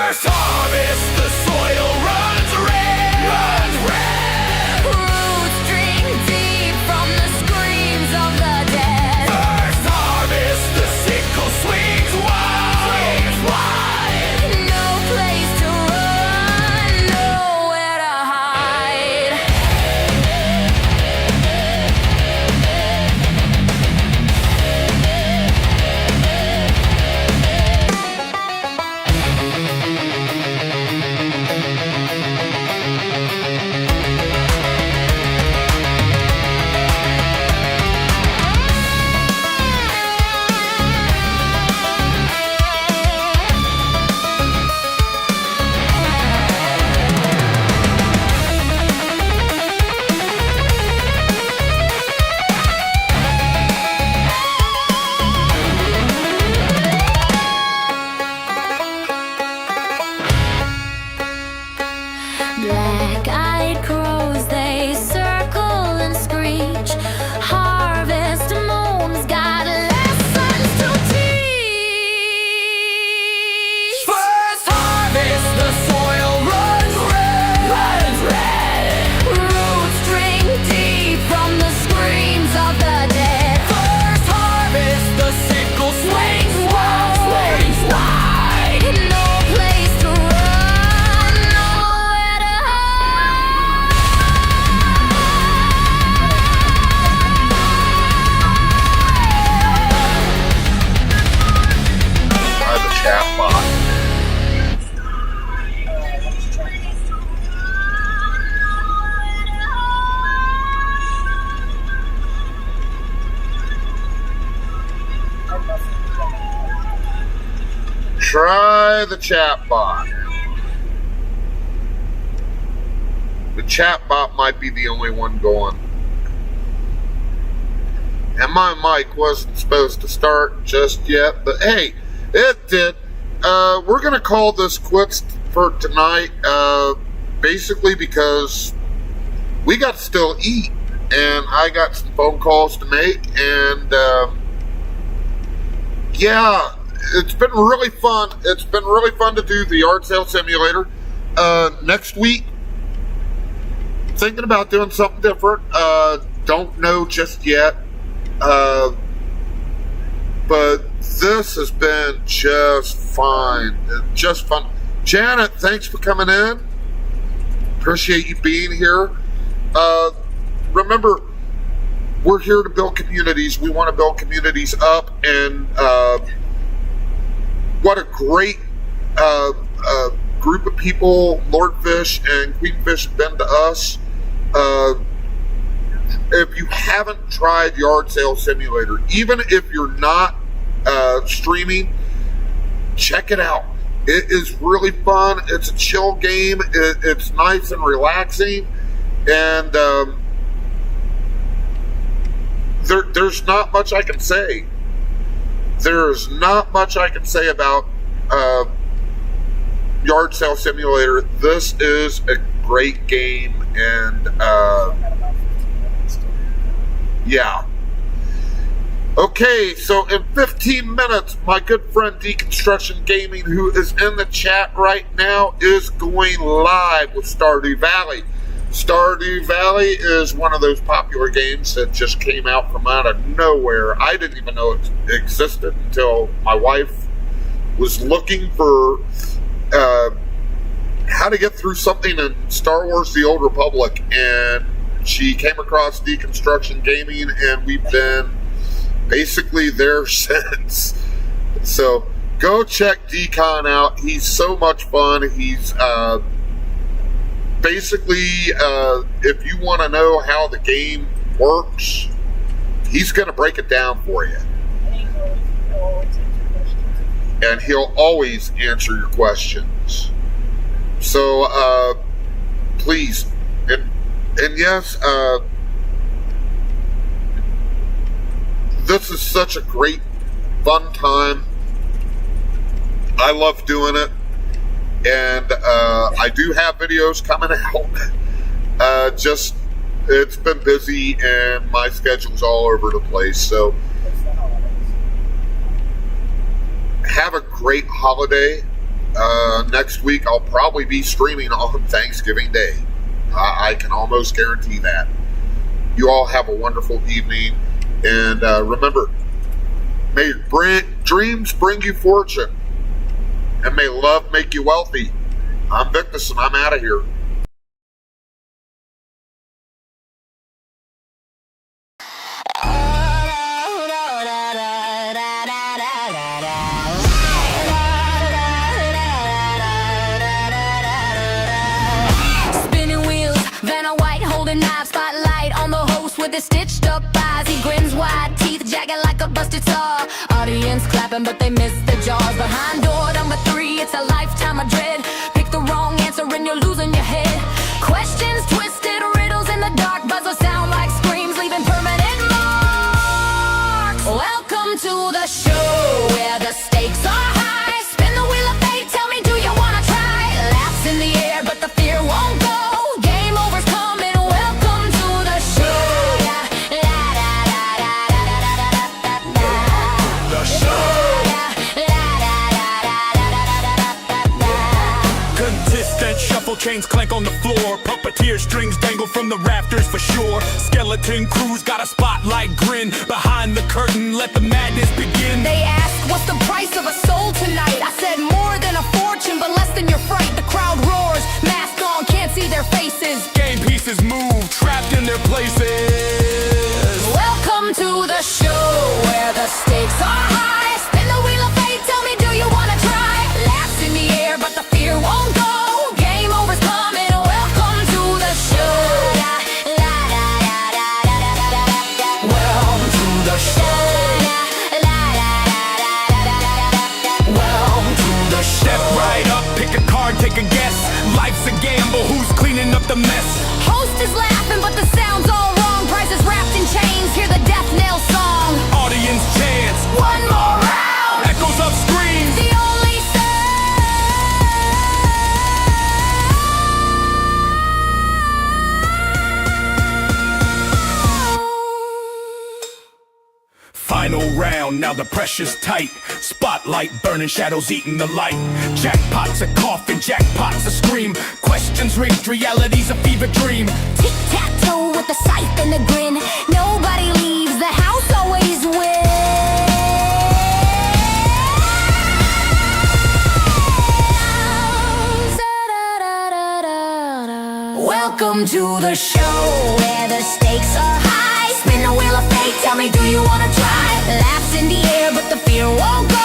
First harvest, the soil runs red, runs red. Roots drink deep from the screams of the dead. First harvest, the sickle swings wide, swings wide. No place to run, nowhere to hide. Black-eyed crows, they circle and screech. Harvest moon's got lessons to teach. First harvest, the soil runs red, runs red. Roots drink deep from the screams of the dead. First harvest, the sickle swings wide, swings wide. No place to run, nowhere to By the chat box. Try the chat bot. The chat bot might be the only one going. And my mic wasn't supposed to start just yet, but hey, it did. We're going to call this quits for tonight, basically because we got to still eat, and I got some phone calls to make, and yeah, it's been really fun. It's been really fun to do the yard sale simulator. Next week, thinking about doing something different. Don't know just yet. But this has been just fine. Just fun. Janet, thanks for coming in. Appreciate you being here. Remember, we're here to build communities. We want to build communities up, and what a great group of people Lordfish and Queenfish have been to us. If you haven't tried Yard Sale Simulator, even if you're not streaming, check it out. It is really fun. It's a chill game. It's nice and relaxing, and there's not much I can say. There's not much I can say about Yard Sale Simulator. This is a great game, and yeah. Okay, so in 15 minutes, my good friend Deconstruction Gaming, who is in the chat right now, is going live with Stardew Valley. Stardew Valley is one of those popular games that just came out from out of nowhere. I didn't even know it existed until my wife was looking for how to get through something in Star Wars The Old Republic, and she came across Deconstruction Gaming, and we've been basically there since. So go check Decon out. He's so much fun. He's basically, if you want to know how the game works, he's going to break it down for you. And he'll always answer your questions. So please, and yes, this is such a great, fun time. I love doing it. And I do have videos coming out. Just, it's been busy and my schedule's all over the place. So have a great holiday. Next week, I'll probably be streaming on Thanksgiving Day. I can almost guarantee that. You all have a wonderful evening. And remember, may dreams bring you fortune. And may love make you wealthy. I'm Victus, and I'm out of here. With his stitched up eyes, he grins wide, teeth jagged like a busted saw. Audience clapping, but they miss the jaws. Behind door number 3, it's a lifetime of dread. Pick the wrong answer and you're losing your head. Questions, twisted riddles in the dark. Buzzer sound like screams, leaving permanent marks. Welcome to the show where the stakes are high. Spin the wheel of fate, tell me, do you wanna try? Laughs in the air, but the fear won't go. Game over's coming. Welcome to the show. Shuffle chains clank on the floor. Puppeteer strings dangle from the rafters for sure. Skeleton crews got a spotlight grin. Behind the curtain, let the madness begin. They ask, what's the price of a soul tonight? I said more than a fortune, but less than your fright. The crowd roars, mask on, can't see their faces. Game pieces move, trapped in their places. Welcome to the show where the stakes are high. Spin the wheel of fate, tell me, do you wanna try? Laughs in the air, but the fear won't go. Take a guess, life's a gamble, who's cleaning up the mess? Host is laughing, but the sound's all wrong. Prizes wrapped in chains, hear the death knell song. Audience chants, one more round. Echoes of screams, the only sound. Final round, now the pressure's tight. Spotlight burning, shadows eating the light. Jackpot's a cough and jackpot's a scream. Questions raised, reality's a fever dream. Tic-tac-toe with a scythe and a grin. Nobody leaves, the house always wins. Welcome to the show where the stakes are high. Spin the wheel of fate, tell me, do you wanna try? Laughs in the air, but the fear won't go.